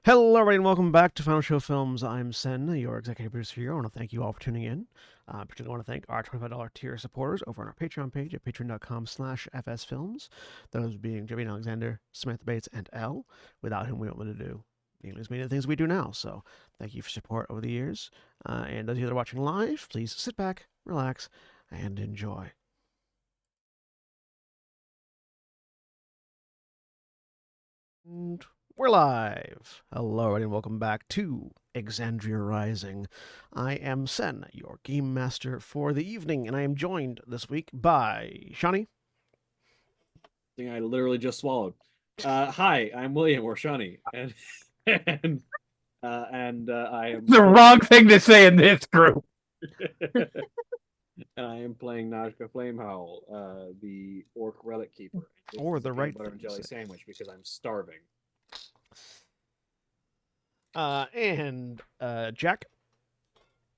Hello, everybody, and welcome back to Final Show Films. I'm Sen, your executive producer here. I want to thank you all for tuning in. Particularly want to thank our $25 tier supporters over on our Patreon page at patreon.com/fsfilms. Those being Jimmy Alexander, Samantha Bates, and Elle, without whom we don't want to do nearly as many of the things we do now. So thank you for support over the years. And those of you that are watching live, please sit back, relax, and enjoy. And we're live. Hello, everybody, and welcome back to Exandria Rising. I am Sen, your game master for the evening, and I am joined this week by Shawnee. Thing I literally just swallowed. Hi, I'm William or Shawnee, and and I am The wrong thing to say in this group. and I am playing Najka Flamehowl, the orc relic keeper. This Or is the a right peanut butter thing and to jelly say. sandwich because I'm starving. And Jack.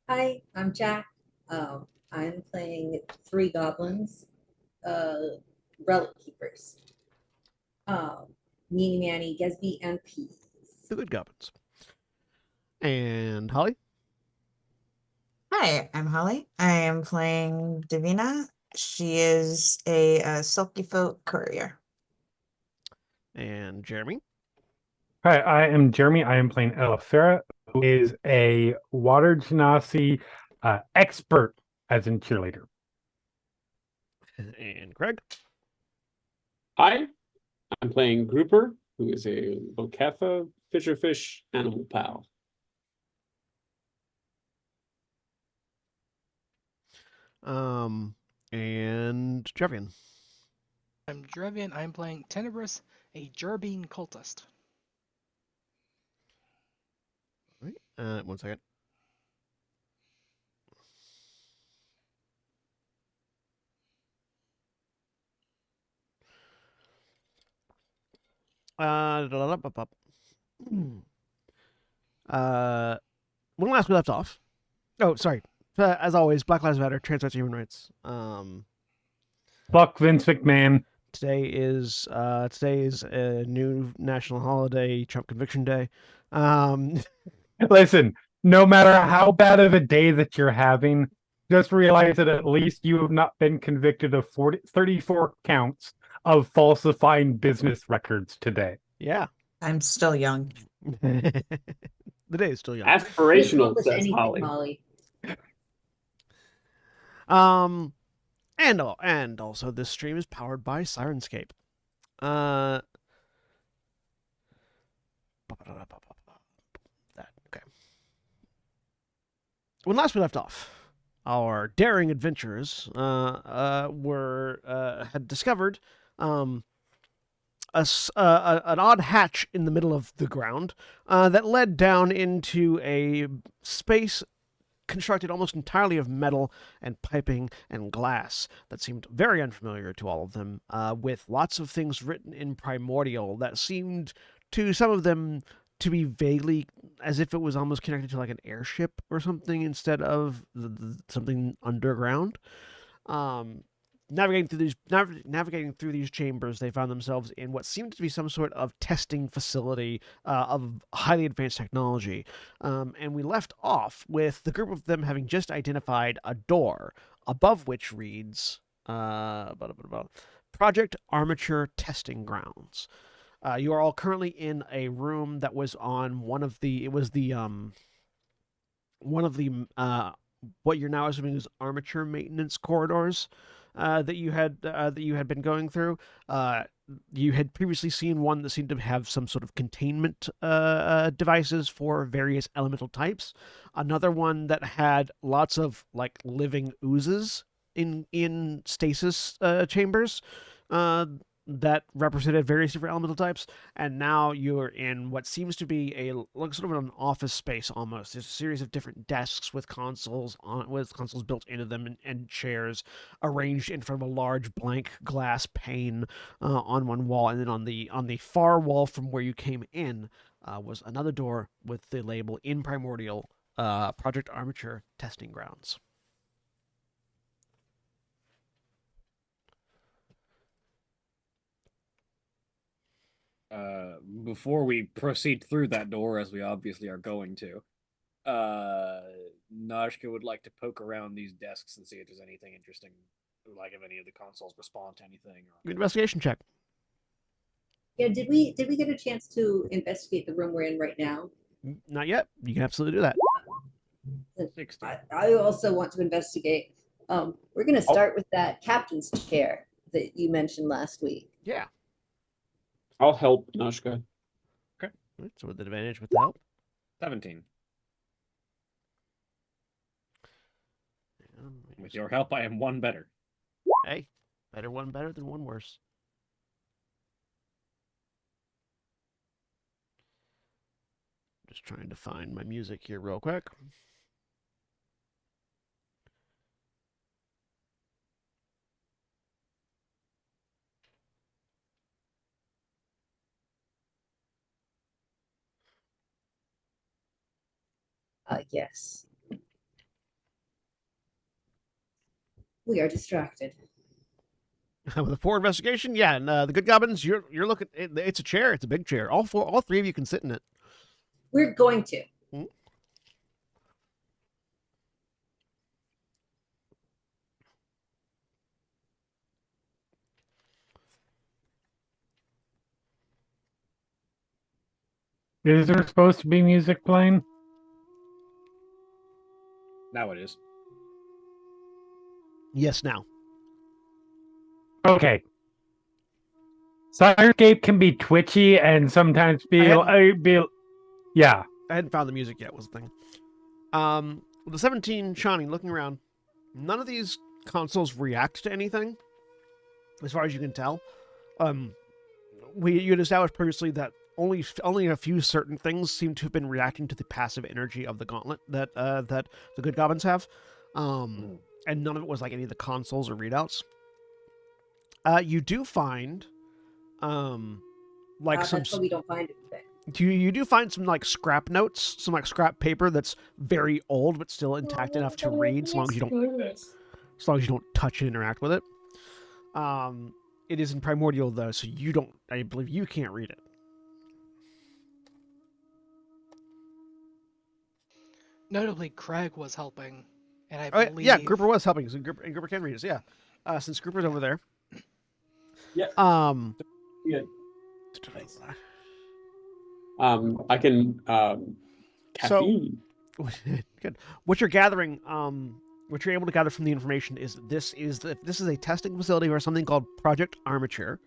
Hi, I'm Jack. I'm playing three goblins, relic keepers. Meanie Manny, Gesby, and Peas. The Good Goblins. And Holly. Hi, I'm Holly. I am playing Davina. She is a Silky Folk courier. And Jeremy. Hi, I am Jeremy. I am playing Elefera, who is a water genasi expert as in cheerleader. And Craig. Hi, I'm playing Grouper, who is a Boketha fisherfish animal pal. And Trevian. I'm Drevian. I'm playing Tenebrous, a Gerbine cultist. All right. One second. When last we left off. Oh, sorry. As always, Black Lives Matter, trans rights, human rights. Fuck Vince McMahon. Today is a new national holiday, Trump Conviction Day. Listen, no matter how bad of a day that you're having, just realize that at least you have not been convicted of 34 counts of falsifying business records today. Yeah. I'm still young. The day is still young. Aspirational, Accomplish says anything, Holly. And also this stream is powered by Sirenscape. That okay. When last we left off, our daring adventurers had discovered an odd hatch in the middle of the ground that led down into a space constructed almost entirely of metal and piping and glass that seemed very unfamiliar to all of them, with lots of things written in primordial that seemed to some of them to be vaguely as if it was almost connected to like an airship or something instead of something underground. Navigating through these chambers, they found themselves in what seemed to be some sort of testing facility of highly advanced technology. And we left off with the group of them having just identified a door above which reads Project Armature Testing Grounds. You are all currently in a room that was on one of the what you're now assuming is armature maintenance corridors that you had been going through. You had previously seen one that seemed to have some sort of containment devices for various elemental types. Another one that had lots of like living oozes in stasis chambers. That represented various different elemental types, and now you're in what seems to be like sort of an office space almost. There's a series of different desks with consoles built into them and chairs arranged in front of a large blank glass pane on one wall, and then on the far wall from where you came in was another door with the label in primordial Project Armature Testing Grounds. Before we proceed through that door, as we obviously are going to, Najka would like to poke around these desks and see if there's anything interesting, like if any of the consoles respond to anything. Or... Investigation check. Yeah, did we get a chance to investigate the room we're in right now? Not yet. You can absolutely do that. 60. I also want to investigate. We're gonna start with that captain's chair that you mentioned last week. Yeah. I'll help Nashka. Right, so with advantage with the help. 17. With your help, I am one better. Hey, better one better than one worse. Just trying to find my music here real quick. Yes. We are distracted. With a 4 investigation, yeah, and the good goblins, you're looking. It's a chair. It's a big chair. All 3 of you can sit in it. We're going to. Is there supposed to be music playing? Now it is. Yes, now. Okay. Sirescape can be twitchy and sometimes be yeah. I hadn't found the music yet. Was the thing. With the 17 shining, looking around, none of these consoles react to anything, as far as you can tell. You had established previously that only a few certain things seem to have been reacting to the passive energy of the gauntlet that the good goblins have, and none of it was like any of the consoles or readouts. You do find, like some. That's why we don't find anything. You do find some like scrap notes, some like scrap paper that's very old but still intact enough to read, as long as you don't touch and interact with it. It is in primordial though, so I believe you can't read it. Notably, Craig was helping, and I believe Yeah, Grouper was helping, so Grouper can read it. So yeah, since Grouper's over there. Yeah. Yeah. I can caffeine. So, good. What you're gathering, what you're able to gather from the information is this is a testing facility for something called Project Armature.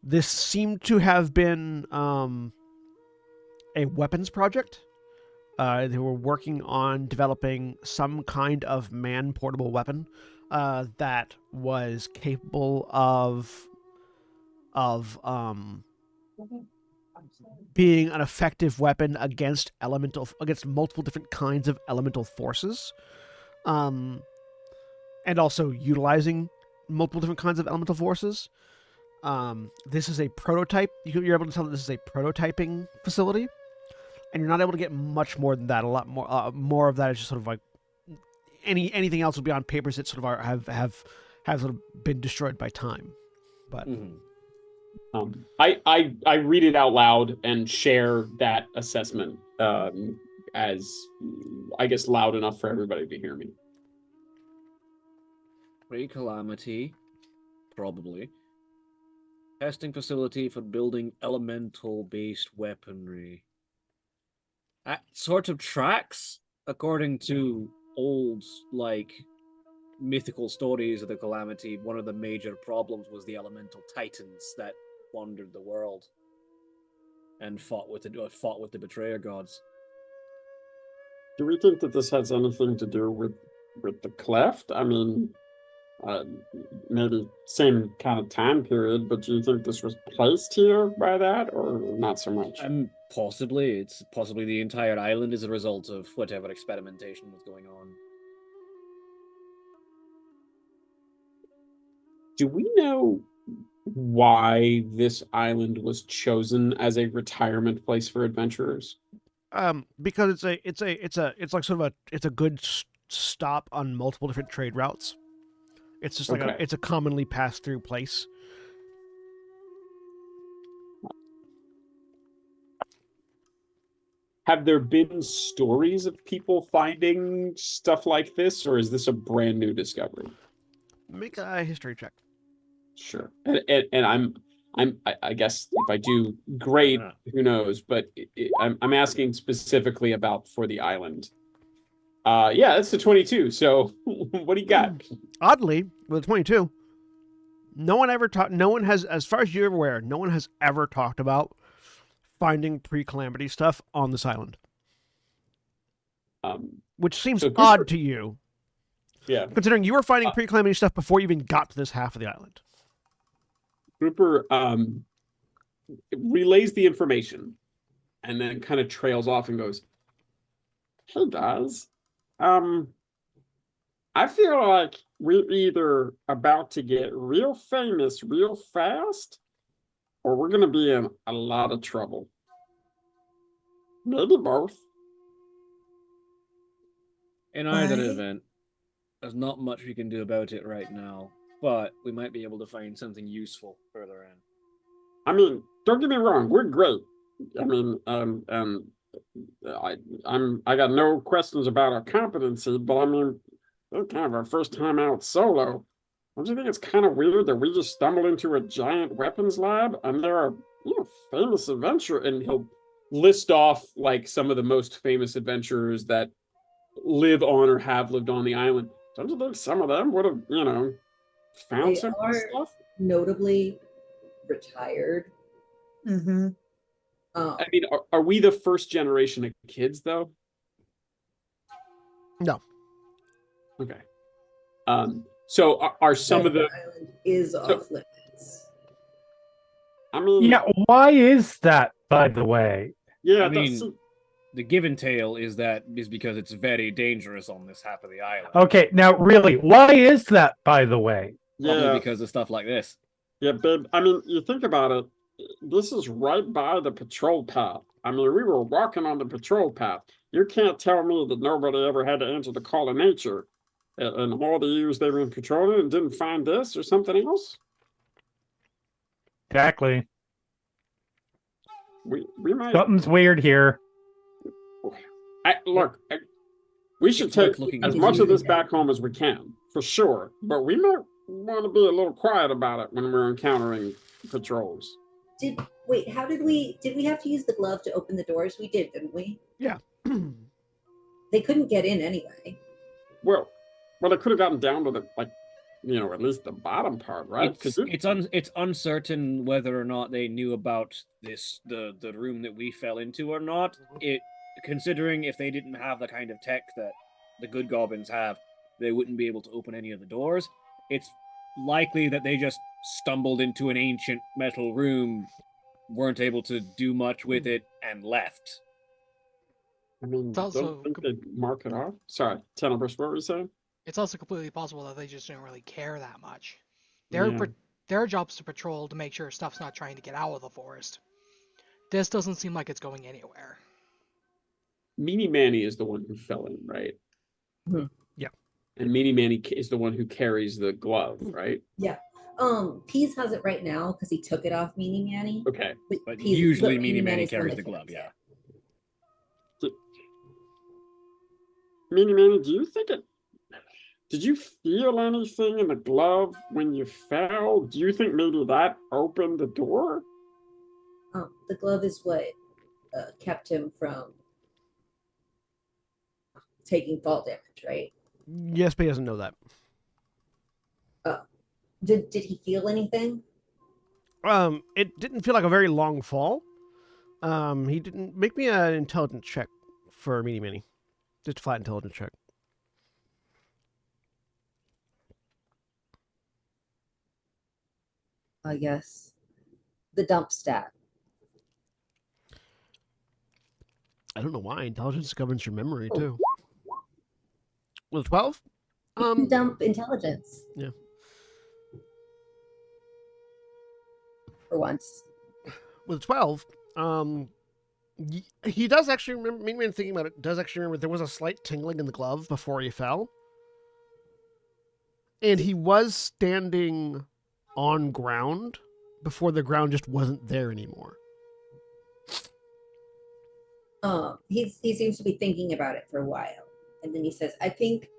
This seemed to have been a weapons project. They were working on developing some kind of man-portable weapon that was capable of being an effective weapon against multiple different kinds of elemental forces, and also utilizing multiple different kinds of elemental forces. This is a prototype. You're able to tell that this is a prototyping facility, and you're not able to get much more than that. A lot more of that is just sort of like anything else would be on papers that sort of have sort of been destroyed by time. But I read it out loud and share that assessment as I guess loud enough for everybody to hear me. Pre-calamity, probably. Testing facility for building elemental-based weaponry. That sort of tracks, according to old, mythical stories of the calamity. One of the major problems was the elemental titans that wandered the world and fought with the betrayer gods. Do we think that this has anything to do with the cleft? I mean, maybe same kind of time period, but do you think this was placed here by that, or not so much? Possibly. It's possibly the entire island is a result of whatever experimentation was going on. Do we know why this island was chosen as a retirement place for adventurers? Because it's like sort of a good stop on multiple different trade routes. It's just like Okay. it's a commonly passed through place. have there been stories of people finding stuff like this, or is this a brand new discovery? Make a history check. Sure. And I guess if I do great, Yeah. who knows? But I'm asking specifically about for the island. Yeah, that's a 22. So what do you got? Oddly, with 22, no one ever talked. No one has, as far as you're aware, no one has ever talked about finding pre-calamity stuff on this island, which seems So odd to you, yeah, considering you were finding pre-calamity stuff before you even got to this half of the island. Grouper relays the information and then kind of trails off and goes, "Hey guys, I feel like we're either about to get real famous real fast, or we're gonna be in a lot of trouble. Maybe both." In either Why? event, there's not much we can do about it right now, but we might be able to find something useful further in. I mean, don't get me wrong, we're great. I mean, I got no questions about our competency, but I mean, it's kind of our first time out solo. Don't you think it's kind of weird that we just stumbled into a giant weapons lab and there are, famous adventure, and he'll list off like some of the most famous adventurers that live on or have lived on the island. Don't you think some of them would have, found They some are stuff? notably retired. Mm-hmm. I mean, are we the first generation of kids though? No. Okay. So are some of the? island is off limits. I mean, Yeah, why is that, by the way? yeah. I mean, the give and tale is because it's very dangerous on this half of the island. Okay, now really, why is that, by the way? Probably yeah, because of stuff like this. yeah, babe. I mean, you think about it. This is right by the patrol path. I mean, we were walking on the patrol path. You can't tell me that nobody ever had to answer the call of nature, and all the years they were patrolling and didn't find this or something else. Exactly. We might. Something's weird here. Look. We should It's worth take looking as into. much of this back home as we can, for sure. But we might want to be a little quiet about it when we're encountering patrols. How did we have to use the glove to open the doors? We did, didn't we? Yeah. They couldn't get in anyway. Well, it could have gotten down to the at least the bottom part, right? It's uncertain whether or not they knew about the room that we fell into or not. Considering if they didn't have the kind of tech that the good goblins have, they wouldn't be able to open any of the doors. It's likely that they just stumbled into an ancient metal room, weren't able to do much with it, and left. I mean, It's also don't think they'd mark it off. Sorry, Tenebris, what were you saying? It's also completely possible that they just don't really care that much. Yeah. Their job's to patrol to make sure stuff's not trying to get out of the forest. This doesn't seem like it's going anywhere. Meanie Manny is the one who fell in, right? Mhm. Yeah. And Meanie Manny is the one who carries the glove, right? Yeah. Peas has it right now because he took it off Meanie Manny. Okay. But usually Meanie Manny Manny's carries one the that glove, carries yeah. Meanie Manny, do you think it? Did you feel anything in the glove when you fell? Do you think maybe that opened the door? The glove is what kept him from taking fall damage, right? Yes, but he doesn't know that. Did he feel anything? It didn't feel like a very long fall. He didn't make me an intelligence check for Meanie Manny. Just a flat intelligence check. I guess the dump stat. I don't know why. Intelligence governs your memory too. Was 12? Dump intelligence. Yeah. For once. With 12, he does actually remember, me thinking about it, does actually remember there was a slight tingling in the glove before he fell. And he was standing on ground before the ground just wasn't there anymore. He seems to be thinking about it for a while, and then he says, I think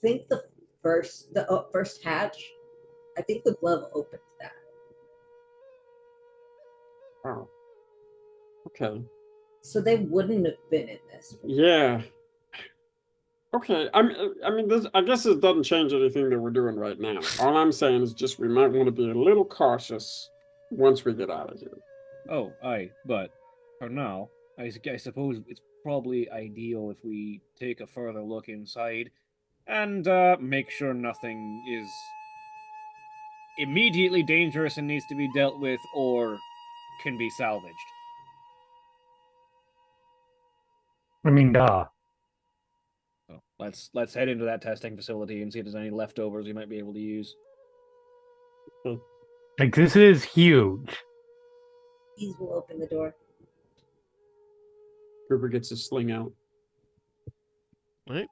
the first hatch, I think the glove opened that. Oh. Okay. So they wouldn't have been in this. Yeah. Okay. I mean, this. I guess it doesn't change anything that we're doing right now. All I'm saying is just we might want to be a little cautious once we get out of here. Oh, aye, but for now, I suppose it's probably ideal if we take a further look inside and make sure nothing is immediately dangerous and needs to be dealt with or can be salvaged. I mean, duh. So let's head into that testing facility and see if there's any leftovers we might be able to use. Like, this is huge. These will open the door. Cooper gets his sling out. Right?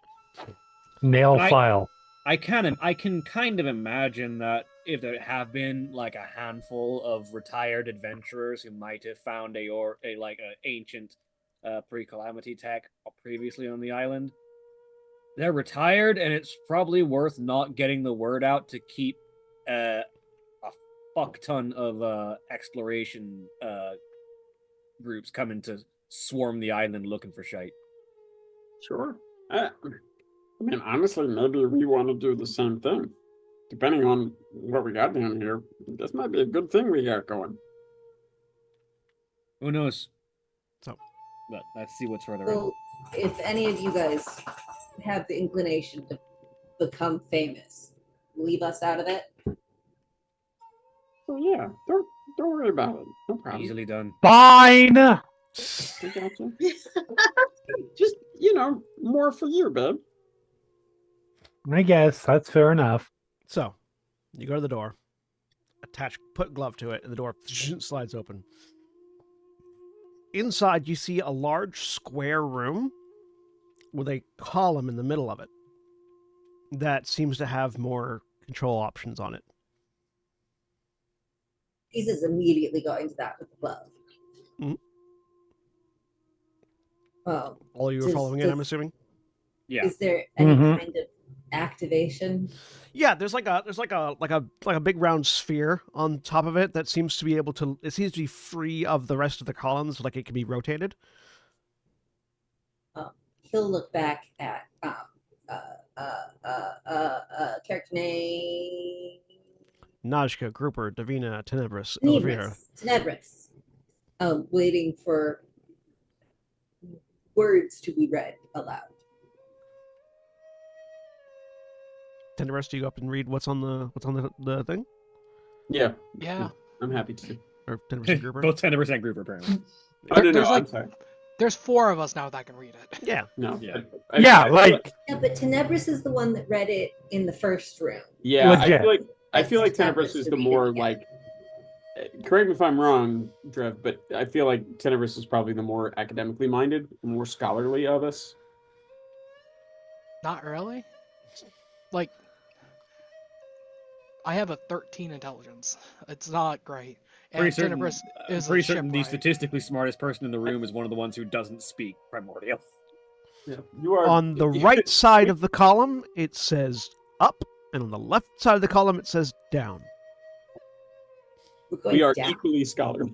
Nail I- file. I can kind of imagine that if there have been like a handful of retired adventurers who might have found a ancient pre-calamity tech previously on the island, they're retired, and it's probably worth not getting the word out to keep a fuck ton of exploration groups coming to swarm the island looking for shite. Sure. I mean, honestly, maybe we want to do the same thing. Depending on what we got down here, this might be a good thing we got going. Who knows? So, but let's see what's further in. So if any of you guys have the inclination to become famous, leave us out of it. Oh yeah, don't worry about it. No problem. Easily done. Fine. I got you. Just more for you, babe. I guess that's fair enough. So, you go to the door, put glove to it, and the door slides open. Inside, you see a large square room with a column in the middle of it that seems to have more control options on it. Jesus immediately going to that with the glove. Mhm. Oh, You were following it, I'm assuming? Yeah. is there any Mhm. kind of activation? Yeah, there's like a big round sphere on top of it that seems to be free of the rest of the columns, like it can be rotated. He'll look back at character name Najka, Grouper, Davina, Tenebris, Elvira. Tenebris. Waiting for words to be read aloud. Tenebris, do you go up and read what's on the thing? Yeah. Yeah. I'm happy to. Or Tenebris and Grouper? Both 10% group apparently. Oh, no, There's I'm sorry. There's 4 of us now that can read it. Yeah. No. Yeah. Yeah, like Yeah, but Tenebris is the one that read it in the first room. Yeah, Legit. I feel like Tenebris Tenebris is to the read it, more yeah. like. Correct me if I'm wrong, Drev, but I feel like Tenebris is probably the more academically minded, more scholarly of us. Not really. Like, I have a 13 intelligence. It's not great. And Pretty certain, Tenebris is pretty a certain the shipwright. statistically smartest person in the room is one of the ones who doesn't speak primordial. Yeah, you are On the right side of the column, it says up, and on the left side of the column, it says down. We're going We are down. equally scholarly.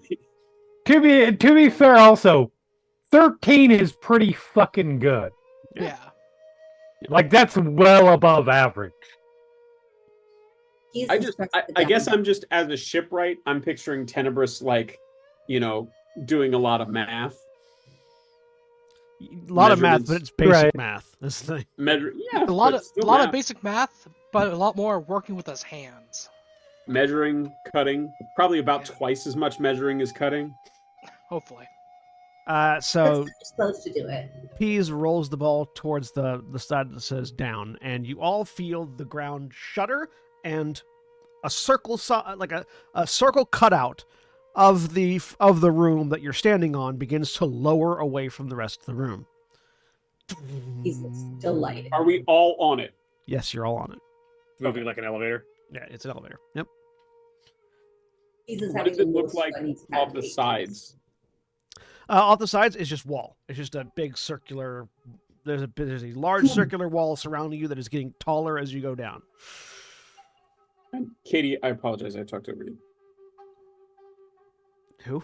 to be fair, also 13 is pretty fucking good. Yeah. Like that's well above average. He's I just pressed the I guess down. I'm just as a shipwright, I'm picturing Tenebris like, doing a lot of math. A lot of math, Measurements. but it's basic Right. math. This thing. Yeah, A lot but of still lot math. of basic math, but a lot more working with his hands. Measuring, cutting, probably about Yeah. twice as much measuring as cutting. Hopefully. So You're supposed to do it. Peas rolls the ball towards the side that says down, and you all feel the ground shudder, and a circle, like a circle cutout of the room that you're standing on begins to lower away from the rest of the room. He's delighted. Are we all on it? Yes, you're all on it. Moving like an elevator. Yeah, it's an elevator. Yep. He's just What having does it the look most like fun he's off had the in 8 years. sides? Off the sides is just wall. It's just a big circular. There's a large circular wall surrounding you that is getting taller as you go down. And Katie, I apologize. I talked over you. Who?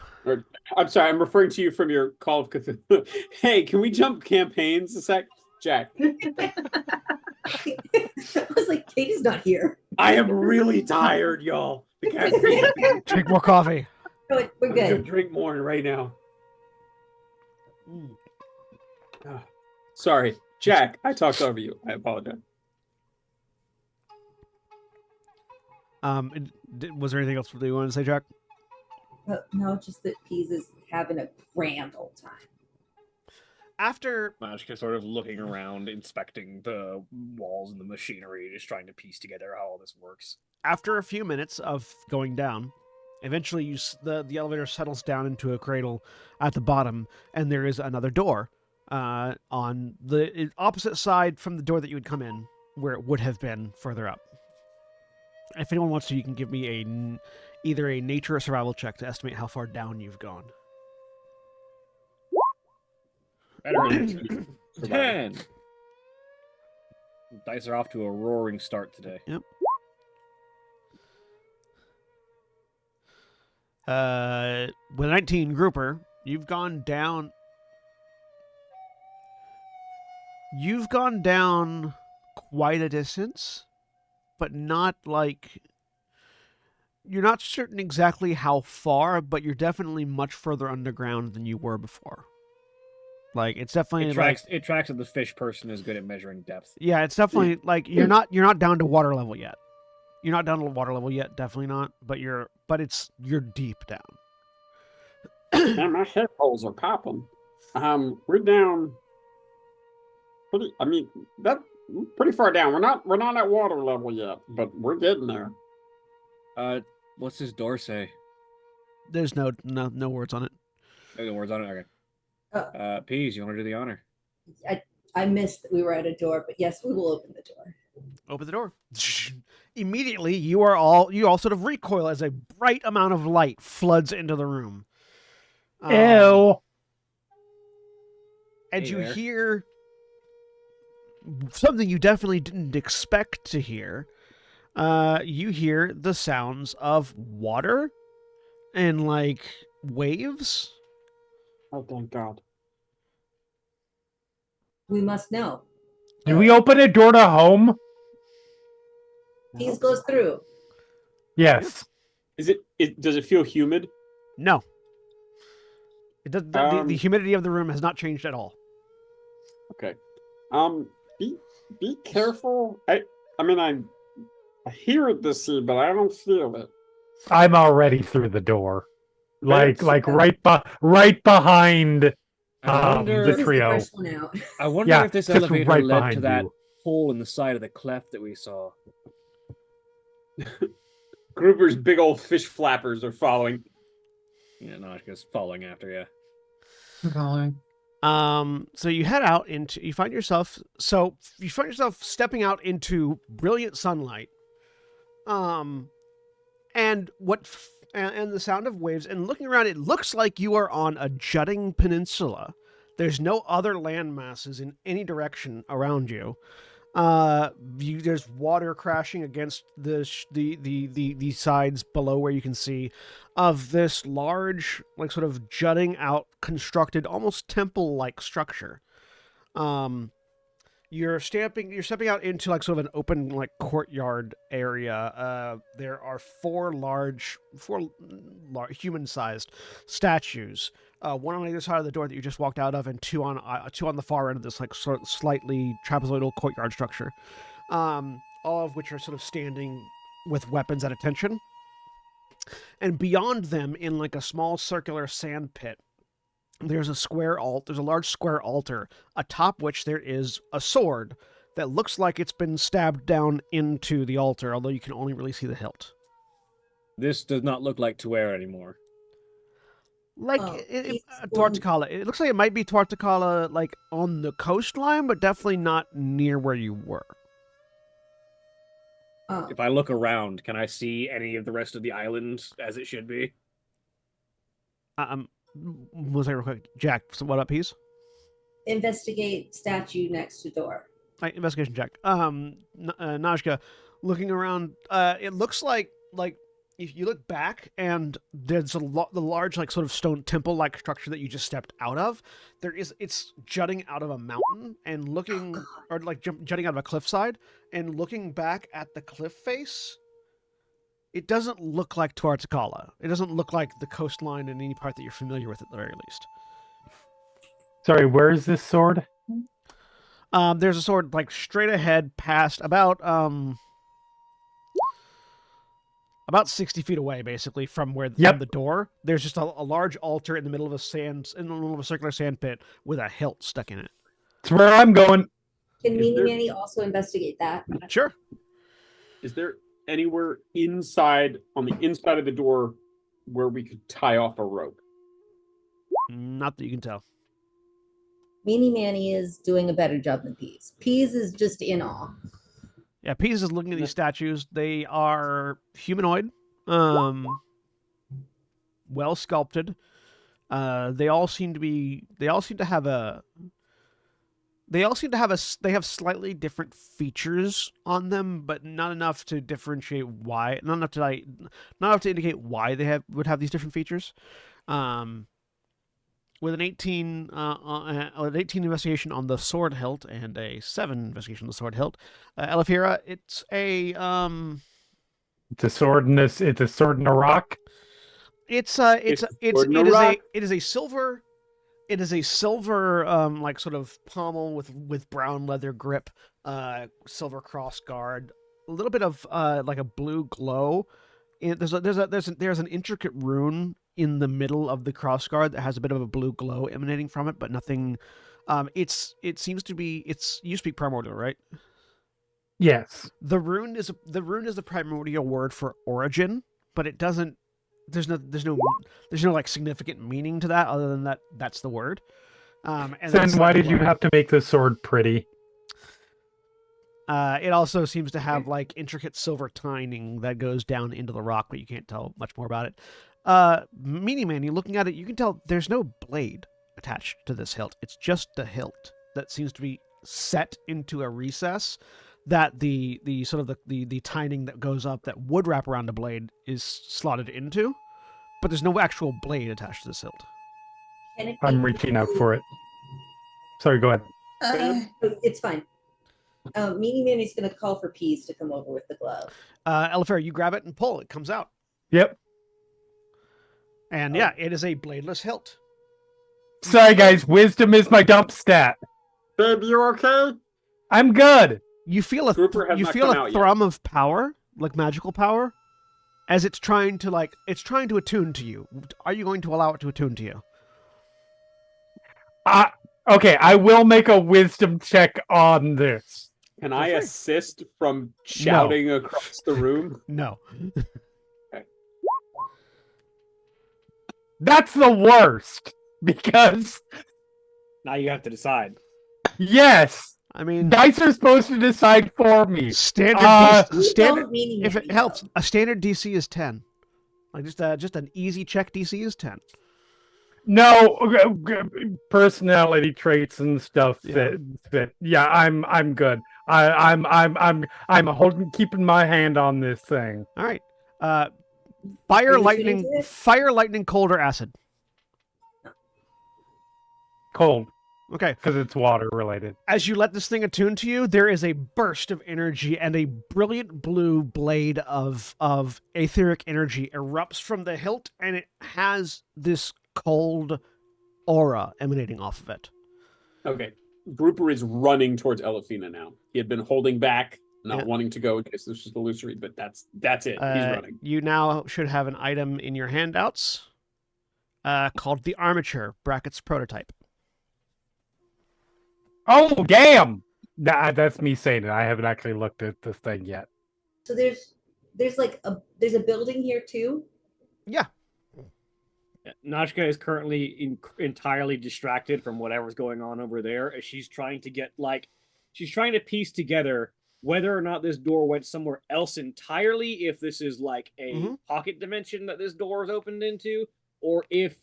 I'm sorry. I'm referring to you from your Call of Cthulhu. Hey, can we jump campaigns a sec? Jack. I was like, Katie's not here. I am really tired, y'all. The caffeine. Drink more coffee. We're I'm gonna good. drink more right now. Ah, sorry, Jack. I talked over you. I apologize. Was there anything else that you wanted to say, Jack? No, just that Pease is having a grand old time. After Mashka sort of looking around, inspecting the walls and the machinery, just trying to piece together how all this works. after a few minutes of going down, eventually the elevator settles down into a cradle at the bottom, and there is another door on the opposite side from the door that you would come in, where it would have been further up. If anyone wants to, you can give me either a nature or survival check to estimate how far down you've gone. Better than 10. Dice are off to a roaring start today. Yep. With a 19 grouper, you've gone down. You've gone down quite a distance, but not like. You're not certain exactly how far, but you're definitely much further underground than you were before. Like it's definitely It tracks that the fish person is good at measuring depth. yeah, it's definitely like you're not down to water level yet. You're not down to water level yet, definitely not. But you're deep down. Man, my head holes are popping. We're down. That's pretty far down. We're not at water level yet, but we're getting there. What's this door say? There's no words on it. No words on it. Okay. Peas, you want to do the honor? I missed that we were at a door, but yes, we will open the door. Open the door. Immediately, you all sort of recoil as a bright amount of light floods into the room. Ew. And Hey you there. hear something you definitely didn't expect to hear. You hear the sounds of water and like waves. Oh, thank God. We must know. Do we open a door to home? Pease goes through. Yes. Does it feel humid? No. It does, the humidity of the room has not changed at all. Okay. Be careful. I hear the sea, but I don't feel it. I'm already through the door. Right. Like right behind I wonder, the Who's trio. first one out? I wonder Yeah, if this just elevator right led to behind that you. hole in the side of the cleft that we saw. Gruber's big old fish flappers are following. Yeah, Nashka's following after you. Following. So you head out you find yourself stepping out into brilliant sunlight. And the sound of waves, and looking around, it looks like you are on a jutting peninsula. There's no other land masses in any direction around you. There's water crashing against the sides below where you can see of this large, like sort of jutting out, constructed almost temple-like structure. You're stepping out into like sort of an open like courtyard area. There are four large human-sized statues. One on either side of the door that you just walked out of, and two on the far end of this like sort of slightly trapezoidal courtyard structure. All of which are sort of standing with weapons at attention. And beyond them, in like a small circular sand pit, there's a large square altar, atop which there is a sword that looks like it's been stabbed down into the altar, although you can only really see the hilt. This does not look like Tuer anymore. Like He's Tuartakala. It looks like it might be Tuartakala, like on the coastline, but definitely not near where you were. Oh, If I look around, can I see any of the rest of the island as it should be? One second, real quick. Jack, so what up, Peas? Investigate statue next to door. Investigation check. Najka, looking around, it looks like if you look back and there's the large like sort of stone temple like structure that you just stepped out of. It's jutting out of a mountain and looking, or like jutting out of a cliffside and looking back at the cliff face. It doesn't look like Tuartakala. It doesn't look like the coastline in any part that you're familiar with at the very least. Sorry, where is this sword? There's a sword like straight ahead past about 60 feet away, basically from from the door. There's just a large altar in the middle of a circular sand pit with a hilt stuck in it. It's where I'm going. Can Meanie Manny also investigate that? Sure. Is there anywhere on the inside of the door where we could tie off a rope? Not that you can tell. Meanie Manny is doing a better job than Peas. Peas is just in awe. Yeah, Peas is looking at these statues. They are humanoid, well sculpted. They have slightly different features on them, but not enough to differentiate why. Not enough to indicate why they would have these different features. With an 18 investigation on the sword hilt and a 7 investigation on the sword hilt, Elefira, it's a It's a sword in this. It's a sword in a rock. it is a silver like sort of pommel with brown leather grip, silver cross guard, a little bit of like a blue glow. There's an intricate rune in the middle of the cross guard that has a bit of a blue glow emanating from it, but nothing. It seems to be. You speak primordial, right? Yes. The rune is the primordial word for origin, but it doesn't. There's no like significant meaning to that other than that's the word. And then why did you have to make the sword pretty? It also seems to have like intricate silver tining that goes down into the rock, but you can't tell much more about it. Meanie Man, you looking at it, you can tell there's no blade attached to this hilt. It's just the hilt that seems to be set into a recess that the sort of the tining that goes up that would wrap around a blade is slotted into, but there's no actual blade attached to this hilt. I'm reaching out for it. Sorry, go ahead. It's fine. Meanie Manny's going to call for Peas to come over with the glove. Elefera, you grab it and pull. It comes out. Yep. And yeah, it is a bladeless hilt. Sorry, guys. Wisdom is my dump stat. Babe, you okay? I'm good. You feel a thrum of power, like magical power, as it's trying to attune to you. Are you going to allow it to attune to you? Okay, I will make a wisdom check on this. Can I assist from shouting across the room? No. Okay. That's the worst because now you have to decide. Yes. I mean, dice are supposed to decide for me. Standard if it helps, a standard DC is 10. Like just an easy check DC is 10. No, personality traits and stuff that yeah, I'm good. I'm keeping my hand on this thing. All right. Fire, lightning, cold, or acid? Cold. Okay. Because it's water related. As you let this thing attune to you, there is a burst of energy and a brilliant blue blade of aetheric energy erupts from the hilt, and it has this cold aura emanating off of it. Okay. Grouper is running towards Elefina now. He had been holding back, not wanting to go in case this was illusory, but that's it. He's running. You now should have an item in your handouts called the Armature, brackets prototype. Oh, damn! That's me saying it. I haven't actually looked at this thing yet. So there's a building here too? Yeah. Najka is currently entirely distracted from whatever's going on over there as she's trying to piece together whether or not this door went somewhere else entirely, if this is like a pocket dimension that this door is opened into, or if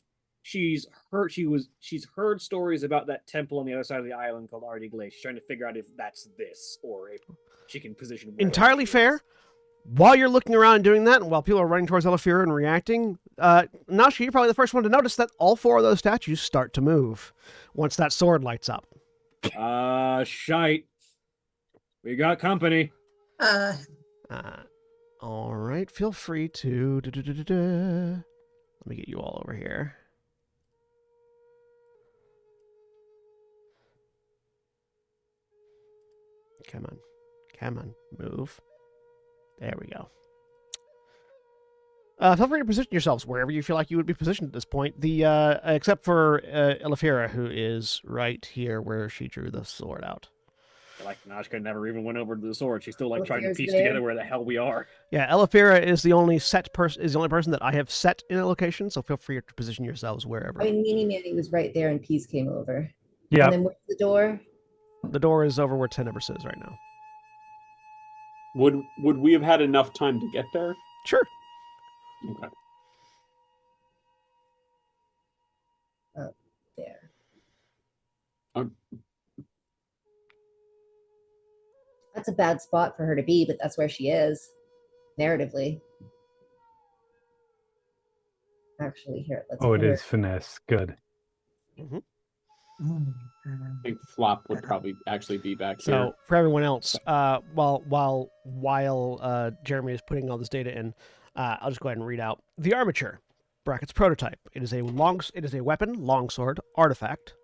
she's heard stories about that temple on the other side of the island called Artie Glaze. She's trying to figure out if that's this or if she can position where Entirely she fair. is. While you're looking around and doing that, and while people are running towards Elafira and reacting, Nashka, you're probably the first one to notice that all 4 of those statues start to move once that sword lights up. Shite. We got company. All right, feel free to... Let me get you all over here. Come on. Come on. Move. There we go. Feel free to position yourselves wherever you feel like you would be positioned at this point. Except for Elafira, who is right here where she drew the sword out. Like Nashka never even went over to the sword. She's still like trying to Elafira's piece there. together where the hell we are. Yeah, Elafira is the only person that I have set in a location, so feel free to position yourselves wherever. I mean, Meanie Manny was right there and Peace came over. Yeah. And then where's the door? The door is over where Tenebris is right now. Would we have had enough time to get there? Sure. Okay. There. That's a bad spot for her to be, but that's where she is, narratively. Actually, here, let's. Oh, put it her- is finesse. Good. I think Flop would probably actually be back So here. for everyone else, while Jeremy is putting all this data in, I'll just go ahead and read out the armature brackets prototype. It is a weapon, longsword, artifact.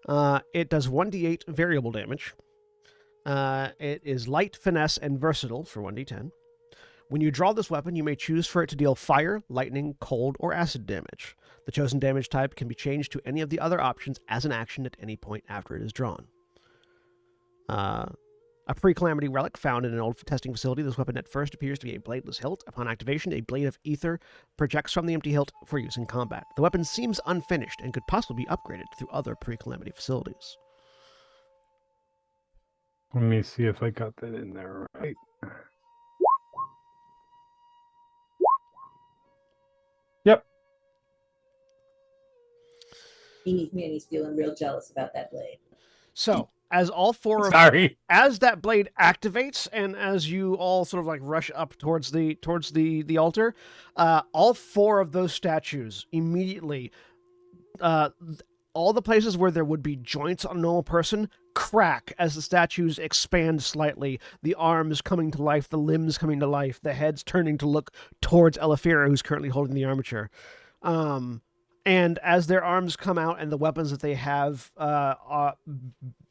It does 1d8 variable damage. It is light, finesse, and versatile for 1d10. When you draw this weapon, you may choose for it to deal fire, lightning, cold, or acid damage. The chosen damage type can be changed to any of the other options as an action at any point after it is drawn. A pre-calamity relic found in an old testing facility. This weapon at first appears to be a bladeless hilt. Upon activation, a blade of ether projects from the empty hilt for use in combat. The weapon seems unfinished and could possibly be upgraded through other pre-calamity facilities. Let me see if I got that in there right. Yep. Manny's feeling real jealous about that blade. So, as all 4 of Sorry. as that blade activates and as you all sort of like rush up towards the altar, all 4 of those statues immediately, all the places where there would be joints on a normal person crack as the statues expand slightly, the arms coming to life, the limbs coming to life, the heads turning to look towards Elafira, who's currently holding the armature. And as their arms come out and the weapons that they have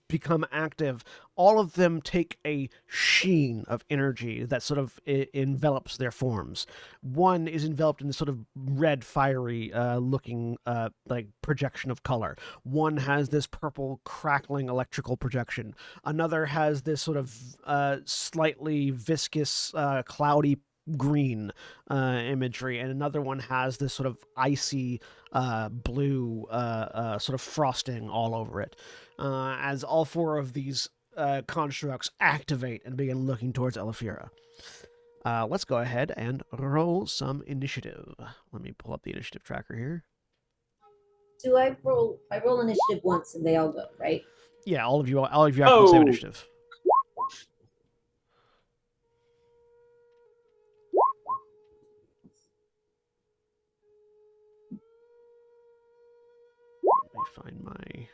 become active, all of them take a sheen of energy that sort of envelops their forms. One is enveloped in this sort of red, fiery looking like projection of color. One has this purple, crackling electrical projection. Another has this sort of slightly viscous, cloudy green imagery, and another one has this sort of icy blue sort of frosting all over it. As all 4 of these constructs activate and begin looking towards Elafira. Let's go ahead and roll some initiative. Let me pull up the initiative tracker here. Do I roll? I roll initiative once and they all go, right? Yeah, all of you have the same initiative. Let me find my...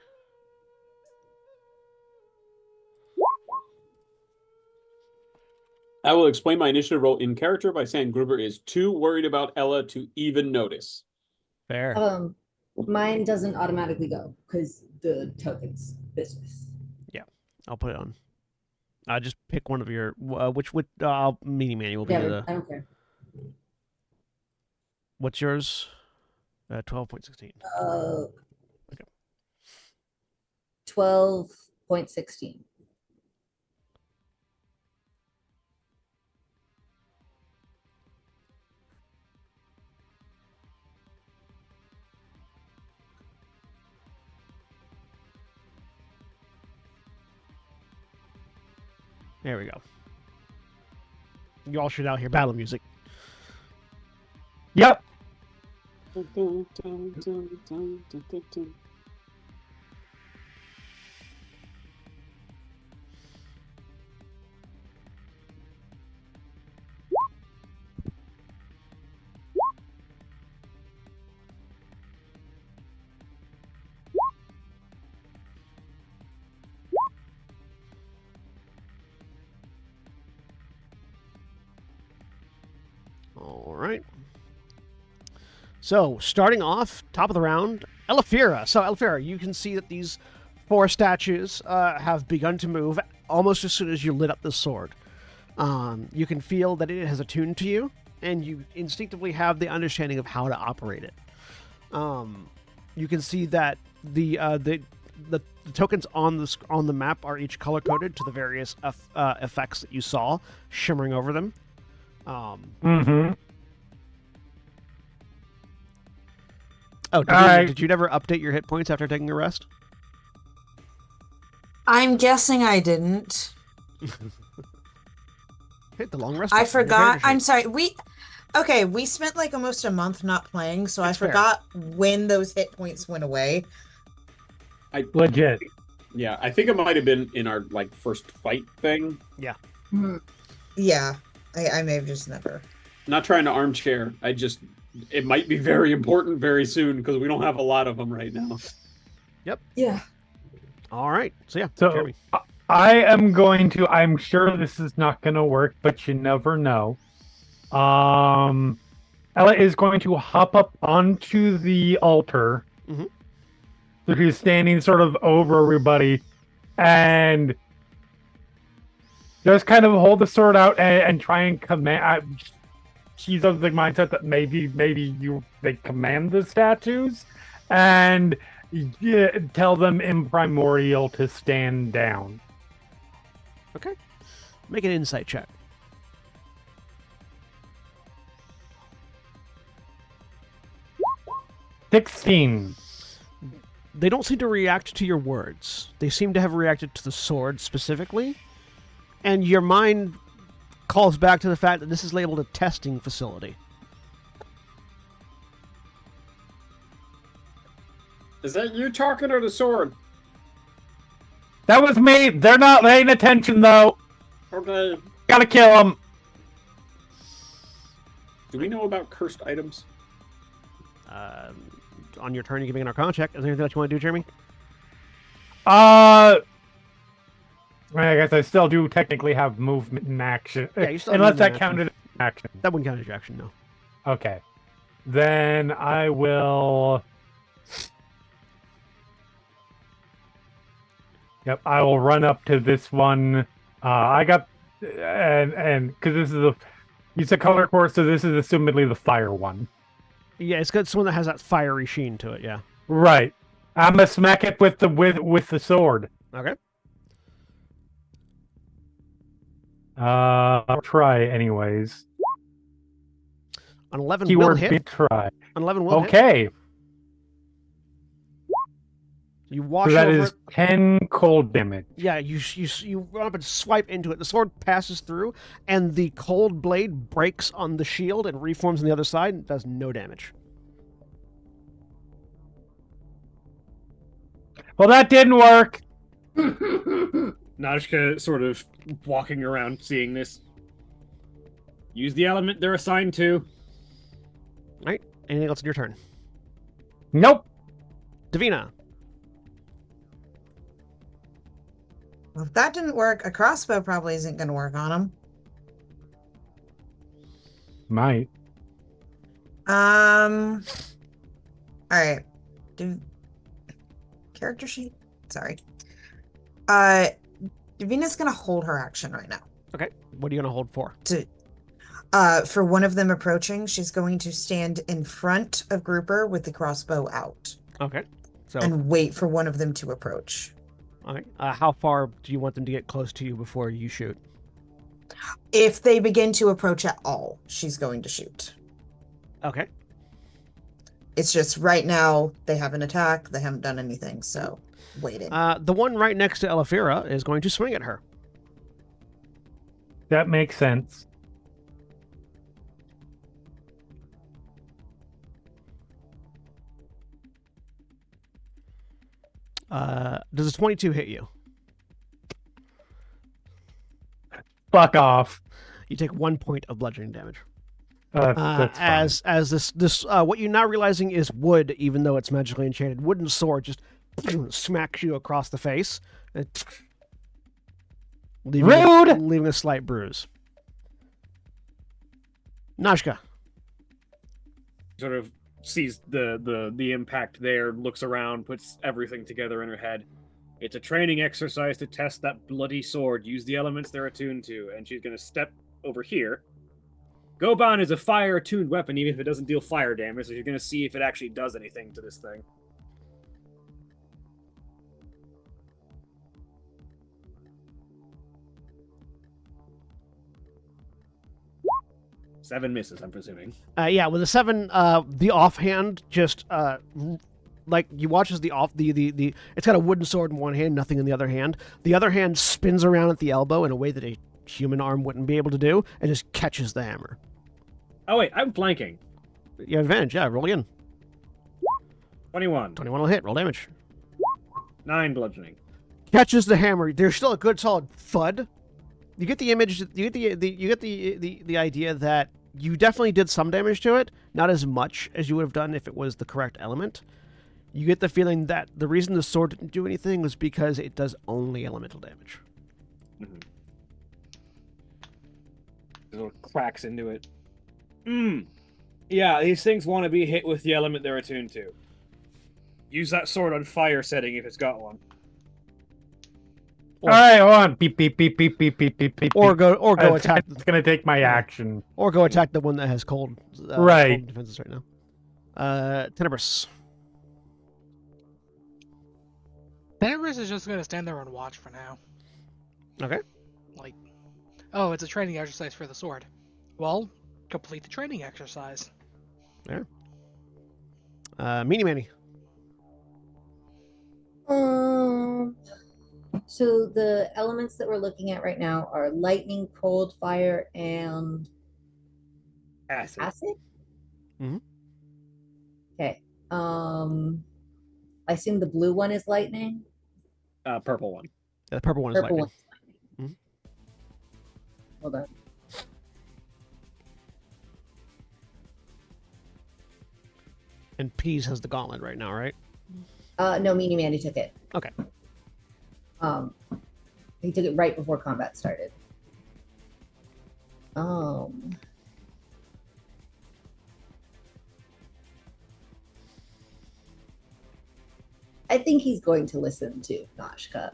I will explain my initiative roll in character by saying Gruber is too worried about Ella to even notice. Fair. Mine doesn't automatically go because the token's business. I'll put it on. Just pick one of your... which Meanie Manny will be Yeah, I don't care. What's yours? 12.16. Okay. 12.16. There we go. You all should out here battle music. Yep. All right. So, starting off, top of the round, Elefira. So, Elefira, you can see that these 4 statues have begun to move almost as soon as you lit up the sword. You can feel that it has attuned to you, and you instinctively have the understanding of how to operate it. You can see that the tokens on the map are each color coded to the various effects that you saw shimmering over them. Mm-hmm. Oh, right. did you never update your hit points after taking a rest? I'm guessing I didn't. Hit the long rest. I button on your forgot. character I'm sheet. sorry. We spent like almost a month not playing, so I It's fair. forgot when those hit points went away. Legit. Yeah, I think it might have been in our like first fight thing. Yeah. Yeah, I may have just never. Not trying to armchair. It might be very important very soon because we don't have a lot of them right now. Yeah. All right. So yeah. So Jeremy. I am going to. I'm sure this is not going to work, but you never know. Ella is going to hop up onto the altar. Mhm. So she's standing sort of over everybody, and just kind of hold the sword out and try and command. She's of the mindset that maybe they command the statues, and tell them in primordial to stand down. Okay. Make an insight check. 16. They don't seem to react to your words. They seem to have reacted to the sword specifically, and your mind calls back to the fact that this is labeled a testing facility. Is that you talking or the sword? That was me. They're not paying attention though. Okay. Gotta kill them. Do we know about cursed items? On your turn, you can make an Arcana check. Is there anything else you want to do, Jeremy? I guess I still do technically have movement in action. Yeah, you still have Unless movement that in action. counted as action. That wouldn't count as your action, no. Okay. Then I will. Yep, I will run up to this one. I got and because this is you said color course, so this is assumedly the fire one. Yeah, it's got someone that has that fiery sheen to it. Yeah. Right. I'm gonna smack it with the sword. Okay. I'll try anyways. On 11 will Keyword hit. be try. On 11 will hit. Okay. You wash So that over is it. 10 cold damage. Yeah, you run up and swipe into it. The sword passes through, and the cold blade breaks on the shield and reforms on the other side and does no damage. Well, that didn't work. Najka sort of walking around seeing this. Use the element they're assigned to. Right? Anything else in your turn? Nope. Davina. Well, if that didn't work, a crossbow probably isn't going to work on him. Might. All right. Character sheet. Sorry. Davina's going to hold her action right now. Okay. What are you going to hold for? For one of them approaching, she's going to stand in front of Grouper with the crossbow out Okay. So, and wait for one of them to approach. okay. How far do you want them to get close to you before you shoot? If they begin to approach at all, she's going to shoot. Okay. It's just right now they haven't attacked, they haven't done anything, so waiting. The one right next to Elefira is going to swing at her. That makes sense. Does a 22 hit you? Fuck off. You take 1 point of bludgeoning damage. That's fine. As this what you're now realizing is wood, even though it's magically enchanted. Wooden sword just smacks you across the face, and leaving a slight bruise. Nashka. Sort of sees the impact there, looks around, puts everything together in her head. It's a training exercise to test that bloody sword. Use the elements they're attuned to, and she's going to step over here. Goban is a fire-attuned weapon, even if it doesn't deal fire damage, so you're going to see if it actually does anything to this thing. Seven misses, I'm presuming. Yeah, with a 7, the offhand just like you watch as the it's got a wooden sword in one hand, nothing in the other hand. The other hand spins around at the elbow in a way that a human arm wouldn't be able to do, and just catches the hammer. Oh wait, I'm flanking. You have advantage, yeah. Roll again. 21. 21 will hit. Roll damage. 9 bludgeoning. Catches the hammer. There's still a good solid thud. You get the image. You get the idea that you definitely did some damage to it, not as much as you would have done if it was the correct element. You get the feeling that the reason the sword didn't do anything was because it does only elemental damage. Mm-hmm. Little cracks into it. Yeah, these things want to be hit with the element they're attuned to. Use that sword on fire setting if it's got one. All right, hold on. Beep beep beep beep beep beep beep beep. Or go attack. It's gonna take my action. Or go attack the one that has cold. Right. Cold defenses right now. Tenebris. Tenebris is just gonna stand there and watch for now. Okay. Like, oh, it's a training exercise for the sword. Well, complete the training exercise. There. Meanie Manny. So the elements that we're looking at right now are lightning, cold, fire, and Acid. acid. Mm-hmm. Okay. I assume the blue one is lightning. Purple one. Yeah, the purple one is Purple lightning. one's lightning. Mm-hmm. Hold on. And Peas has the gauntlet right now, right? No, Meanie Mandy took it. Okay. He took it right before combat started. I think he's going to listen to Nashka.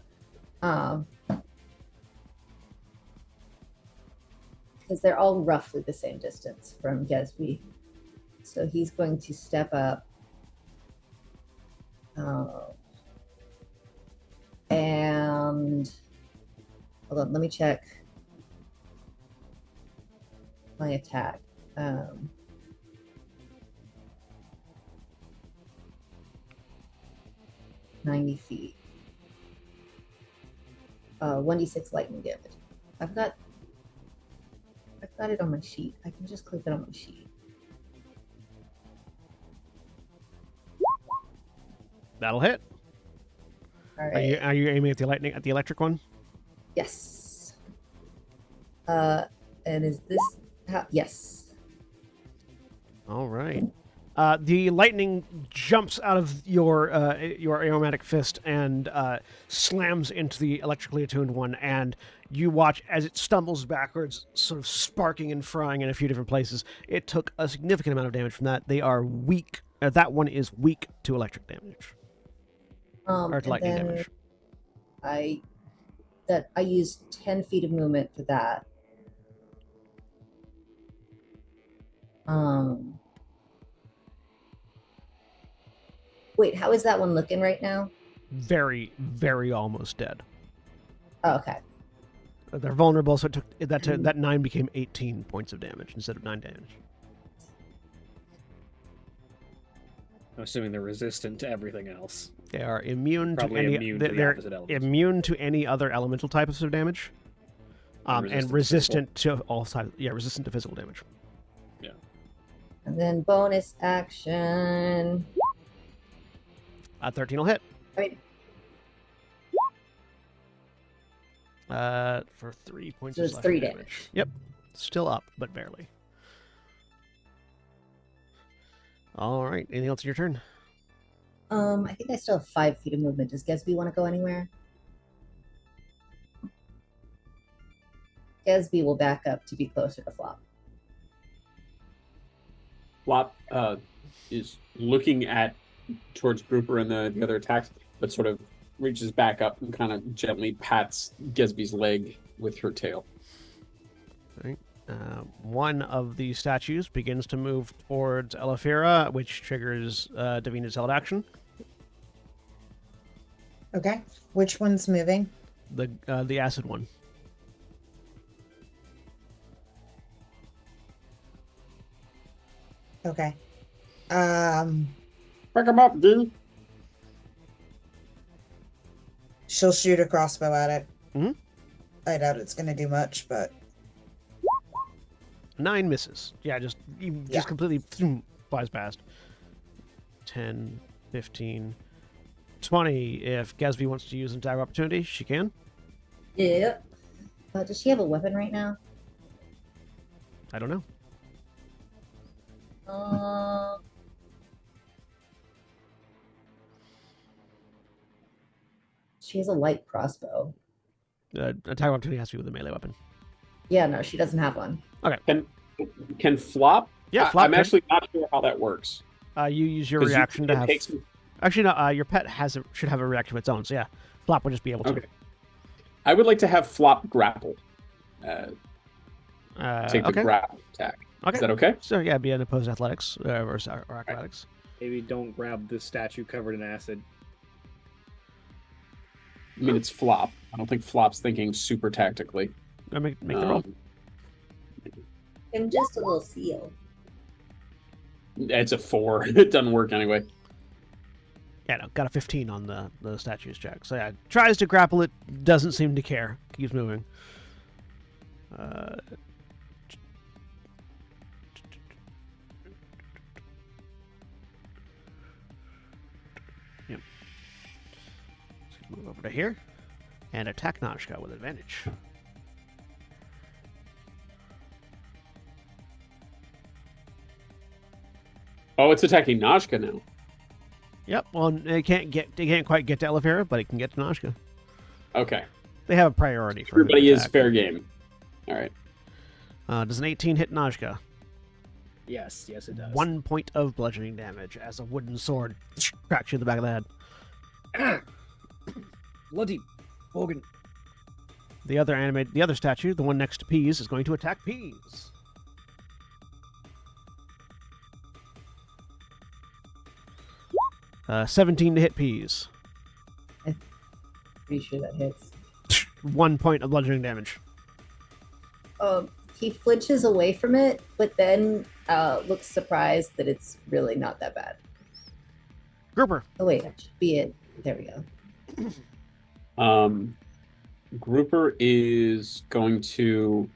Because they're all roughly the same distance from Gesby. So he's going to step up. And hold on, let me check my attack. 90 feet. 1d6 lightning damage. I've got it on my sheet. I can just click it on my sheet. That'll hit. All right. Are you aiming at the electric one? Yes. And is this yes. All right. The lightning jumps out of your aromatic fist and slams into the electrically attuned one, and you watch as it stumbles backwards, sort of sparking and frying in a few different places. It took a significant amount of damage from that. They are weak. That one is weak to electric damage. Or to lightning damage. I used 10 feet of movement for that. Wait, how is that one looking right now? Very, very almost dead. Oh, okay. They're vulnerable, so it took that 9 became 18 points of damage instead of 9 damage. I'm assuming they're resistant to everything else. They are immune Probably to any. immune to the They're opposite elements. immune to any other elemental types of damage, and resistant to all sides. Yeah, resistant to physical damage. Yeah. And then bonus action. 13 will hit. I mean, For 3 points So of it's slashing 3 damage. damage. Yep. Still up, but barely. All right. Anything else in your turn? I think I still have 5 feet of movement. Does Gesby want to go anywhere? Gesby will back up to be closer to Flop. Flop is looking towards Grouper and the other attacks, but sort of reaches back up and kind of gently pats Gesby's leg with her tail. All right. One of the statues begins to move towards Elefira, which triggers Davina's held action. Okay. Which one's moving? The acid one. Okay. Pick him up, D. She'll shoot a crossbow at it. Mhm. I doubt it's gonna do much, but 9 misses. Yeah, just Yeah. completely flies past. 10, 15, 20. If Gesby wants to use an attack opportunity, she can. Yep. Does she have a weapon right now? I don't know. She has a light crossbow. Attack opportunity has to be with a melee weapon. Yeah, no, she doesn't have one. Can Flop? Yeah, Flop I'm can. actually not sure how that works. You use your 'Cause reaction to it have. takes- Actually, no. Your pet should have a reaction of its own. So yeah, Flop would just be able to. Okay. I would like to have Flop grapple. Take the Okay. grapple attack. Okay. Is that okay? So yeah, be an opposed athletics or acrobatics. Maybe don't grab the statue covered in acid. I mean, it's Flop. I don't think Flop's thinking super tactically. Make the roll. I'm just a little seal. It's a 4. It doesn't work anyway. Yeah, no, got a 15 on the statue's check. So yeah, tries to grapple it, doesn't seem to care. Keeps moving. Yep. Let's move over to here and attack Nashka with advantage. Oh, it's attacking Nashka now. Yep. Well, it can't quite get to Elefira, but it can get to Nashka. Okay. They have a priority for Everybody is attack. fair game. All right. Does an 18 hit Najka? Yes, it does. 1 point of bludgeoning damage as a wooden sword cracks you in the back of the head. Ah! Bloody Bogan. The other statue, the one next to Peas, is going to attack Peas. Uh, 17 to hit Peas. Pretty sure that hits. 1 point of bludgeoning damage. He flinches away from it, but then looks surprised that it's really not that bad. Grouper. Oh wait, that should be it. There we go. Grouper is going to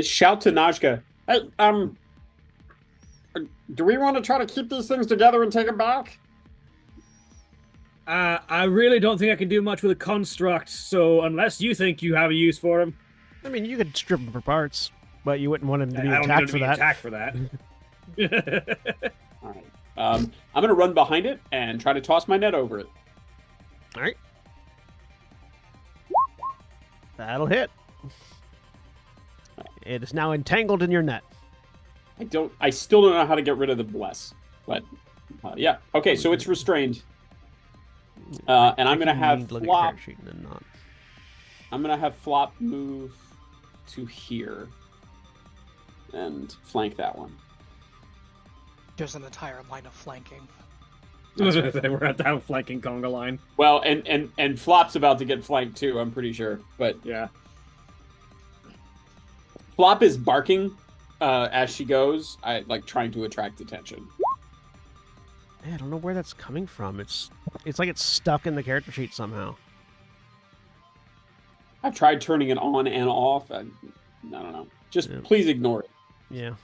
shout to Najka, "Hey, do we want to try to keep these things together and take them back?" I really don't think I can do much with a construct, so unless you think you have a use for him. I mean, you could strip him for parts, but you wouldn't want him to be I don't attacked need for to be that. attacked for that. All right. I'm going to run behind it and try to toss my net over it. All right. That'll hit. It is now entangled in your net. I still don't know how to get rid of the bless, but yeah. Okay, so it's restrained. And I'm going to have Flop. I'm going to have Flop move to here and flank that one. There's an entire line of flanking. They were at that flanking conga line. Well, and Flop's about to get flanked too, I'm pretty sure. But yeah. Flop is barking as she goes, trying to attract attention. I don't know where that's coming from. It's like it's stuck in the character sheet somehow. I've tried turning it on and off. I don't know. Just please ignore it. Yeah.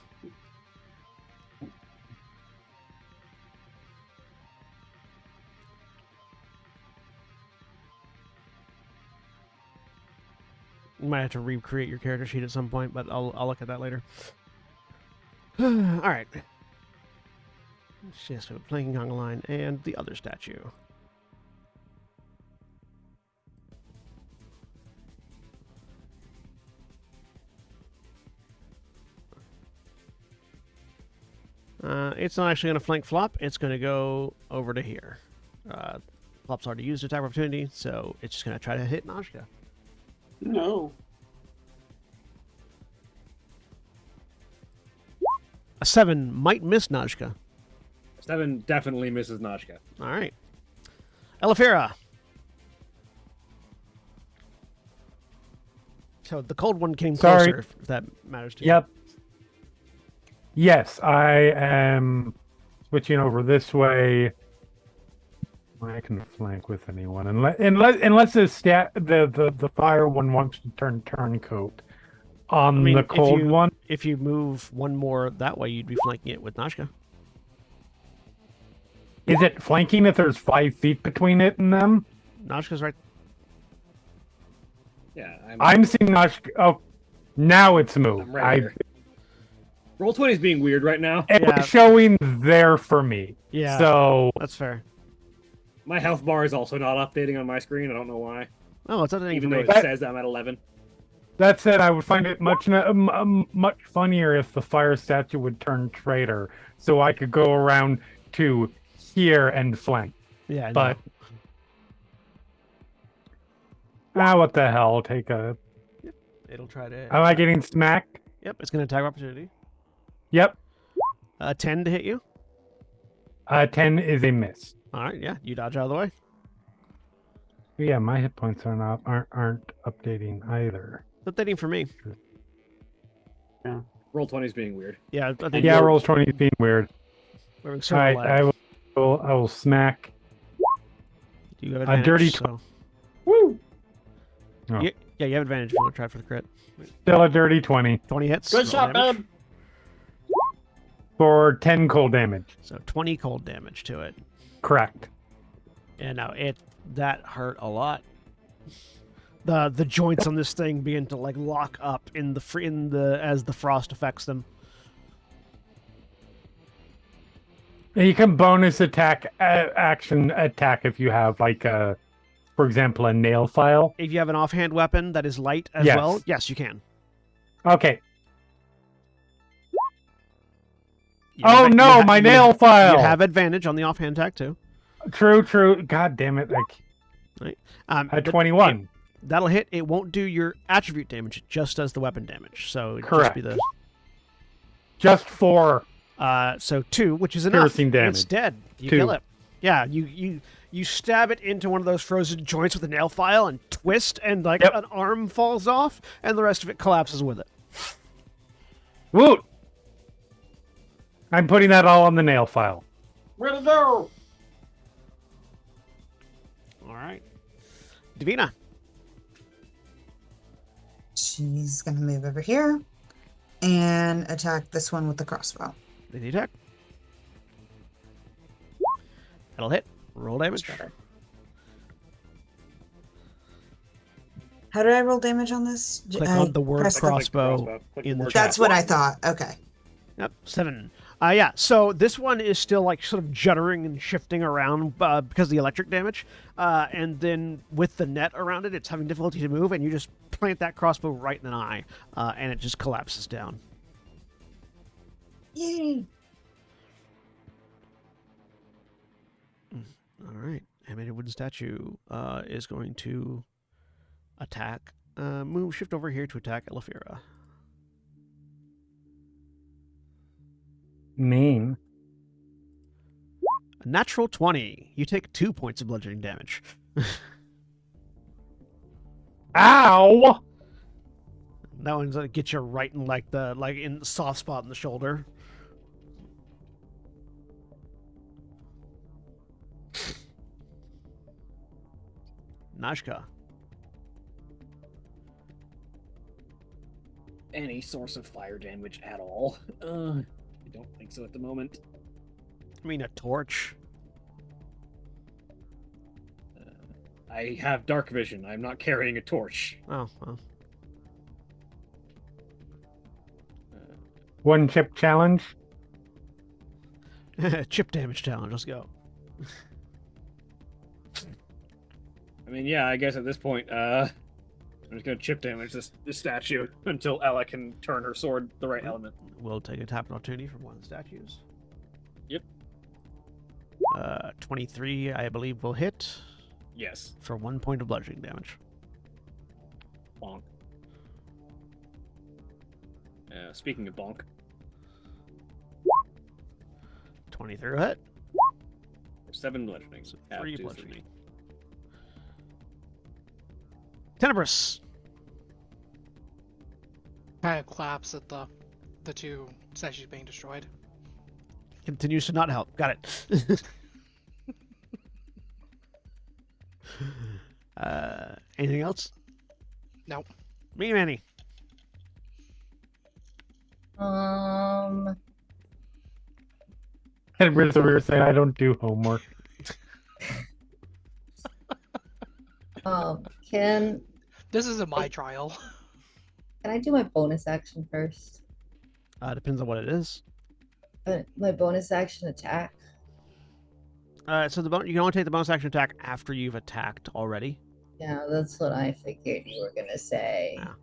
You might have to recreate your character sheet at some point, but I'll look at that later. All right. So flanking on the line and the other statue. It's not actually going to flank Flop. It's going to go over to here. Flop's already used attack opportunity, so it's just going to try to hit Najka. No. A 7 might miss Najka. 7 definitely misses Nashka. All right. Elefira. So the cold one came Sorry. closer, if that matters to you. Yep. Yes, I am switching over this way. I can flank with anyone unless the fire one wants to turn turncoat on the cold one. If you move one more that way, you'd be flanking it with Najka. Is it flanking if there's 5 feet between it and them? Najka's right. Yeah, I'm seeing Najka. Oh, now it's moved. I'm right here. Roll 20 is being weird right now. It was showing there for me. Yeah. So that's fair. My health bar is also not updating on my screen. I don't know why. Oh, it's updating even for though me. it says I'm at 11. That said, I would find it much funnier if the fire statue would turn traitor, so I could go around to here and flank. Yeah, but what the hell? Take a. It'll try to. Am I getting smacked? Yep, it's going to attack opportunity. Yep. 10 to hit you. 10 is a miss. All right, yeah, you dodge out of the way. Yeah, my hit points aren't updating either. It's updating for me. Yeah. Roll 20 is being weird. Yeah, I think roll 20 is being weird. All right, I will smack. You have a dirty. So. Woo! Oh. Yeah, you have advantage if you want to try for the crit. Still a dirty 20. 20 hits. Good shot, babe. For 10 cold damage. So 20 cold damage to it. Correct. And now that hurt a lot. The joints on this thing begin to like lock up as the frost affects them. You can bonus action attack if you have like for example, a nail file. If you have an offhand weapon that is light as well, yes, you can. Okay. My nail file! You have advantage on the offhand attack too. True. God damn it! Right. At 21. That'll hit. It won't do your attribute damage. It just does the weapon damage. So it'd correct. Just be just 4. So 2, which is enough. Piercing damage. It's dead. You 2. kill it. Yeah, you stab it into one of those frozen joints with a nail file and twist, and an arm falls off, and the rest of it collapses with it. Woot! I'm putting that all on the nail file. Where'd it go? All right. Davina. She's going to move over here and attack this one with the crossbow. Did he attack? That'll hit. Roll damage. How did I roll damage on this? Click on the word crossbow in the chat. That's what I thought. Okay. Yep, 7. Yeah, so this one is still like sort of juddering and shifting around because of the electric damage. And then with the net around it, it's having difficulty to move, and you just plant that crossbow right in an eye, and it just collapses down. Yay. All right. Animated wooden statue is going to attack. Shift over here to attack Elefira. Mean. A natural 20. You take 2 points of bludgeoning damage. Ow! That one's gonna get you right in in the soft spot in the shoulder. Nashka. Any source of fire damage at all? I don't think so at the moment. I mean, a torch. I have dark vision. I'm not carrying a torch. Oh, well. One chip challenge. Chip damage challenge. Let's go. I mean, yeah, I guess at this point, I'm just gonna chip damage this statue until Ella can turn her sword the right element. We'll take a tap opportunity from one of the statues. Yep. 23, I believe, will hit Yes. for 1 point of bludgeoning damage. Bonk. Speaking of bonk, 23 will hit. 7 bludgeoning. So Add 3 2 for bludgeoning. me. Tenebris. Kind of claps at the two statues being destroyed. Continues to not help. Got it. Anything else? Nope. Me, Manny. Um, And we're so we were saying I don't do homework. can This isn't my trial. I do my bonus action first? Depends on what it is. My bonus action attack. So you can only take the bonus action attack after you've attacked already. Yeah, that's what I figured you were gonna say. Yeah.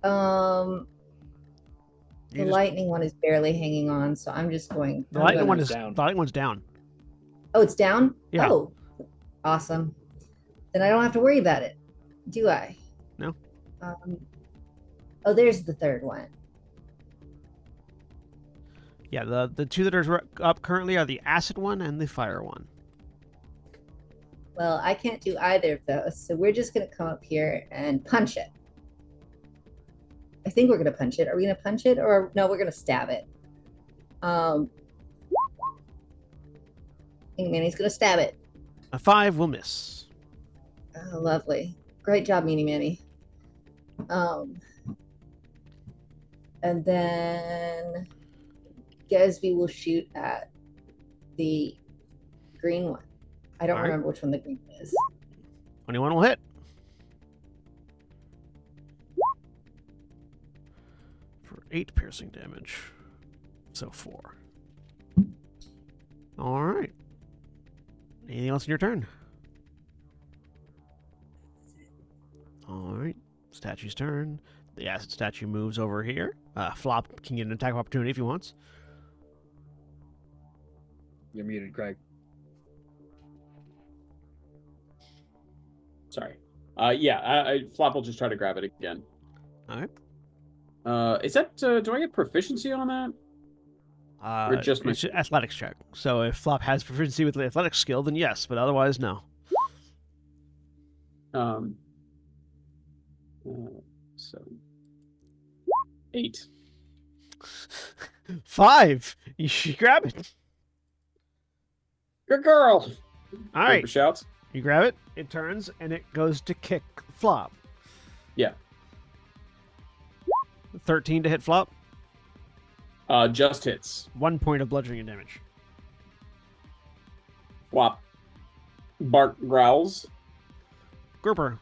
The You just- lightning one is barely hanging on, so I'm just going. the I'm lightning gonna- one is down. The lightning one's down. Oh, it's down? Yeah. Oh, awesome. Then I don't have to worry about it, do I? No. Oh, there's the third one. Yeah, the two that are up currently are the acid one and the fire one. Well, I can't do either of those, so we're just gonna come up here and punch it. I think we're gonna punch it. Are we gonna punch it, or no? We're gonna stab it. Manny's gonna stab it. A 5 will miss. Oh, lovely. Great job, Meanie Manny. And then Gatsby will shoot at the green one. I don't All right. remember which one the green one is. 21 will hit. For 8 piercing damage. So 4. All right. Anything else in your turn? All right. Statue's turn. The acid statue moves over here. Flop can get an attack of opportunity if he wants. You're muted, Craig. Sorry. I Flop will just try to grab it again. All right. Is that do I get proficiency on that? Or just my- it's an athletics check. So if Flop has proficiency with the athletics skill, then yes, but otherwise, no. So 8. 5. You should grab it. Good girl. All right. Cooper shouts. You grab it. It turns and it goes to kick Flop. Yeah. 13 to hit Flop. Just hits. 1 point of bludgeoning damage. Flop. Bark growls. Grouper.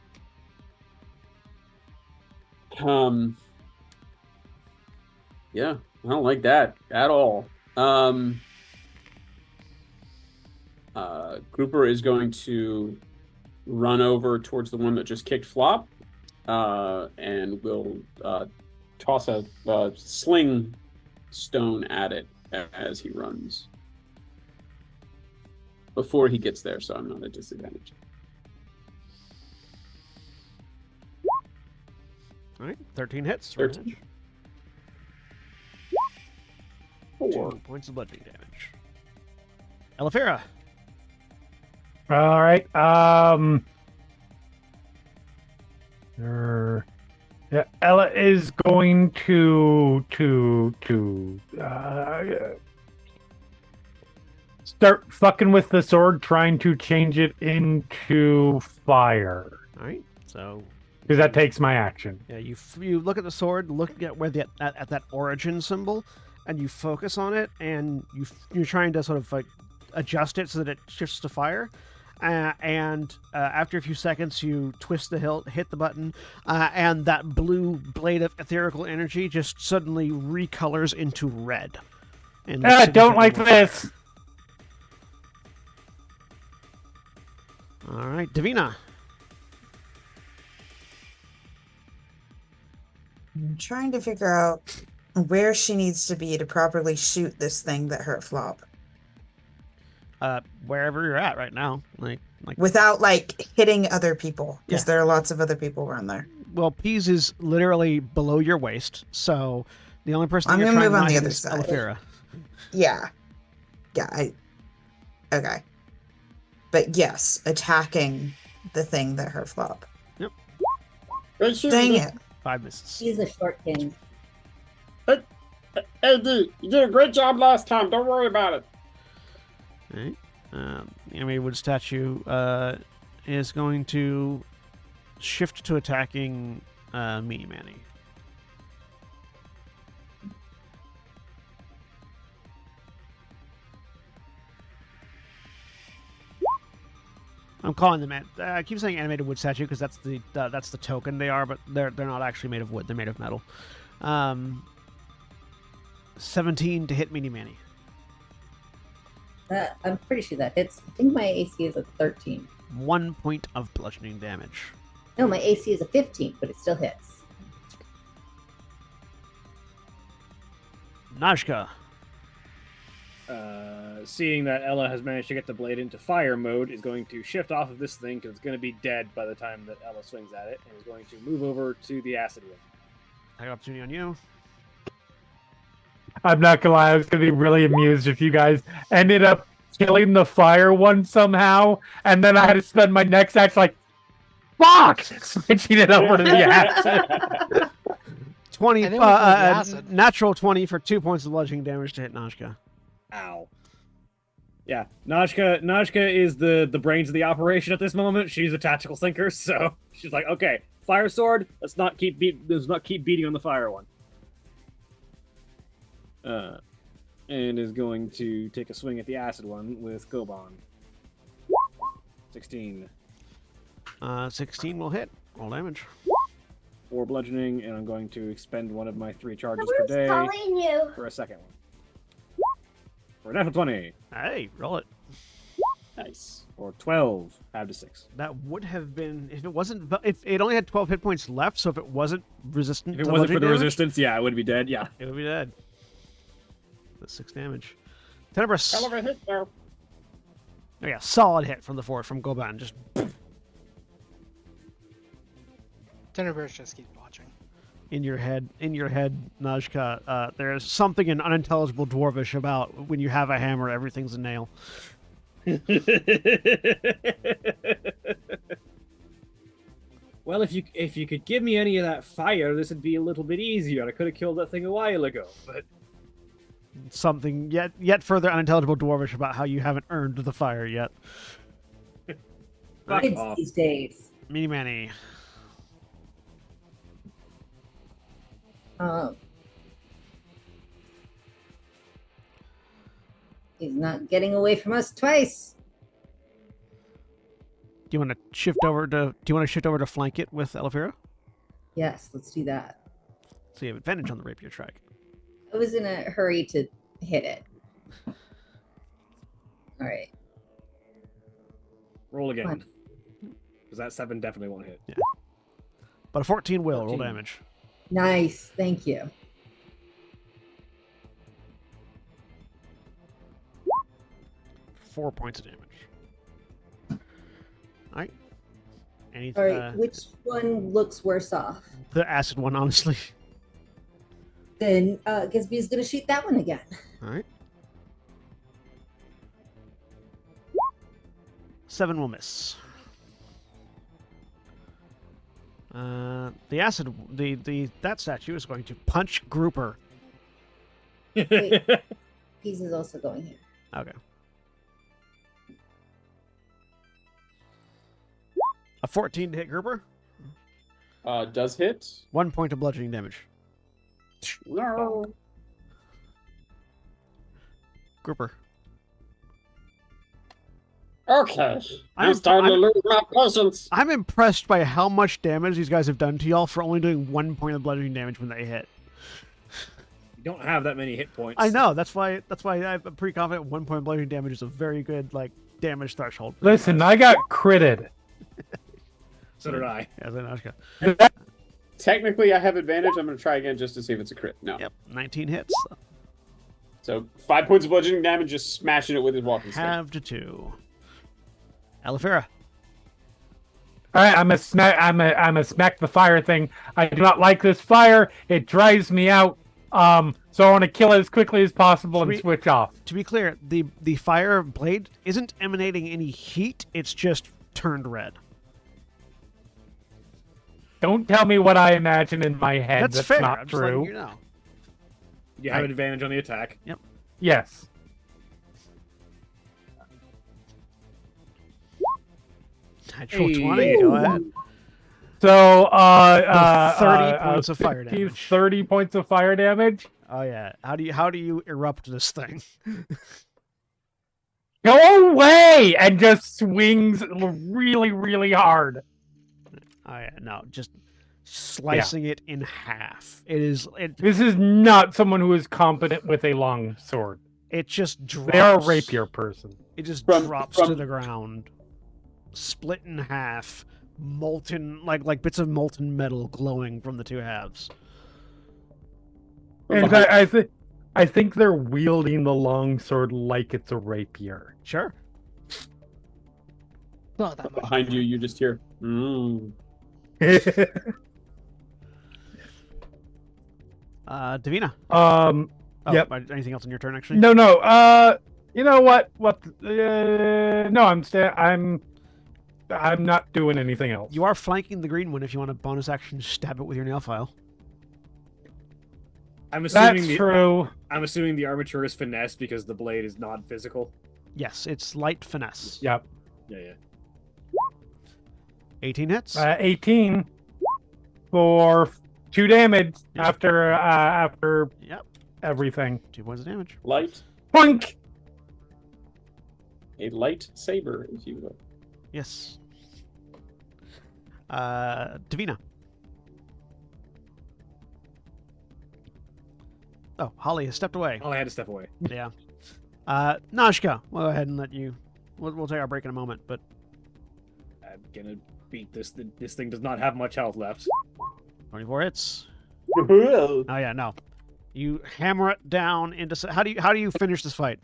Yeah, I don't like that at all. Grouper is going to run over towards the one that just kicked Flop, and will toss a sling stone at it as he runs. Before he gets there, so I'm not at a disadvantage. All right. 13 hits. for 13. damage. 4. 2 points of bludgeoning damage. Elefira. All right. Yeah, Ella is going to start fucking with the sword, trying to change it into fire. All right. So Because that takes my action. yeah, you look at the sword, look at where at that origin symbol, and you focus on it, and you're trying to sort of like adjust it so that it shifts to fire. and after a few seconds, you twist the hilt, hit the button, and that blue blade of etherical energy just suddenly recolors into red. And I don't like this. All right, Davina. I'm trying to figure out where she needs to be to properly shoot this thing that hurt Flop Wherever you're at right now, like without like hitting other people, because Yeah. there are lots of other people around there. well, Peas is literally below your waist, so the only person I'm you're gonna trying move to on not the hit other is side. Elefira. Yeah. Okay. But yes, attacking the thing that hurt Flop. Hey, shoot Dang me. it. 5 misses. He's a short king. AD, you did a great job last time. Don't worry about it. All right. The animated wood statue is going to shift to attacking Meanie Manny. I'm calling them. I keep saying animated wood statue because that's the token they are, but they're not actually made of wood. They're made of metal. 17 to hit Meanie Manny. I'm pretty sure that hits. I think my AC is a 13. 1 point of bludgeoning damage. No, my AC is a 15, but it still hits. Najka. Seeing that Ella has managed to get the blade into fire mode, is going to shift off of this thing because it's going to be dead by the time that Ella swings at it, and is going to move over to the acid one. I got opportunity on you. I'm not gonna lie, I was gonna be really amused if you guys ended up killing the fire one somehow, and then I had to spend my next act like, fuck, switching it over to the acid. 20, And then we go to the acid. natural 20 for 2 points of bludgeoning damage to hit Najka. Ow. Yeah, Najka is the brains of the operation at this moment. She's a tactical thinker, so she's like, okay, fire sword. Let's not keep beating on the fire one. And is going to take a swing at the acid one with Goban. 16. 16 will hit. Roll damage. 4 bludgeoning, and I'm going to expend one of my 3 charges per Someone's day calling you. for a second one. For a natural 20. Hey, roll it. Nice. Or 12. Add to 6. That would have been if it wasn't. If it only had 12 hit points left, so if it wasn't resistant, If it to wasn't for bludgeoning the damage, resistance, yeah, it would be dead. Yeah. it would be dead. That's 6 damage. Tenebris. Hell of a hit there. Oh yeah, solid hit from the fort from Goban. Just Tenebris just keeps watching. in your head, Najka. There's something in unintelligible dwarvish about when you have a hammer, everything's a nail. Well, if you could give me any of that fire, this would be a little bit easier. I could have killed that thing a while ago, but Something yet further unintelligible dwarvish about how you haven't earned the fire yet. fuck Kids off. these days. Meanie Manny. He's not getting away from us twice. Do you want to shift over to flank it with Elefira? Yes, let's do that. So you have advantage on the rapier strike. I was in a hurry to hit it. All right. Roll again. Fine. Because that 7 definitely won't hit. But a 14 will roll 14. damage. Nice. Thank you. Four points of damage. All right. Any, All right. Which one looks worse off? the acid one, honestly. Then Gisby's going to shoot that one again. All right. 7 will miss. The acid, that statue is going to punch Grouper. Wait. Peas is also going here. Okay. A 14 to hit Grouper. Does hit. 1 point of bludgeoning damage. No. Grouper. Okay. I'm I'm- starting to I'm- lose my patience. I'm impressed by how much damage these guys have done to y'all for only doing 1 point of bludgeoning damage when they hit. You don't have that many hit points. I know. That's why I'm pretty confident 1 point of bludgeoning damage is a very good damage threshold. For Listen, I got critted. So did I. Yeah, Zenoshka. Technically, I have advantage. I'm going to try again just to see if it's a crit. No. Yep, 19 hits. So 5 points of bludgeoning damage, just smashing it with his walking stick. Halved to 2. Alifera. All right, I'm a smack the fire thing. I do not like this fire. It drives me out. So I want to kill it as quickly as possible and switch off. To be clear, the fire blade isn't emanating any heat. It's just turned red. Don't tell me what I imagine in my head. That's That's fair. not I'm just letting true. you know. You have advantage on the attack. Yep. Yes. Natural 20. Go ahead. So, 30 points of fire damage. 30 points of fire damage. Oh yeah. How do you erupt this thing? Go away! And just swings really, really hard. Oh yeah. No, just slicing it in half. This is not someone who is competent with a long sword. It just drops. They are a rapier person. It just drops to the ground, split in half, molten like bits of molten metal glowing from the two halves. And I think they're wielding the long sword like it's a rapier. Sure. Not that much. Behind you, you just hear. Mm. Davina. Oh, yep. Anything else on your turn, actually? No. You know what? No, I'm not doing anything else. You are flanking the green one if you want a bonus action stab it with your nail file. I'm assuming That's true. I'm assuming the armature is finesse because the blade is non-physical. Yes, it's light finesse. Yep. Yeah. 18 hits. 18 for 2 damage Yep. after Yep. everything. 2 points of damage. Light. Boink! A light saber, if you will. Yes. Davina. Oh, Holly has stepped away. Oh, I had to step away. Yeah. Nashka, we'll go ahead and let you. We'll take our break in a moment, but I'm gonna beat this. This thing does not have much health left. 24 hits. Well, Oh yeah, no. You hammer it down into. How do you finish this fight?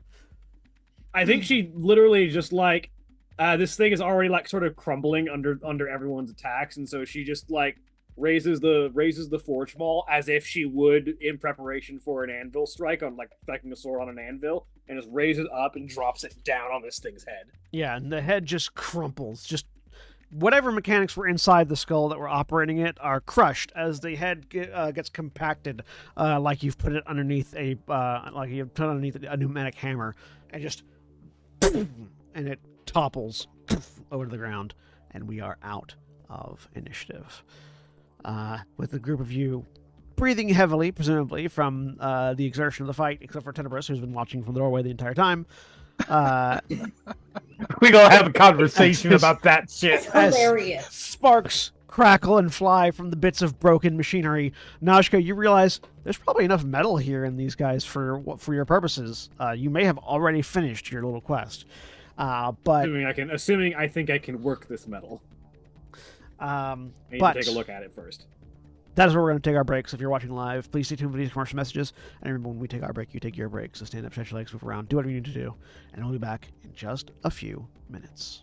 I think she literally just like this thing is already like sort of crumbling under everyone's attacks, and so she just like raises the forge maul as if she would in preparation for an anvil strike on like striking a sword on an anvil, and just raises up and drops it down on this thing's head. Yeah, and the head just crumples. Just whatever mechanics were inside the skull that were operating it are crushed as the head gets compacted, like you've put it underneath a pneumatic hammer, and just and it topples over to the ground, and we are out of initiative. With the group of you breathing heavily, presumably from the exertion of the fight, except for Tenebris, who's been watching from the doorway the entire time. We gonna have a conversation about that shit. Hilarious. Sparks crackle and fly from the bits of broken machinery. Nashka, you realize there's probably enough metal here in these guys for your purposes. You may have already finished your little quest, but Assuming I think I can work this metal. I need to take a look at it first. That is where we're going to take our break. So if you're watching live, please stay tuned for these commercial messages. And remember, when we take our break, you take your break. So stand up, stretch your legs, move around, do whatever you need to do. And we'll be back in just a few minutes.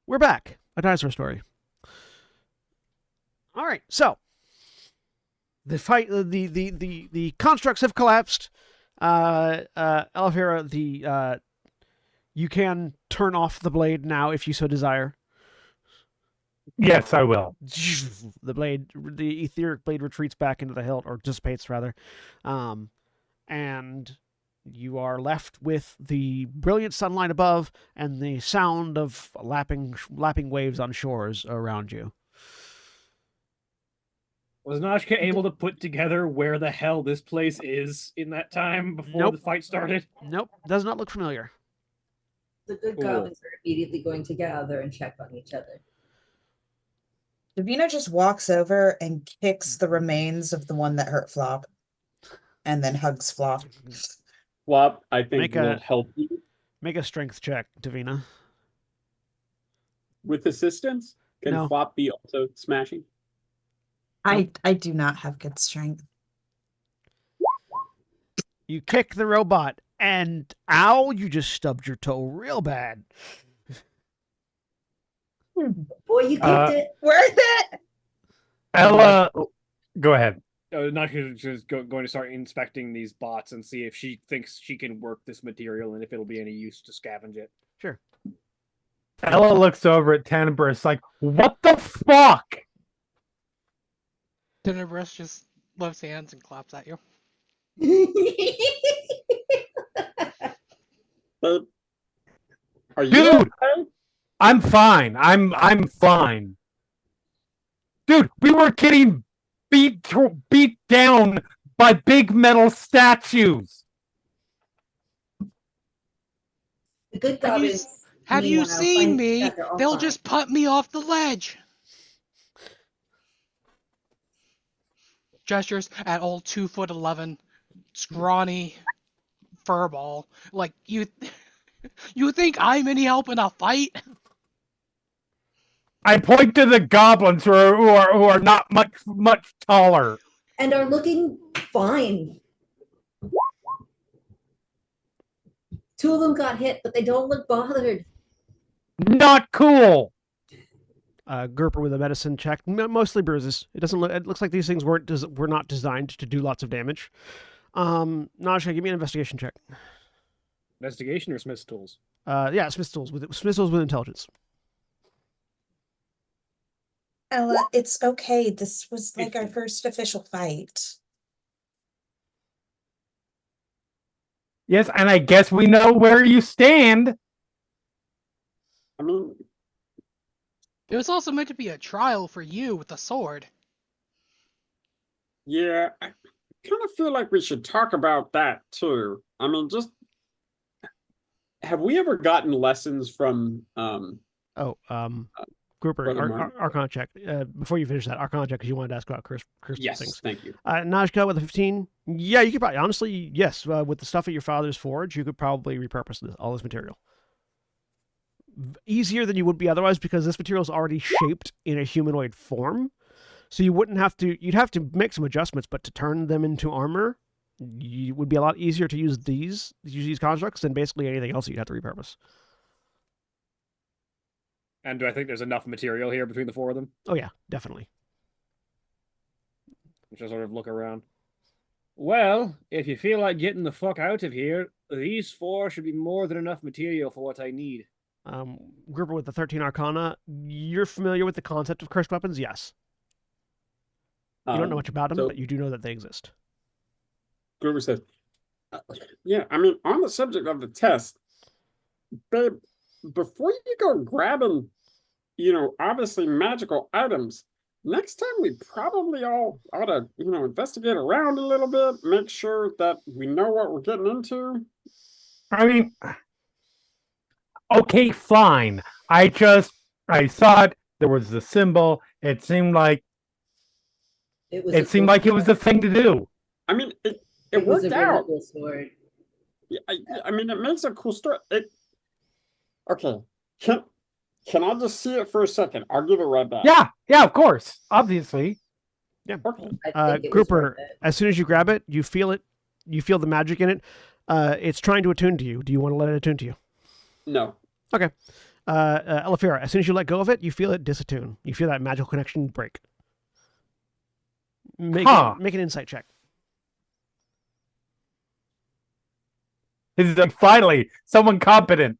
we're back. A dinosaur story. All right, so the fight, the constructs have collapsed. Elvira, you can turn off the blade now if you so desire. Yes, I will. The etheric blade retreats back into the hilt, or dissipates rather, and you are left with the brilliant sunlight above and the sound of lapping waves on shores around you. Was Nashka able to put together where the hell this place is in that time before the fight started? Nope, does not look familiar. The good goblins are immediately going to gather and check on each other. Davina just walks over and kicks the remains of the one that hurt Flop, and then hugs Flop. Flop, I think, will help you. Make a strength check, Davina. With assistance? Can No. Flop be also smashing? I do not have good strength. You kick the robot, and ow, you just stubbed your toe real bad. Boy, you kicked it. Worth it! Ella, go ahead. Nashka is going to start inspecting these bots and see if she thinks she can work this material and if it'll be any use to scavenge it. Sure. Ella looks over at Tenebris like, what the fuck? Tenebris just lifts hands and claps at you. Are you Dude, okay? I'm fine. I'm fine. Dude, we were getting beat down by big metal statues. The good goblins. Have you meanwhile, seen find me? that they're all They'll fine. just put me off the ledge. Gestures at old 2'11", scrawny furball. Like you think I'm any help in a fight? I point to the goblins who are not much taller. and are looking fine. Two of them got hit, but they don't look bothered. Not cool. Gerper with a medicine check, mostly bruises. It doesn't look. It looks like these things were not designed to do lots of damage. Najee, give me an investigation check. Investigation or Smith's tools? Yeah, Smith's tools with intelligence. Ella, it's okay. This was like our first official fight. Yes, and I guess we know where you stand. I mean, It was also meant to be a trial for you with the sword. yeah, I kind of feel like we should talk about that too. I mean, just have we ever gotten lessons from Grouper, Brother Mark? Archon check. Before you finish that, Archon check, because you wanted to ask about curse Yes, things. thank you. Najka with a 15. Yeah, you could probably, honestly, yes, with the stuff at your father's forge, you could probably repurpose all this material. Easier than you would be otherwise, because this material is already shaped in a humanoid form. So you wouldn't have to, you'd have to make some adjustments, but to turn them into armor, it would be a lot easier to use these constructs than basically anything else you'd have to repurpose. And do I think there's enough material here between the four of them? Oh yeah, definitely. Just sort of look around. Well, if you feel like getting the fuck out of here, these four should be more than enough material for what I need. Gruber with the 13 Arcana, you're familiar with the concept of cursed weapons? Yes. You don't know much about them, but you do know that they exist. Gruber says, yeah, I mean, on the subject of the test, babe, before you go grabbing, obviously magical items, next time we probably all ought to, investigate around a little bit, make sure that we know what we're getting into. I mean, okay, fine. I saw it. There was the symbol. It seemed like it was the thing to do. I mean, it was worked a really out. cool sword. Yeah, I mean, it makes a cool story. Okay, can I just see it for a second? I'll give it right back. Yeah, of course, obviously. Yeah. Okay. I think it was Grouper, worth it. as soon as you grab it, you feel it. You feel the magic in it. It's trying to attune to you. Do you want to let it attune to you? No. Okay. Elefira, as soon as you let go of it, you feel it disattune. You feel that magical connection break. Make an insight check. This is finally someone competent.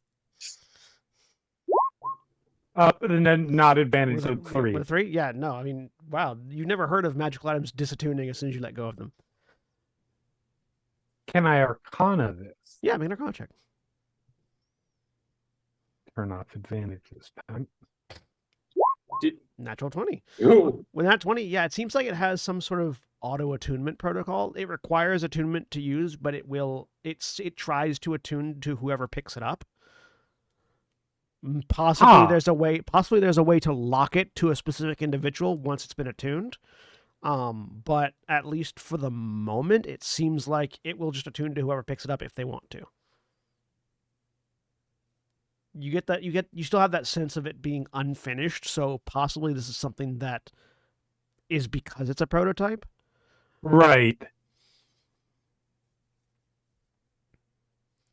And then not advantage, so 3. With a 3? Yeah, no. I mean, wow. You never heard of magical items disattuning as soon as you let go of them. Can I Arcana this? Yeah, make an Arcana check. Turn off advantage this time. Natural 20. Ooh. With that 20, yeah, it seems like it has some sort of auto attunement protocol. It requires attunement to use, but it tries to attune to whoever picks it up. Possibly there's a way to lock it to a specific individual once it's been attuned. But at least for the moment, it seems like it will just attune to whoever picks it up if they want to. You still have that sense of it being unfinished, so possibly this is something that is because it's a prototype. Right.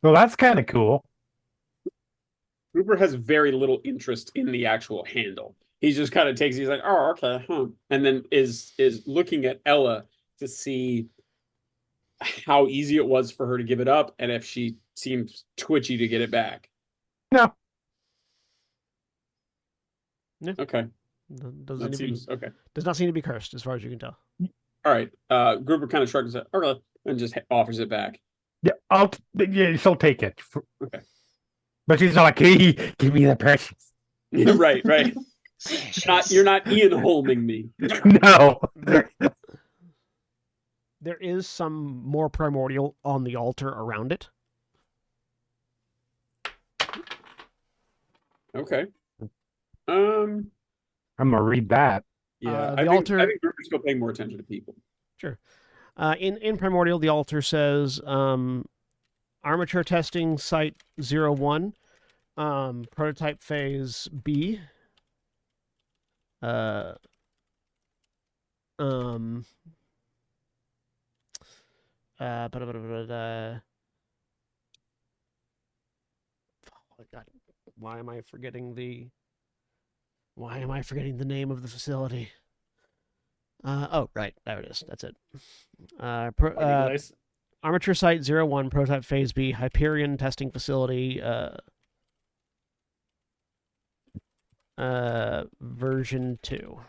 Well, that's kind of cool. Cooper has very little interest in the actual handle. He just kind of takes. He's like, "Oh, okay," and then is looking at Ella to see how easy it was for her to give it up, and if she seems twitchy to get it back. No. Yeah. Okay. Does not seem to be cursed, as far as you can tell. All right. Gruber kind of shrugs it, okay, and just offers it back. Yeah, she'll take it. Okay. But she's not like, hey, give me the precious. Right. You're not Ian Holming me. No. There is some more primordial on the altar around it. Okay. I'm gonna read that. Yeah, the I altar. think Gruber's still paying more attention to people. Sure. In primordial, the altar says armature testing site 01, prototype phase B. Oh God, why am I forgetting the name of the facility? Oh, right, there it is. That's it. Armature Site 01, Prototype Phase B, Hyperion Testing Facility, version 2.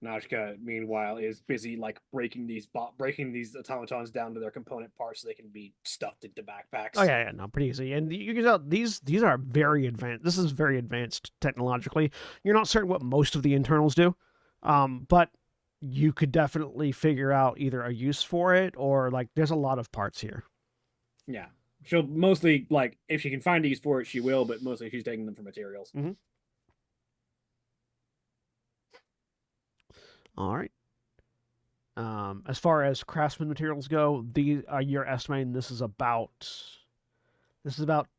Nashka, meanwhile, is busy like breaking these automatons down to their component parts so they can be stuffed into backpacks. Oh yeah, no, pretty easy. And you can tell these are very advanced. This is very advanced technologically. You're not certain what most of the internals do, but you could definitely figure out either a use for it or like there's a lot of parts here. Yeah, she'll mostly like if she can find a use for it, she will, but mostly she's taking them for materials. Mm-hmm. All right. As far as craftsman materials go, you're estimating this is about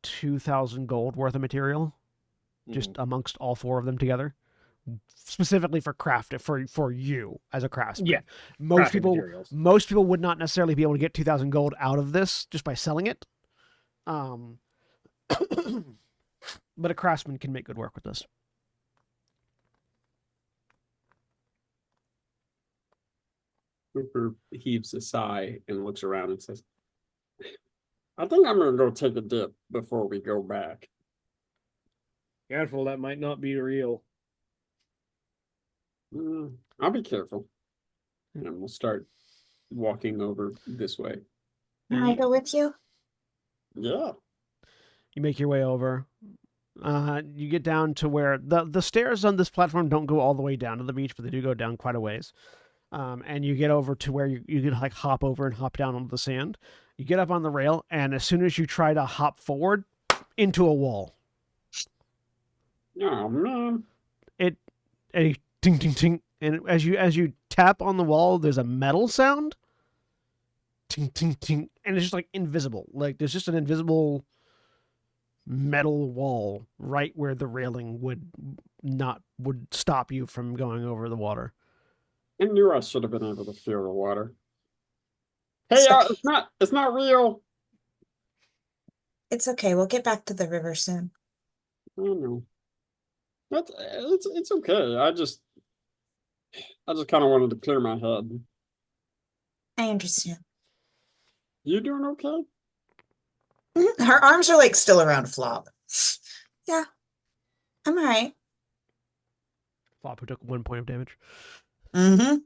2,000 gold worth of material, just amongst all 4 of them together, specifically for craft for you as a craftsman. Yeah, most people would not necessarily be able to get 2,000 gold out of this just by selling it. But a craftsman can make good work with this. Cooper heaves a sigh and looks around and says, I think I'm going to go take a dip before we go back. Careful, that might not be real. I'll be careful. And we'll start walking over this way. Can I go with you? Yeah. You make your way over. You get down to where the stairs on this platform don't go all the way down to the beach, but they do go down quite a ways. And you get over to where you can like hop over and hop down onto the sand. You get up on the rail, and as soon as you try to hop forward, into a wall. Oh man! A ting ting ting, and as you tap on the wall, there's a metal sound. Ting ting ting, and it's just like invisible. Like there's just an invisible metal wall right where the railing would stop you from going over the water. I knew I should have been able to feel the water. Hey, So- it's not real. It's okay. We'll get back to the river soon. I don't know. It's okay. I just kind of wanted to clear my head. I understand. You doing okay? Her arms are like still around Flop. Yeah, I'm all right. Flop, who took 1 point of damage. Mm-hmm.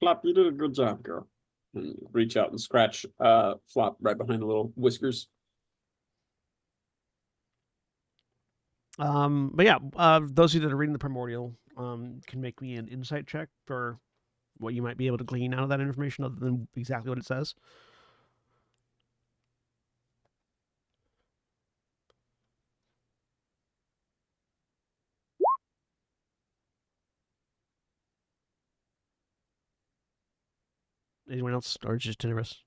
Flop, you did a good job, girl. And reach out and scratch Flop right behind the little whiskers. But yeah, those of you that are reading the Primordial can make me an insight check for what you might be able to glean out of that information other than exactly what it says. Anyone else, or just Teneris?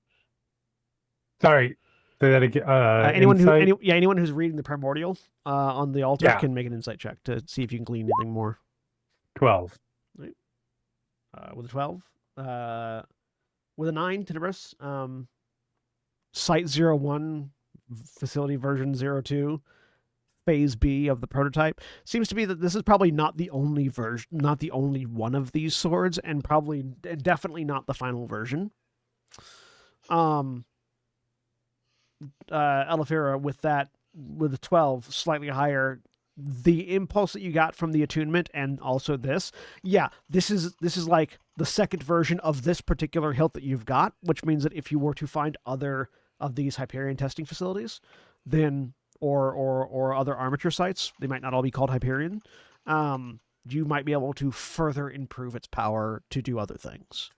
Sorry, say that again. Anyone insight? anyone who's reading the Primordial on the altar Yeah. can make an insight check to see if you can glean anything more. 12. With a 12, with a 9, Teneris, Site 01, Facility version 02, Phase B of the prototype. Seems to be that this is probably not the only version, not the only one of these swords, and probably definitely not the final version. Elefira with a 12, slightly higher. The impulse that you got from the attunement and also this, this is like the second version of this particular hilt that you've got, which means that if you were to find other of these Hyperion testing facilities, then or other armature sites, they might not all be called Hyperion, you might be able to further improve its power to do other things,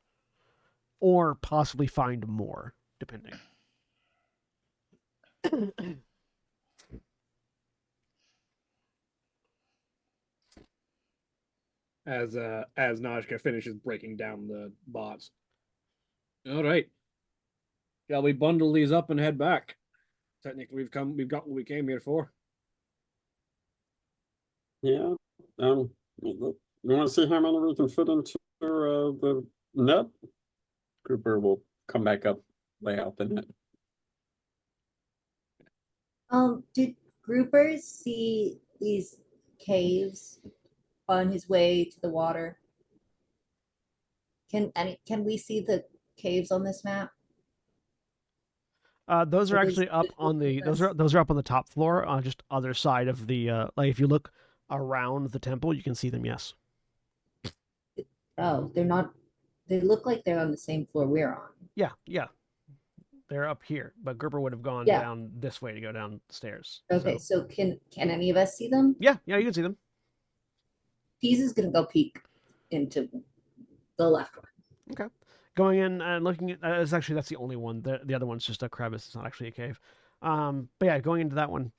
or possibly find more, depending. As Najka finishes breaking down the bots. All right. Shall we bundle these up and head back? Technically, we've got what we came here for. Yeah. You want to see how many we can fit into the net? Cooper will come back up, lay out the net. Did Grouper see these caves on his way to the water? Can we see the caves on this map? Those are Are actually these up visual on the with us? those are up on the top floor, just other side of the like if you look around the temple, you can see them. Yes. Oh, they're not. They look like they're on the same floor we're on. Yeah. They're up here, but Gerber would have gone Yeah. down this way to go down the stairs. Okay, so can any of us see them? Yeah, you can see them. Pease is gonna go peek into the left one. Okay. Going in and looking at that's the only one. The other one's just a crevice. It's not actually a cave. But yeah, going into that one.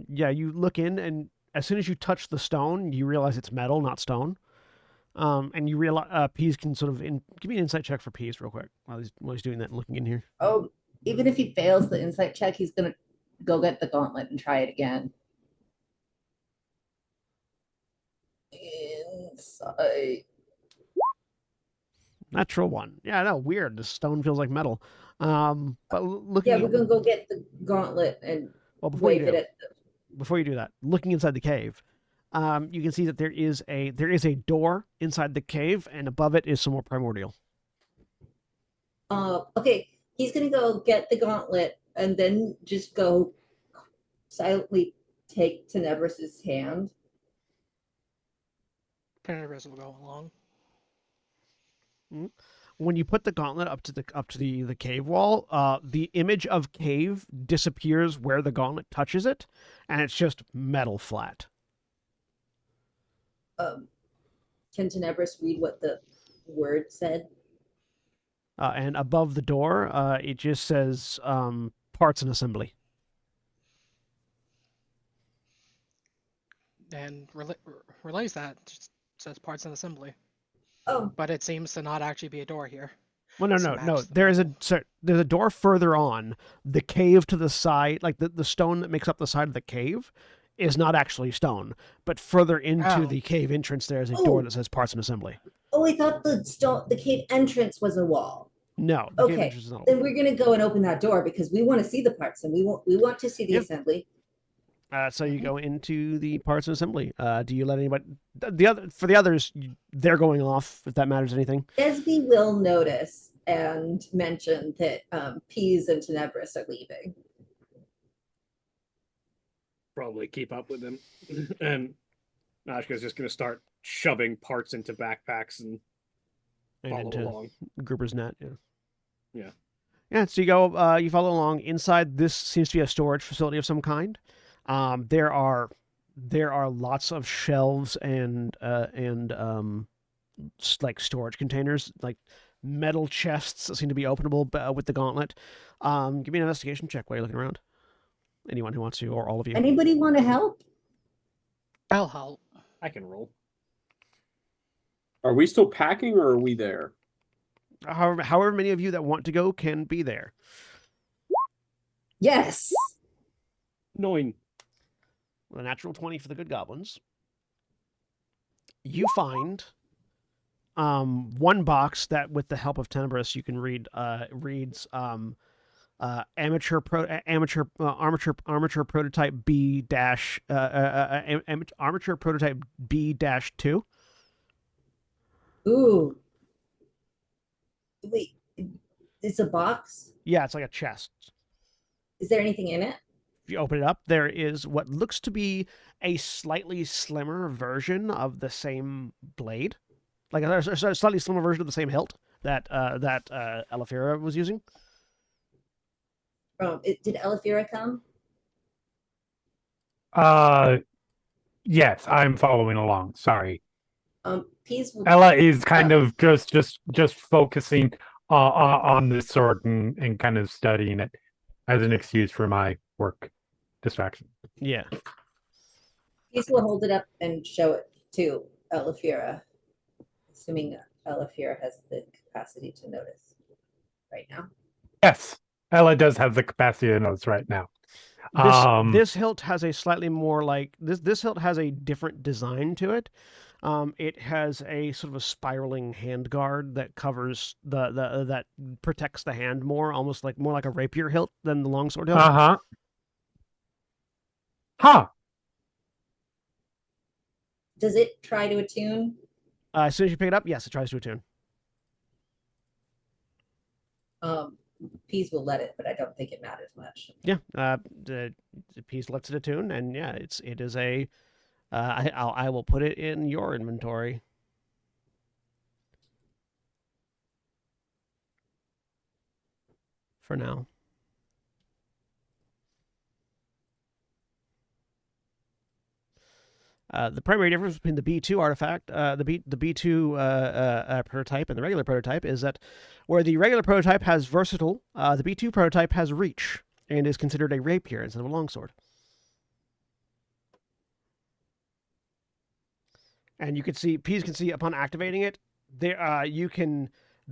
You look in, and as soon as you touch the stone, you realize it's metal, not stone. And you realize Pease can sort of give me an insight check for Pease real quick while he's doing that and looking in here. Oh, even if he fails the insight check, he's gonna go get the gauntlet and try it again. Insight. Natural 1. Yeah, no, weird. The stone feels like metal. But looking. Yeah, we're gonna go get the gauntlet and before wave you it do, at. before you do that, looking inside the cave, you can see that there is a door inside the cave, and above it is some more primordial. Okay, he's gonna go get the gauntlet and then just go silently take Tenebris's hand. Tenebris will go along. When you put the gauntlet up to the cave wall, the image of cave disappears where the gauntlet touches it, and it's just metal flat. Can Tenebris read what the word said? And above the door, it just says parts and assembly. And relays that just says parts and assembly. Oh, But it seems to not actually be a door here. Well, no. Smash the There's a door further on. The cave to the side, like the stone that makes up the side of the cave, is not actually stone, but further into Oh. the cave entrance there is a door Oh. that says parts and assembly. Oh, I thought the cave entrance was a wall. No, the cave Okay, entrance is not. then we're gonna go and open that door because we want to see the parts and we want to see the Yeah. assembly. So you go into the parts and assembly. Do you let anybody? For the others, they're going off. If that matters anything. Esby will notice and mention that Peas and Tenebris are leaving. Probably keep up with them. And Nashka's just going to start shoving parts into backpacks and follow into along. Grouper's net. Yeah. Yeah. So you go. You follow along. Inside, this seems to be a storage facility of some kind. There are lots of shelves and like storage containers, like metal chests that seem to be openable with the gauntlet. Give me an investigation check while you're looking around. Anyone who wants to, or all of you. Anybody want to help? I'll help. I can roll. Are we still packing or are we there? However many of you that want to go can be there. Yes. 9. With a natural 20 for the good goblins. You find one box that, with the help of Tenebris, you can read reads armature prototype B dash armature prototype B-2. Ooh. Wait, it's a box? Yeah, it's like a chest. Is there anything in it? If you open it up, there is what looks to be a slightly slimmer version of the same blade, like a slightly slimmer version of the same hilt that Elefira was using. Did Elefira come? Yes, I'm following along. Sorry. Peas will... Ella is kind of just focusing on this sword and kind of studying it as an excuse for my work distraction. Yeah. Peas will hold it up and show it to Elefira, assuming Elefira has the capacity to notice right now. Yes, Ella does have the capacity to notice right now. This hilt has a slightly more like this hilt has a different design to it. It has a sort of a spiraling hand guard that covers that protects the hand more, almost like more like a rapier hilt than the longsword hilt. Huh. Does it try to attune? As soon as you pick it up, yes, it tries to attune. Peas will let it, but I don't think it matters much. Yeah, the piece lets it attune, and yeah, it is a. I will put it in your inventory. For now. The primary difference between the B2 artifact, the B2 prototype, and the regular prototype is that where the regular prototype has versatile, the B2 prototype has reach and is considered a rapier instead of a longsword. And you can see, Peas can see upon activating it, there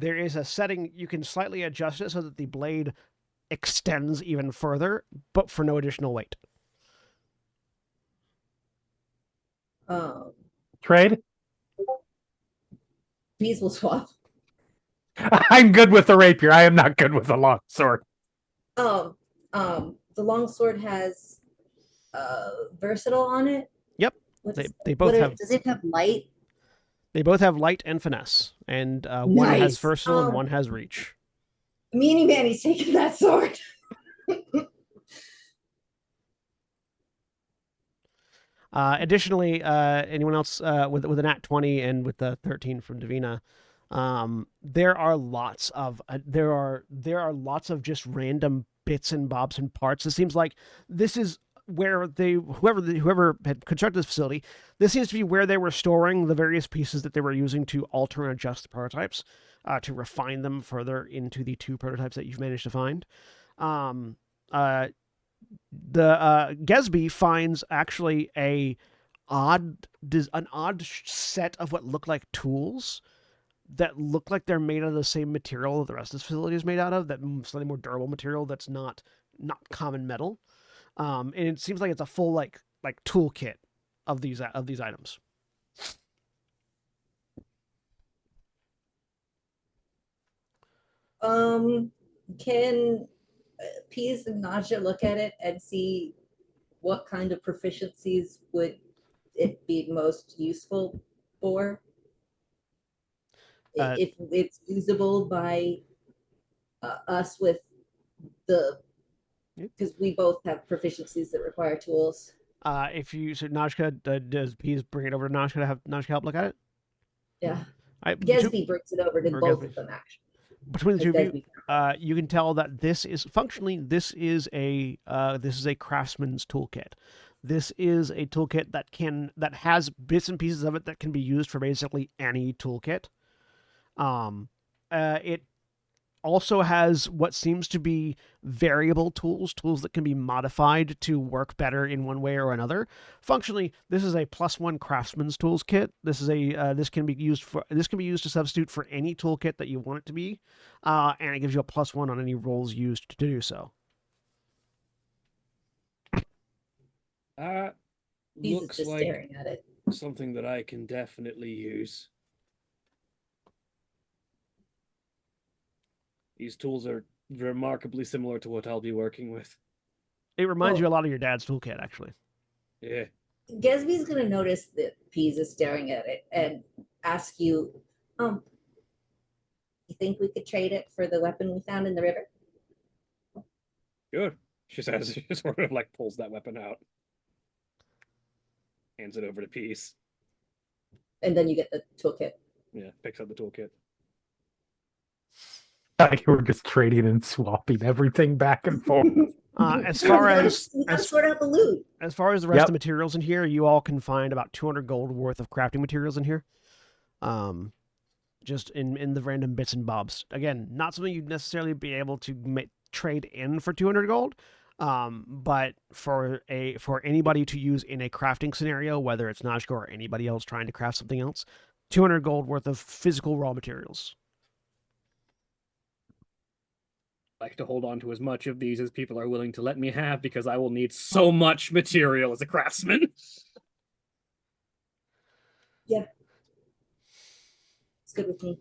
is a setting, you can slightly adjust it so that the blade extends even further, but for no additional weight. Trade? Peas will swap. I'm good with the rapier. I am not good with the long sword. The longsword has versatile on it. Yep. They both have. Does it have light? They both have light and finesse, and one has Nice. versatile and one has reach. Meanie Manny's taking that sword. Additionally, anyone else with a nat 20 and with the 13 from Davina, there are lots of lots of just random bits and bobs and parts. It seems like this is where whoever had constructed this facility, this seems to be where they were storing the various pieces that they were using to alter and adjust the prototypes, to refine them further into the 2 prototypes that you've managed to find. Gesby finds actually an odd set of what look like tools that look like they're made out of the same material that the rest of this facility is made out of, that slightly more durable material that's not common metal. And it seems like it's a full like like toolkit of these items. Can Peas and Naja look at it and see what kind of proficiencies would it be most useful for? If it's usable by us with the, because we both have proficiencies that require tools. If you so Najka, does Peas bring it over to Najka to have Najka help look at it? Yeah. Gesby Gesby brings it over to both of them, actually. Between the two of you, Gesby. you can tell that this is functionally this is a craftsman's toolkit. This is a toolkit that has bits and pieces of it that can be used for basically any toolkit. It also has what seems to be variable tools that can be modified to work better in one way or another. Functionally, this is a +1 craftsman's tools kit. This is a this can be used to substitute for any toolkit that you want it to be, and it gives you a +1 on any rolls used to do so. He's Looks just like staring at it. something that I can definitely use. These tools are remarkably similar to what I'll be working with. It reminds you a lot of your dad's toolkit, actually. Yeah. Gesby's going to notice that Peas is staring at it and ask you, you think we could trade it for the weapon we found in the river? Sure. She says, she sort of like pulls that weapon out. Hands it over to Peace. And then you get the toolkit. Yeah, picks up the toolkit. Like we're just trading and swapping everything back and forth. As far as sort out the loot. As far as the rest of the materials in here, you all can find about 200 gold worth of crafting materials in here. Just in the random bits and bobs. Again, not something you'd necessarily be able to trade in for 200 gold. But for anybody to use in a crafting scenario, whether it's Najka or anybody else trying to craft something else, 200 gold worth of physical raw materials. Like to hold on to as much of these as people are willing to let me have, because I will need so much material as a craftsman. Yeah. It's good with me.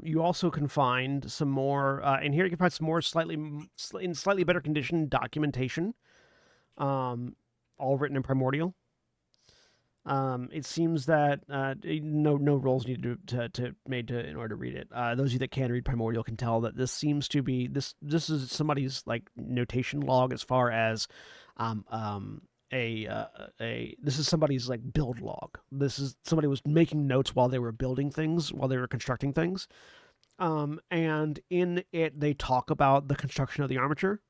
You also can find some more in here. You can find some more in slightly better condition documentation, all written in Primordial. It seems that no rolls needed to made in order to read it. Those of you that can read Primordial can tell that this seems to be this is somebody's like notation log as far as this is somebody's like build log. This is somebody was making notes while they were building things, while they were constructing things. And in it they talk about the construction of the armature,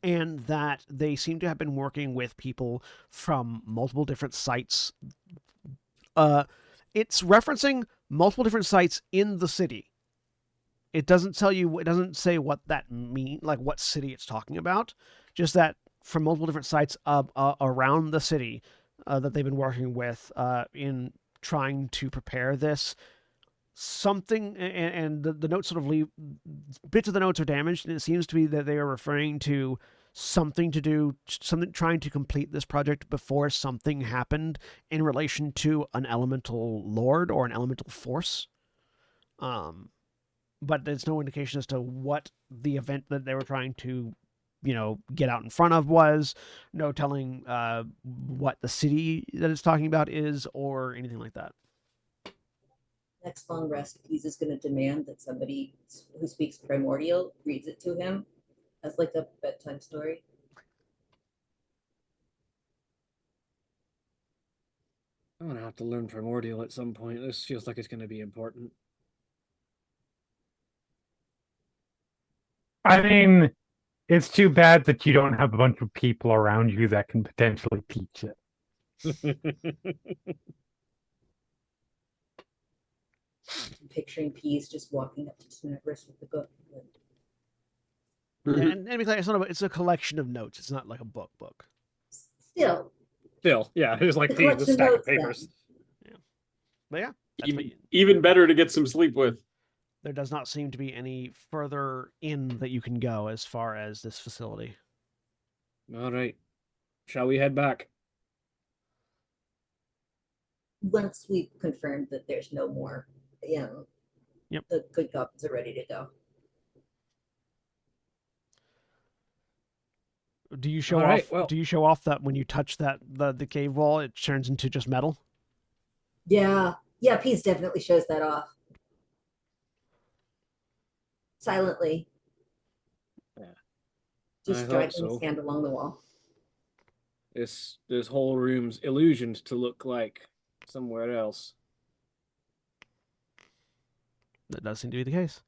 and that they seem to have been working with people from multiple different sites. It's referencing multiple different sites in the city. It doesn't say what that means, like what city it's talking about, just that from multiple different sites around the city that they've been working with in trying to prepare this. Something, and the notes sort of leave, bits of the notes are damaged, and it seems to be that they are referring to something trying to complete this project before something happened in relation to an elemental lord or an elemental force. But there's no indication as to what the event that they were trying to, get out in front of was. No telling what the city that it's talking about is or anything like that. Next long rest, Peas is going to demand that somebody who speaks Primordial reads it to him as like a bedtime story. I'm gonna have to learn Primordial at some point. This feels like it's gonna be important. I mean, it's too bad that you don't have a bunch of people around you that can potentially teach it. I'm picturing Peas just walking up to Tenebris with the book. Yeah, and it's a collection of notes. It's not like a book. Still, yeah, it's like The the stack of collection papers. Yeah, but yeah, even better to get some sleep with. there does not seem to be any further in that you can go as far as this facility. All right. Shall we head back? Once we've confirmed that there's no more, Yep. the good goblins are ready to go. Do you show All off? right, well- Do you show off that when you touch the cave wall, it turns into just metal? Yeah, Peace definitely shows that off. Silently. Yeah. Just I thought dragging his so. hand along the wall. This whole room's illusioned to look like somewhere else. That does seem to be the case.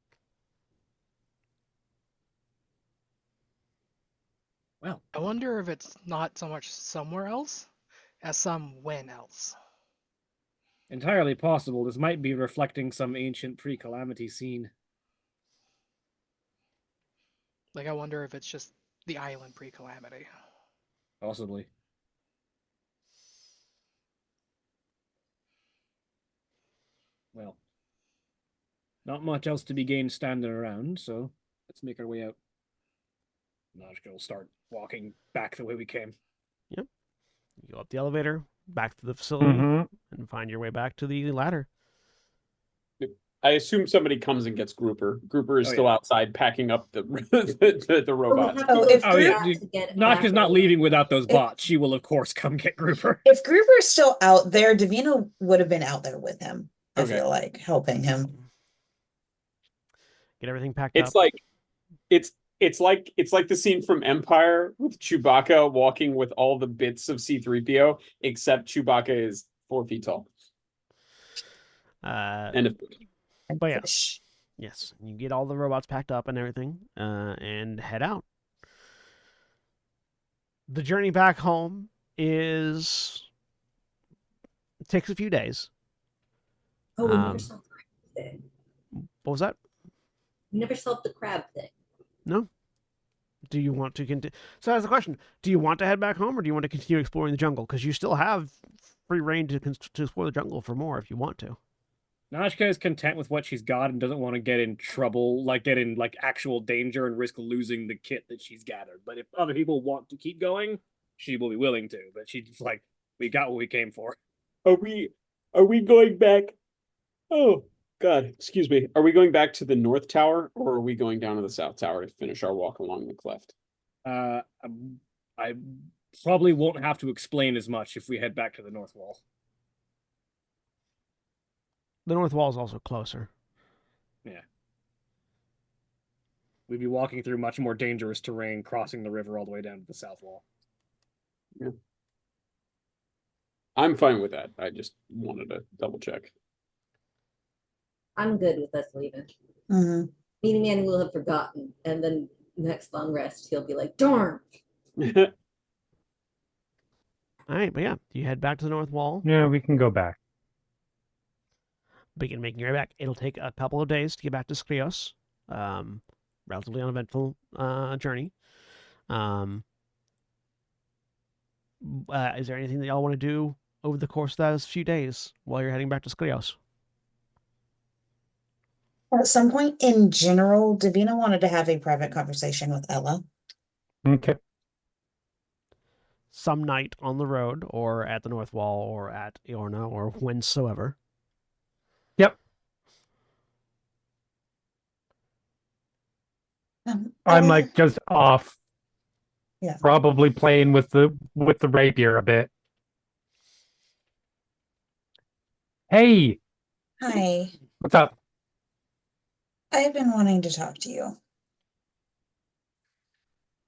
Well, I wonder if it's not so much somewhere else as some when else. entirely possible this might be reflecting some ancient pre-calamity scene. Like, I wonder if it's just the island pre-calamity. Possibly. Well, not much else to be gained standing around, so let's make our way out. Najka will start walking back the way we came. You go up the elevator, back to the facility, Mhm. and find your way back to the ladder. I assume somebody comes and gets Grouper. Grouper is Oh, still yeah. outside packing up the the robots. have to Oh, go if Oh yeah, back dude, to get Najka's back not over. leaving without those If- bots. She will, of course, come get Grouper. If Gruber's still out there, Davina would have been out there with him. I Okay. feel like helping him. Get everything packed It's up. like it's like the scene from Empire with Chewbacca walking with all the bits of C-3PO, except Chewbacca is 4 feet tall. End of book. But yeah. Fish. Yes, you get all the robots packed up and everything, and head out. The journey back home takes a few days. Oh, we never Um, solved the crab thing. What was that? We never solved the crab thing. No. Do you want to continue? So that's the question. Do you want to head back home, or do you want to continue exploring the jungle? Because you still have free reign to explore the jungle for more if you want to. Najka is content with what she's got and doesn't want to get in trouble, like get in like actual danger and risk losing the kit that she's gathered. But if other people want to keep going, she will be willing to. But she's like, we got what we came for. Are we going back? Oh God, excuse me. Are we going back to the North Tower, or are we going down to the South Tower to finish our walk along the cleft? I probably won't have to explain as much if we head back to the North Wall. The north wall is also closer. Yeah. We'd be walking through much more dangerous terrain, crossing the river all the way down to the South Wall. Yeah. I'm fine with that. I just wanted to double check. I'm good with us leaving. Mhm. Meaning Manny will have forgotten, and then next long rest, he'll be like, darn. All right, but yeah, you head back to the north wall. Yeah, we can go back. Begin making your way back. It'll take a couple of days to get back to Skrios. Relatively uneventful journey. Is there anything that y'all want to do over the course of those few days while you're heading back to Skrios? At some point in general, Davina wanted to have a private conversation with Ella. Okay. Some night on the road, or at the North Wall, or at Iorna, or whensoever. Yep. I'm Ella- like just off. Yeah. Probably playing with the rapier a bit. Hey, Hi. what's up? I've been wanting to talk to you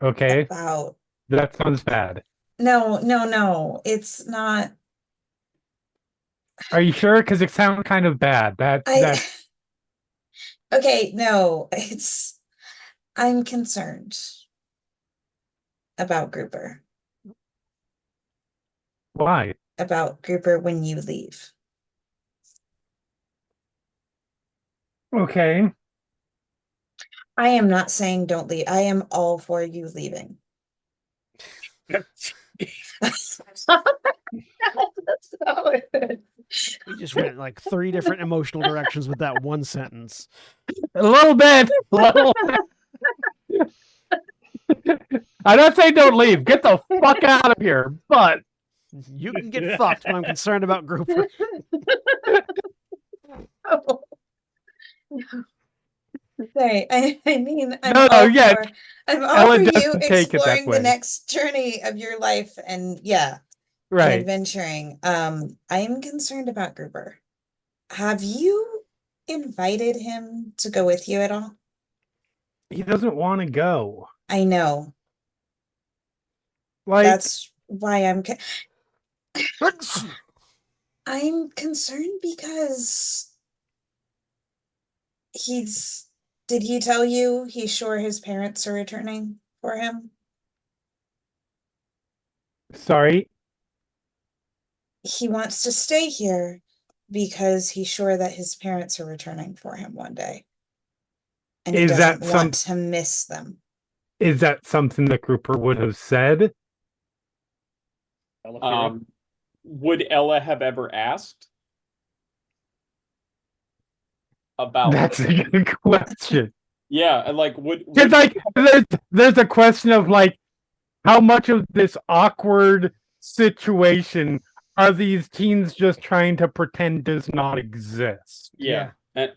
Okay, about. that sounds bad. No. It's not. Are you sure? Because it sounds kind of bad. That's Okay, no, I'm concerned about Grouper. why. About Grouper when you leave. Okay. I am not saying don't leave. I am all for you leaving. That's not it. We just just went like 3 different emotional directions with that one sentence. A little bit. I'm not saying don't leave. Get the fuck out of here. But You can get fucked, but I'm concerned about Grouper. Oh. Sorry, I mean, I'm No, all yeah, for, I'm all Ella for you doesn't take it that exploring the way. next journey of your life and and right. adventuring. I'm concerned about Gruber. Have you invited him to go with you at all? He doesn't want to go. I know. Like, That's why I'm concerned because did he tell you he's sure his parents are returning for him? sorry. He wants to stay here because he's sure that his parents are returning for him one day. And he Is that doesn't want to miss them. Is that something that Grouper would have said? Would Ella have ever asked about? That's a good question. Yeah, and like would It's like there's a question of like how much of this awkward situation are these teens just trying to pretend does not exist? Yeah. And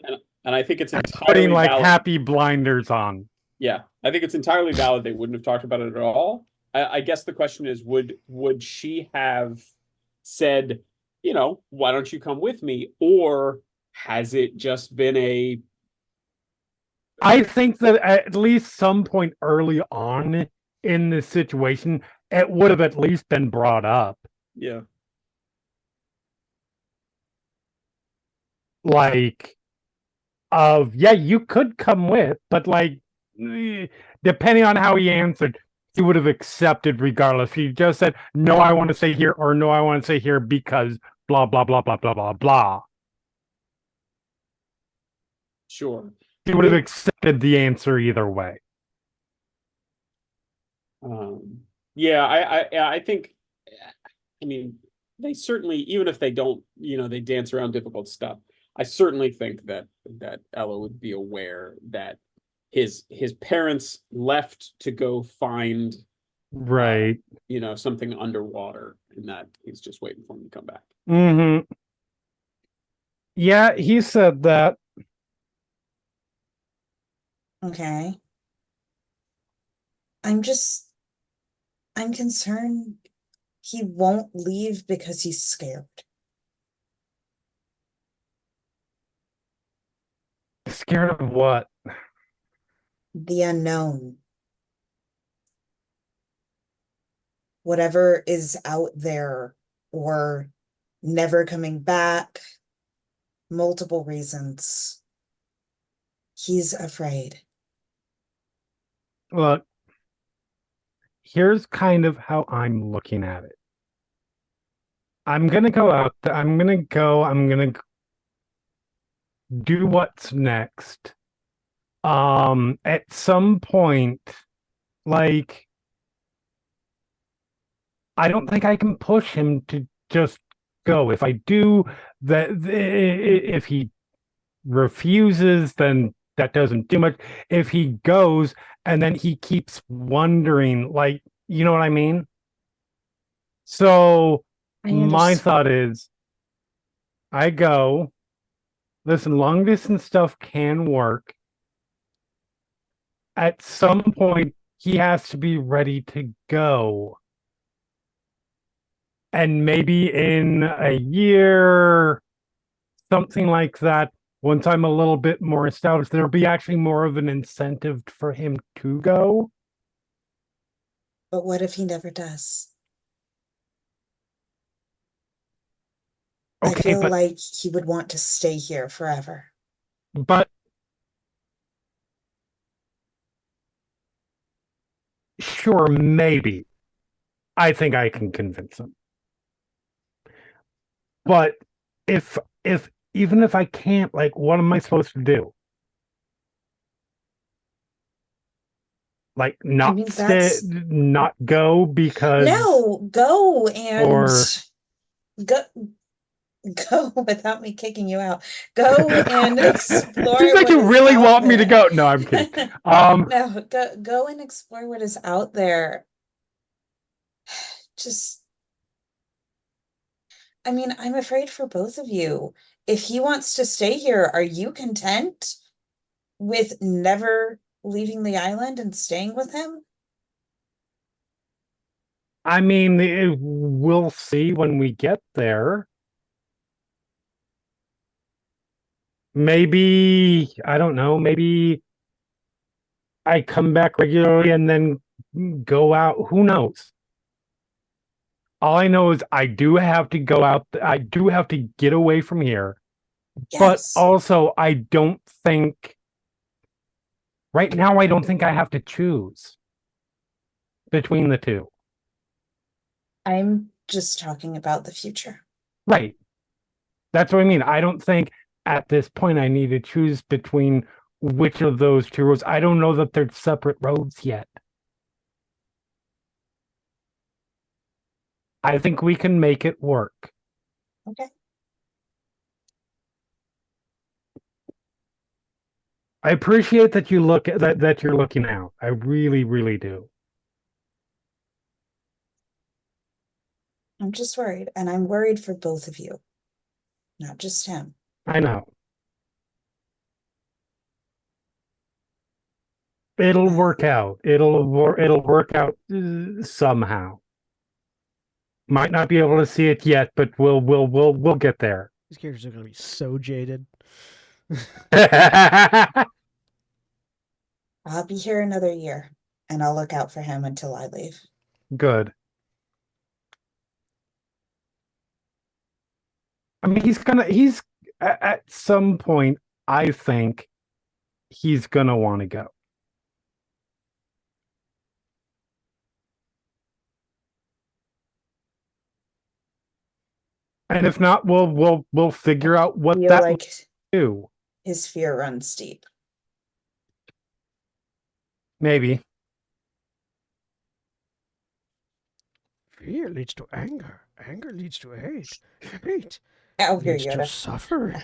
I think it's Putting entirely like valid. happy blinders on. Yeah, I think it's entirely valid. They wouldn't have talked about it at all. I guess the question is, would she have said, you know, why don't you come with me, or has it just been a? I think that at least some point early on in this situation, it would have at least been brought up. Yeah. Like, yeah, you could come with, but like, depending on how he answered, he would have accepted regardless. He just said, no, I want to stay here, or no, I want to stay here because blah, blah, blah, blah, blah, blah, blah. Sure. He would have accepted the answer either way. Yeah, I think, I mean, they certainly, even if they don't, you know, they dance around difficult stuff. I certainly think that Ella would be aware that his parents left to go find right, you know, something underwater, and that he's just waiting for him to come back. Mm-hmm. Yeah, he said that. Okay. I'm concerned he won't leave because he's scared. Scared of what? The unknown. Whatever is out there, or never coming back. Multiple reasons. He's afraid. Look, here's kind of how I'm looking at it. I'm gonna go out there, I'm gonna do what's next. At some point, like, I don't think I can push him to just go. If I do, if he refuses, then that doesn't do much. If he goes and then he keeps wondering, like, you know what I mean? So my thought is, I go, listen, long distance stuff can work. At some point, he has to be ready to go. And maybe in a year, something like that, once I'm a little bit more established, there'll be actually more of an incentive for him to go. But what if he never does? Okay, I feel like he would want to stay here forever. But sure, maybe. I think I can convince him. But if even if I can't, like, what am I supposed to do? Like, not not go because no, go and or go Go without me kicking you out. Go and explore. She's like, what you is really out want me to there." go? No, I'm kidding. No, go and explore what is out there. Just, I mean, I'm afraid for both of you. If he wants to stay here, are you content with never leaving the island and staying with him? I mean, we'll see when we get there. Maybe, I don't know, maybe I come back regularly and then go out. Who knows? All I know is I do have to go out. I do have to get away from here. But Yes. also, I don't think, right now, I don't think I have to choose between the two. I'm just talking about the future. Right. That's what I mean. I don't think at this point I need to choose between which of those two roads. I don't know that they're separate roads yet. I think we can make it work. Okay. I appreciate that you look at that you're looking out. I really, really do. I'm just worried, and I'm worried for both of you, not just him. I know. It'll work out. It'll work out somehow. Might not be able to see it yet, but we'll get there. These characters are going to be so jaded. I'll be here another year, and I'll look out for him until I leave. Good. I mean, he's at some point, I think he's gonna want to go. And if not, we'll figure out what Feel that like do. his fear runs deep. Maybe. Fear leads to anger. Anger leads to hate. Hate Out here, leads to Yoda. suffering.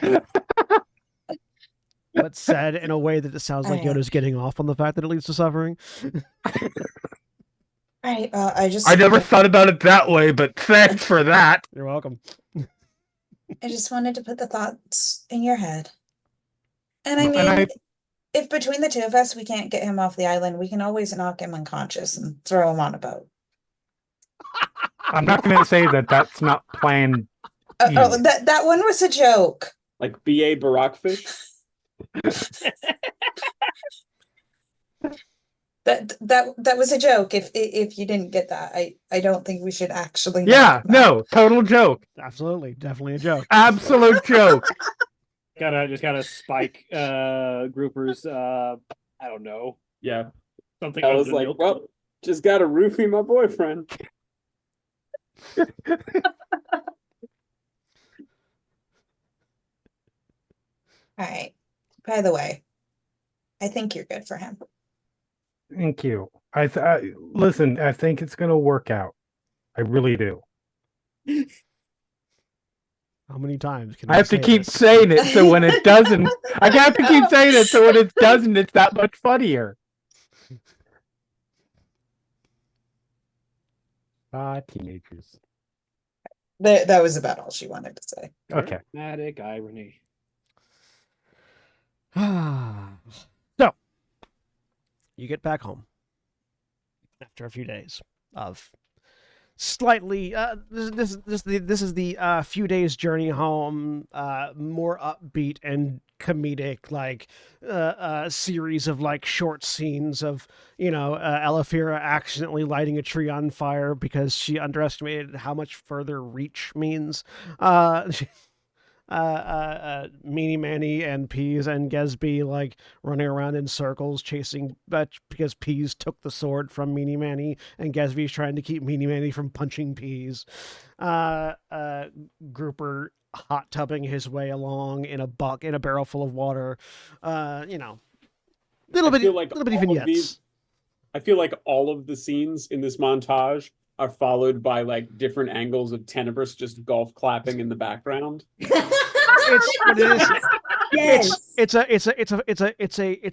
But said in a way that it sounds like Yoda's getting off on the fact that it leads to suffering. Right. I never thought about it that way, but thanks for that. You're welcome. I just wanted to put the thoughts in your head. And I And mean, if between the two of us we can't get him off the island, we can always knock him unconscious and throw him on a boat. I'm not going to say that that's not planned. That one was a joke. Like B.A. Barackfish? That was a joke. If you didn't get that, I don't think we should actually. Yeah, no, total joke. Absolutely, definitely a joke. Absolute joke. Gotta spike groupers. I don't know. Yeah. Something. I was like, well, just gotta roofie my boyfriend. All right. By the way, I think you're good for him. Thank you. Listen, I think it's going to work out. I really do. How many times can I have to keep this? saying it so when it doesn't, I have to keep saying it so when it doesn't, it's that much funnier. Teenagers. That was about all she wanted to say. Okay. Dramatic irony. So, you get back home after a few days of slightly. This is the few days journey home. More upbeat and comedic, like series of like short scenes of Elafira accidentally lighting a tree on fire because she underestimated how much further reach means. Meanie Manny and Peas and Gesby like running around in circles chasing because Peas took the sword from Meanie Manny and Gesby's trying to keep Meanie Manny from punching Peas. Grouper hot tubbing his way along in a barrel full of water. Little bitty vignettes. I feel like all of the scenes in this montage are followed by like different angles of Tenebris just golf clapping in the background. It is. Yes. It's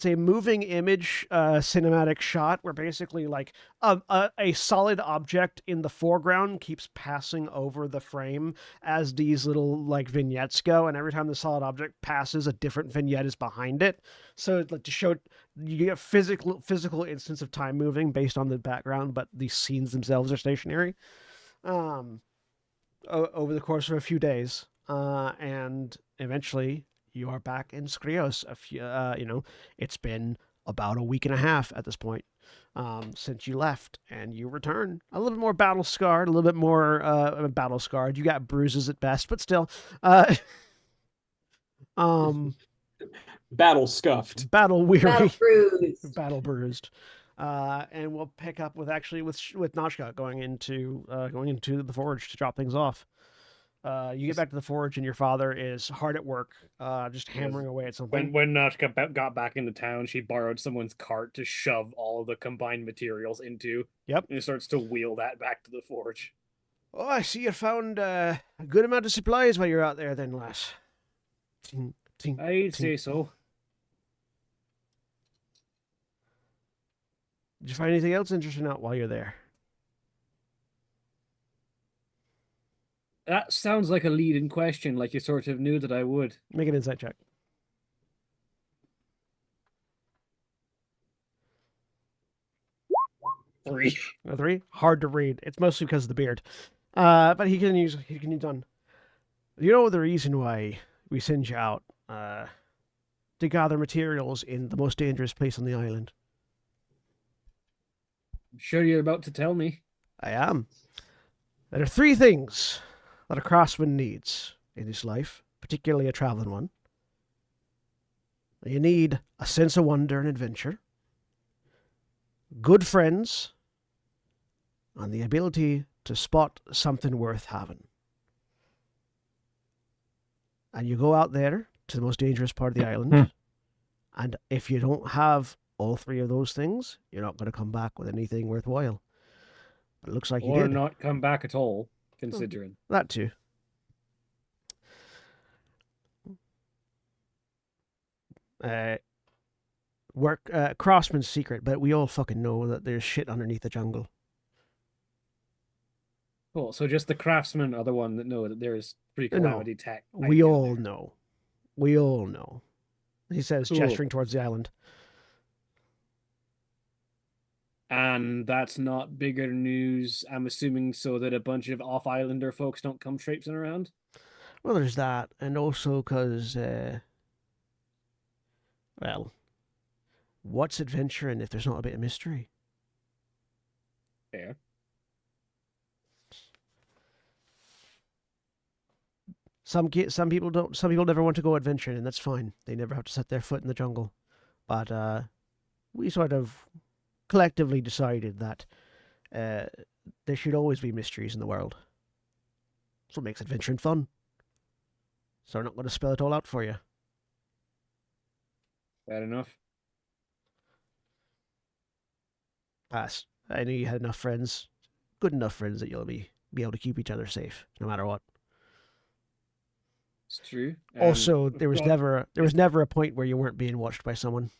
a moving image cinematic shot where basically like a solid object in the foreground keeps passing over the frame as these little like vignettes go, and every time the solid object passes, a different vignette is behind it. So like to show you get physical instance of time moving based on the background, but these scenes themselves are stationary. Over the course of a few days, and eventually you are back in Skrios. It's been about a week and a half at this point since you left, and you return a little bit more battle scarred, a little bit more battle scarred. You got bruises at best, but still, Battle scuffed. battle weary, Battle bruised. battle bruised. And we'll pick up with Noshka going into the forge to drop things off. You get back to the forge, and your father is hard at work, just hammering away at something. When Nashka got back into town, she borrowed someone's cart to shove all the combined materials into. Yep. And starts to wheel that back to the forge. Oh, I see you found a good amount of supplies while you're out there, then, lass. Tink, tink, I'd tink. say so. Did you find anything else interesting out while you're there? That sounds like a leading question, like you sort of knew that I would. Make an insight check. 3. A 3? Hard to read. It's mostly because of the beard. But he can use on. You know the reason why we send you out to gather materials in the most dangerous place on the island? I'm sure you're about to tell me. I am. There are 3 things that a craftsman needs in his life, particularly a traveling one. You need a sense of wonder and adventure, good friends, and the ability to spot something worth having. And you go out there to the most dangerous part of the island, and if you don't have all 3 of those things, you're not going to come back with anything worthwhile. But it looks like you Or did. not come back at all, considering. That too. Craftsman's secret, but we all fucking know that there's shit underneath the jungle. Cool. So just the craftsmen are the one that know that there's pre-calamity tech. We all know. We all know. He says, Cool. gesturing towards the island. And that's not bigger news, I'm assuming, so that a bunch of off-islander folks don't come traipsing around? Well, there's that, and also because, well, what's adventuring if there's not a bit of mystery? Fair. Some people don't. Some people never want to go adventuring, and that's fine. They never have to set their foot in the jungle. But we sort of collectively decided that there should always be mysteries in the world. That's what makes adventuring fun. So I'm not going to spell it all out for you. Fair enough. Pass. I knew you had enough friends, good enough friends that you'll be able to keep each other safe, no matter what. It's true. Also, there was God, never a point where you weren't being watched by someone.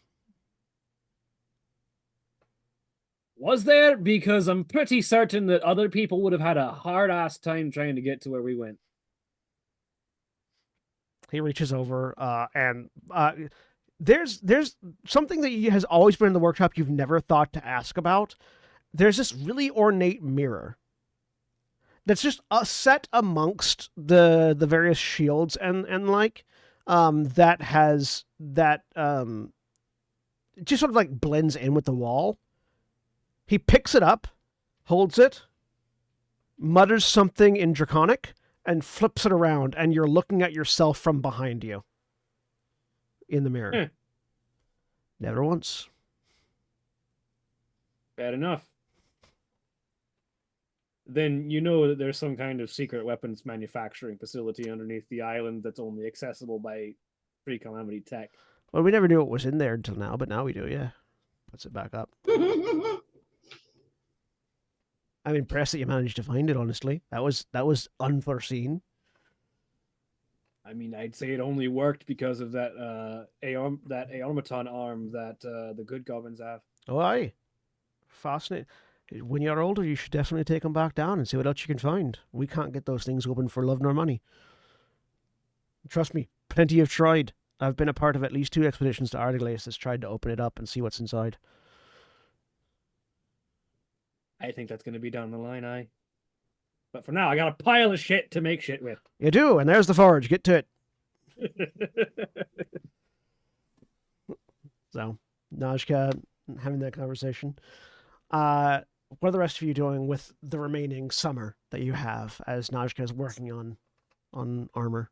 Was there? Because I'm pretty certain that other people would have had a hard-ass time trying to get to where we went. He reaches over, and there's something that has always been in the workshop you've never thought to ask about. There's this really ornate mirror that's just set amongst the various shields and like that has that just sort of like blends in with the wall. He picks it up, holds it, mutters something in Draconic, and flips it around, and you're looking at yourself from behind you in the mirror. Never once. Bad enough. Then you know that there's some kind of secret weapons manufacturing facility underneath the island that's only accessible by pre-calamity tech. Well, we never knew what was in there until now, but now we do, yeah. Puts it back up. I'm impressed that you managed to find it. Honestly, that was unforeseen. I mean, I'd say it only worked because of that automaton arm that the good goblins have. Oh, aye, fascinating. When you're older, you should definitely take them back down and see what else you can find. We can't get those things open for love nor money. Trust me, plenty have tried. I've been a part of at least 2 expeditions to Ardeglace that's tried to open it up and see what's inside. I think that's going to be down the line, But for now, I got a pile of shit to make shit with. You do, and there's the forge. Get to it. So, Najka having that conversation. What are the rest of you doing with the remaining summer that you have as Najka is working on armor?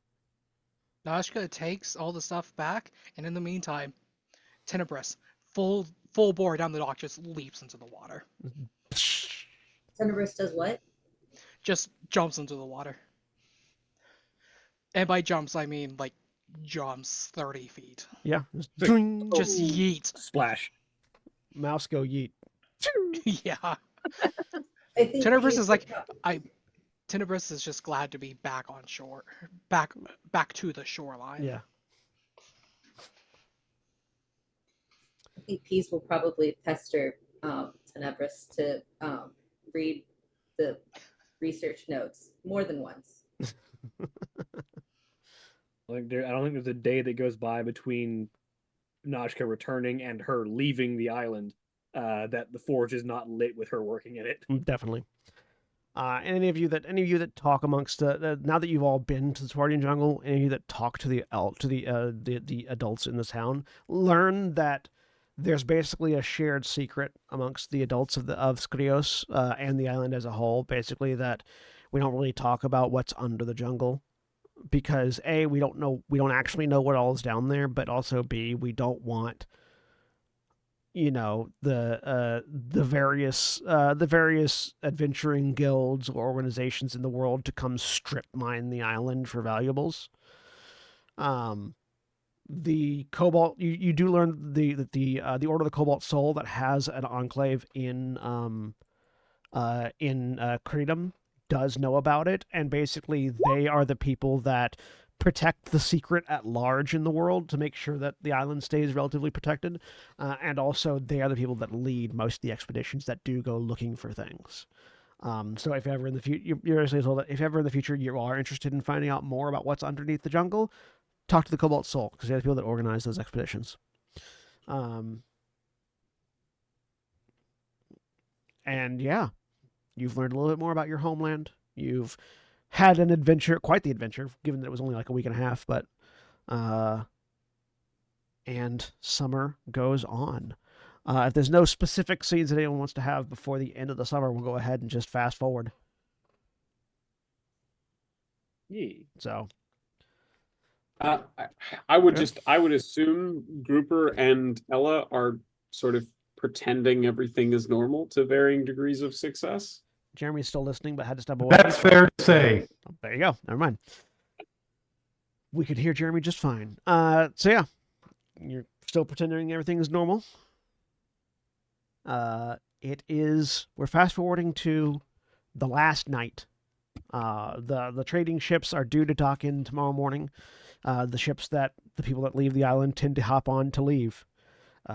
Nashka takes all the stuff back, and in the meantime, Tenebris, full bore down the dock, just leaps into the water. Tenebris does what? Just jumps into the water. And by jumps, I mean like jumps 30 feet. Yeah, Just yeet. Splash. Mouse go yeet. Yeah. I think Tenebris Peace is like, would Tenebris is just glad to be back on shore, back to the shoreline. Yeah. I think Peace will probably pester Tenebris to read the research notes more than once. I don't think there's a day that goes by between Najka returning and her leaving the island that the forge is not lit with her working in it. Definitely. And any of you that talk amongst now that you've all been to the Swardian jungle, any of you that talk to the adults in the town, learn that there's basically a shared secret amongst the adults of Skrios and the island as a whole. Basically, that we don't really talk about what's under the jungle because A, we don't actually know what all is down there, but also B, we don't want the various adventuring guilds or organizations in the world to come strip mine the island for valuables. The Cobalt, you do learn the Order of the Cobalt Soul that has an enclave in Creedom does know about it, and basically they are the people that protect the secret at large in the world to make sure that the island stays relatively protected, and also they are the people that lead most of the expeditions that do go looking for things. So if ever in the future, you're actually told that if ever in the future you are interested in finding out more about what's underneath the jungle, talk to the Cobalt Soul because they're the people that organize those expeditions. And yeah, you've learned a little bit more about your homeland. You've had an adventure, quite the adventure, given that it was only like a week and a half, but and summer goes on. If there's no specific scenes that anyone wants to have before the end of the summer, we'll go ahead and just fast forward. Yeah. So I would assume Grouper and Ella are sort of pretending everything is normal to varying degrees of success. Jeremy's still listening, but had to step away. That's fair to say. Oh, there you go. Never mind. We could hear Jeremy just fine. So yeah, you're still pretending everything is normal. We're fast forwarding to the last night. The trading ships are due to dock in tomorrow morning. The ships that the people that leave the island tend to hop on to leave.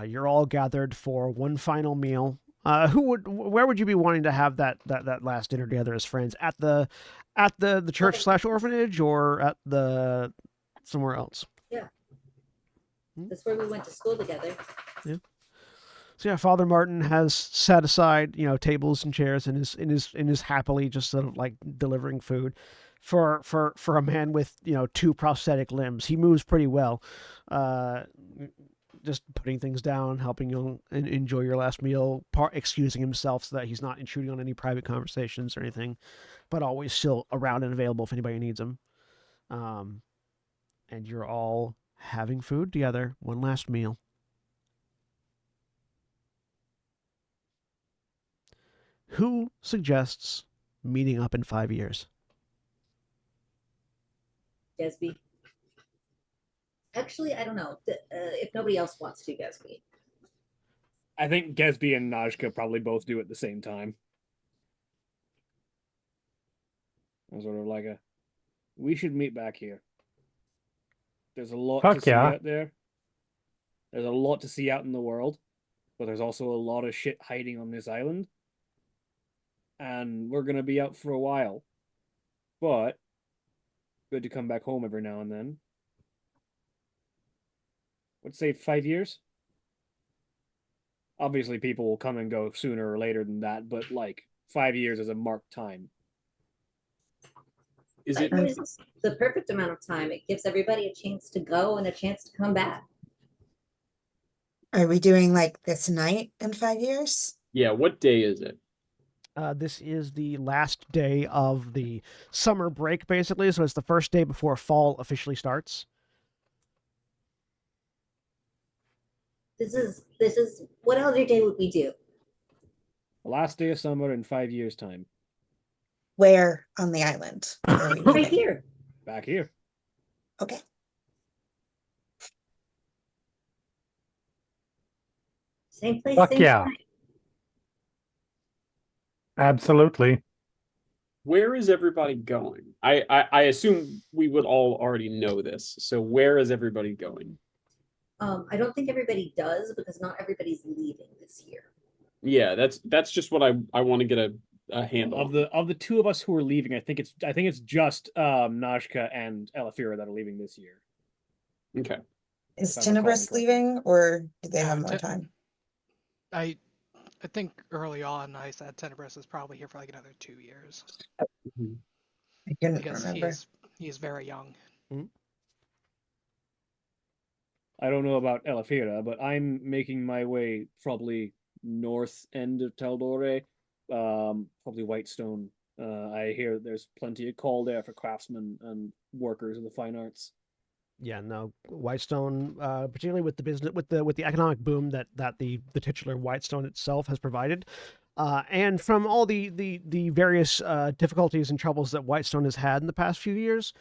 You're all gathered for one final meal. Where would you be wanting to have that last dinner together as friends? At the church / orphanage or at the somewhere else? Yeah. That's where we went to school together. Yeah. So yeah, Father Martin has set aside, tables and chairs and is happily just sort of like delivering food for a man with, 2 prosthetic limbs. He moves pretty well. Just putting things down, helping you enjoy your last meal, excusing himself so that he's not intruding on any private conversations or anything, but always still around and available if anybody needs him. And you're all having food together, one last meal. Who suggests meeting up in 5 years? Gesby. Actually, I don't know. If nobody else wants to, Gesby. I think Gesby and Najka probably both do at the same time. And sort of like we should meet back here. There's a lot Fuck to see yeah. out there. There's a lot to see out in the world, but there's also a lot of shit hiding on this island. And we're gonna be out for a while. But good to come back home every now and then. Let's say 5 years. Obviously, people will come and go sooner or later than that, but like 5 years is a marked time. Is Five it years is the perfect amount of time. It gives everybody a chance to go and a chance to come back. Are we doing like this night in 5 years? yeah, what day is it? This is the last day of the summer break, basically. So it's the first day before fall officially starts. This is what other day would we do? The last day of summer in 5 years' time. Where on the island are we Right meeting? here. Back here. Okay. Same place, Fuck same yeah. time. Absolutely. Where is everybody going? I assume we would all already know this. So where is everybody going? I don't think everybody does because not everybody's leaving this year. Yeah, that's just what I want to get a handle Of the two of us who are leaving, I think it's just Nashka and Elafira that are leaving this year. Okay. Is If I'm recalling Tenebris correctly. leaving or do they have more Te- time? I think early on I said Tenebris is probably here for like another 2 years I couldn't because remember. he is very young. I don't know about Elafira, but I'm making my way probably north end of Taldore, probably Whitestone. I hear there's plenty of call there for craftsmen and workers of the fine arts. Yeah, no, Whitestone, particularly with the business, with the economic boom that the titular Whitestone itself has provided, and from all the various difficulties and troubles that Whitestone has had in the past few years,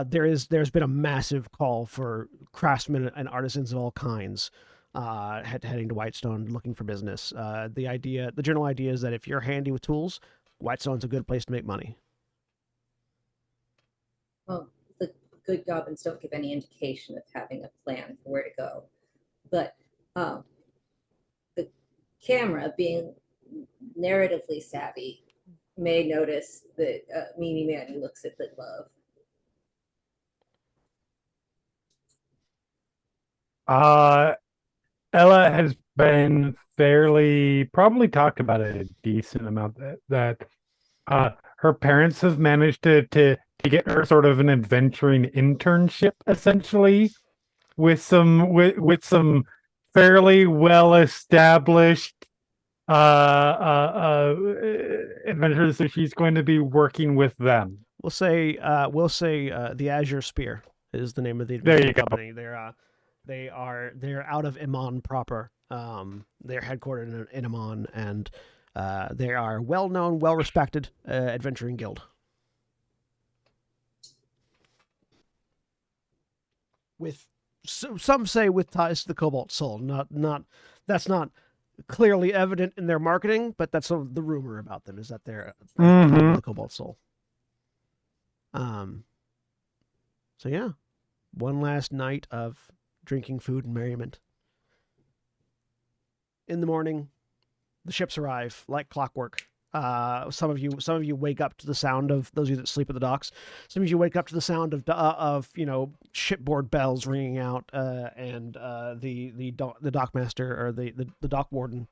there's been a massive call for craftsmen and artisans of all kinds, heading to Whitestone looking for business. The general idea is that if you're handy with tools, Whitestone's a good place to make money. Well, the good goblins don't give any indication of having a plan for where to go. But the camera, being narratively savvy, may notice the Mimi man who looks at the glove. Ella has been probably talked about it a decent amount that her parents have managed to get her sort of an adventuring internship essentially with some fairly well established adventures, so she's going to be working with them. We'll say the Azure Spear is the name of the There you company. They're out of Iman proper. They're headquartered in Iman, and they are well known, well respected adventuring guild. With some say with ties to the Cobalt Soul. That's not clearly evident in their marketing, but that's the rumor about them is that they're tied to the Cobalt Soul. So yeah, one last night of drinking, food, and merriment. In the morning, the ships arrive like clockwork. Some of you wake up to the sound of those of you that sleep at the docks. Some of you wake up to the sound of shipboard bells ringing out, and the dockmaster or the dock warden,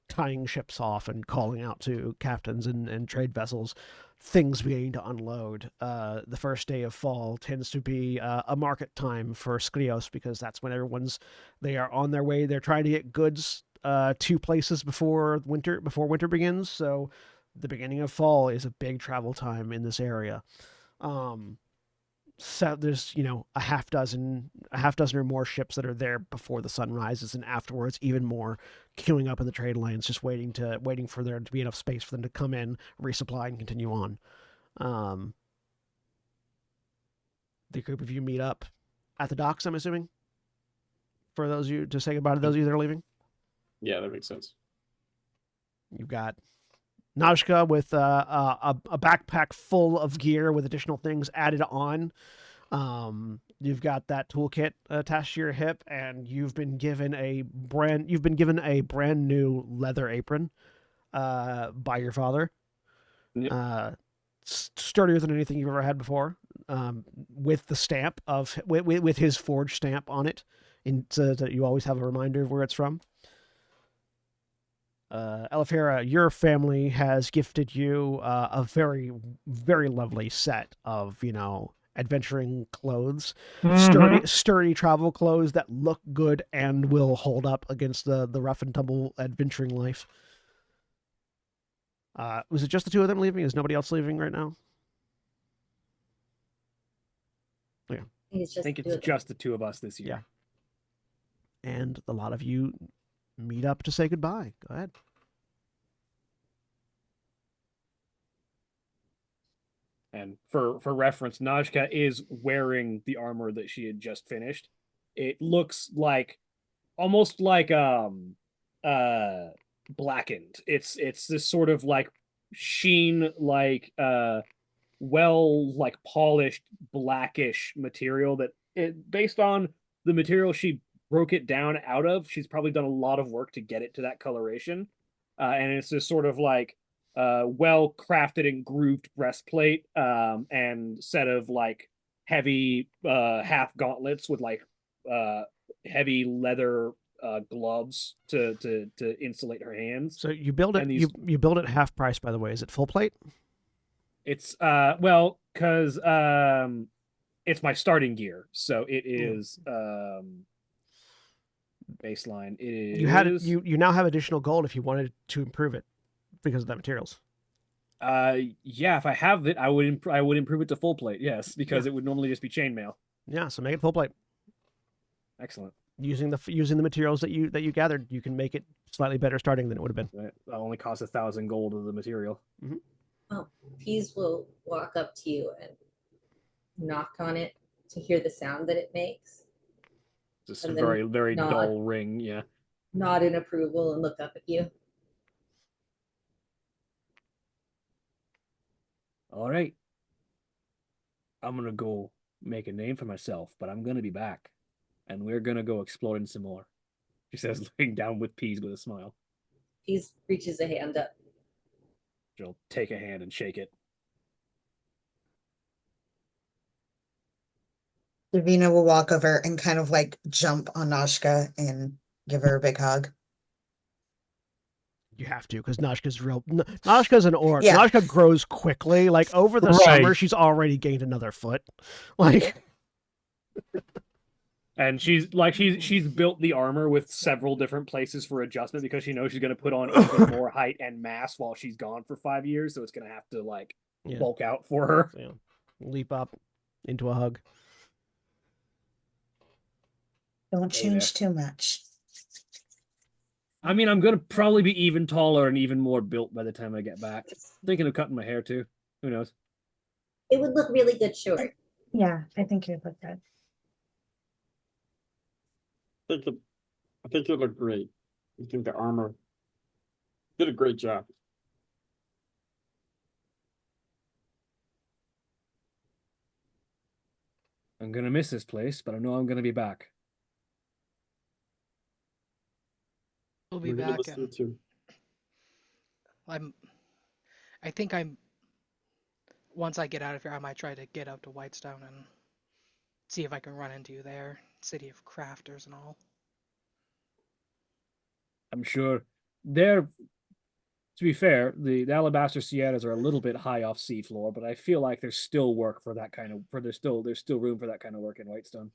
tying ships off and calling out to captains and trade vessels, things beginning to unload. The first day of fall tends to be a market time for Skrios because that's when they are on their way. They're trying to get goods to places before winter begins. So the beginning of fall is a big travel time in this area. So there's a half dozen or more ships that are there before the sun rises, and afterwards even more queuing up in the trade lanes, just waiting for there to be enough space for them to come in, resupply, and continue on. The group of you meet up at the docks, I'm assuming, for those of you to say goodbye to those of you that are leaving. Yeah, that makes sense. You've got Najka with a backpack full of gear with additional things added on. You've got that toolkit attached to your hip, and you've been given a brand new leather apron by your father. Yep. Sturdier than anything you've ever had before, with the stamp of with his forged stamp on it, so that you always have a reminder of where it's from. Elefera, your family has gifted you a very, very lovely set of, adventuring clothes, sturdy travel clothes that look good and will hold up against the rough and tumble adventuring life. Was it just the two of them leaving? Is nobody else leaving right now? I think it's just the two of us this year. Yeah. And a lot of you meet up to say goodbye. Go ahead. And for reference, Najka is wearing the armor that she had just finished. It looks like almost like blackened. It's this sort of like sheen, like like polished blackish material that based on the material she broke it down out of, she's probably done a lot of work to get it to that coloration. And it's this sort of like well crafted and grooved breastplate, and set of like heavy half gauntlets with like heavy leather gloves to insulate her hands. So you build it. You build it half price, by the way. Is it full plate? It's because it's my starting gear, so it is baseline. It is you now have additional gold if you wanted to improve it because of that materials. Yeah, if I have it, I would improve it to full plate. Yes, because it would normally just be chainmail. Yeah, so make it full plate. Excellent. Using the materials that you gathered, you can make it slightly better starting than it would have been. It only costs 1,000 gold of the material. Mm-hmm. Oh, Pease will walk up to you and knock on it to hear the sound that it makes. Just a very, very dull ring, yeah. Nod in approval and look up at you. All right. I'm going to go make a name for myself, but I'm going to be back. And we're going to go exploring some more. She says, laying down with Pease with a smile. Pease reaches a hand up. She'll take a hand and shake it. Davina will walk over and kind of like jump on Nashka and give her a big hug. You have to, because Nashka's an orc. Yeah. Nashka grows quickly. Like over the summer, she's already gained another foot. Like, and she's built the armor with several different places for adjustment because she knows she's going to put on even more height and mass while she's gone for 5 years. So it's going to have to like bulk out for her. So, leap up into a hug. Don't change too much. I mean, I'm going to probably be even taller and even more built by the time I get back. Thinking of cutting my hair too. Who knows? It would look really good short. Yeah, I think it would look good. I think you look great. I think the armor did a great job. I'm going to miss this place, but I know I'm going to be back. We'll be back. I think once I get out of here, I might try to get up to Whitestone and see if I can run into you there. City of Crafters and all. I'm sure they're, to be fair, the Alabaster Sierras are a little bit high off seafloor, but I feel like there's still work for that kind of, there's still room for that kind of work in Whitestone.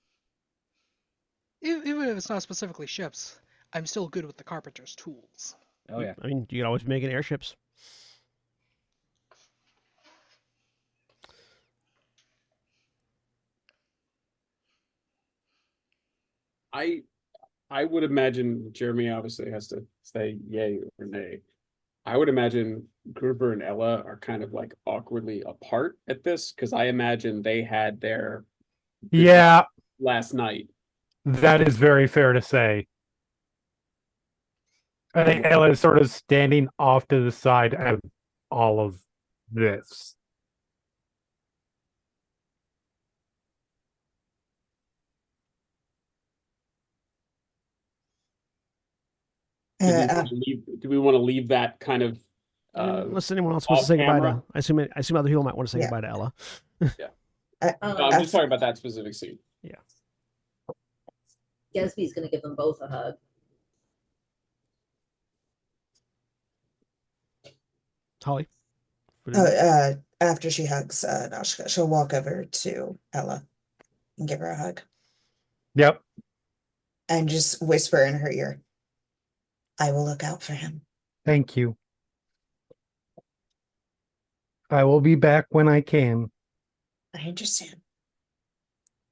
Even if it's not specifically ships, I'm still good with the carpenter's tools. Oh yeah. I mean, you can always make it airships. I would imagine Jeremy obviously has to say yay or nay. I would imagine Gruber and Ella are kind of like awkwardly apart at this because I imagine they had their last night. That is very fair to say. I think Ella is sort of standing off to the side, all of this. Do we want to leave that kind of Unless anyone else wants to off say goodbye camera? to, I assume other people might want to say Yeah. goodbye to Ella. No, I'm just talking about that specific scene. Gatsby's gonna give them both a hug. Holly? What do you think? After she hugs Nashka, she'll walk over to Ella and give her a hug Yep. and just whisper in her ear, I will look out for him. Thank you. I will be back when I can. I understand.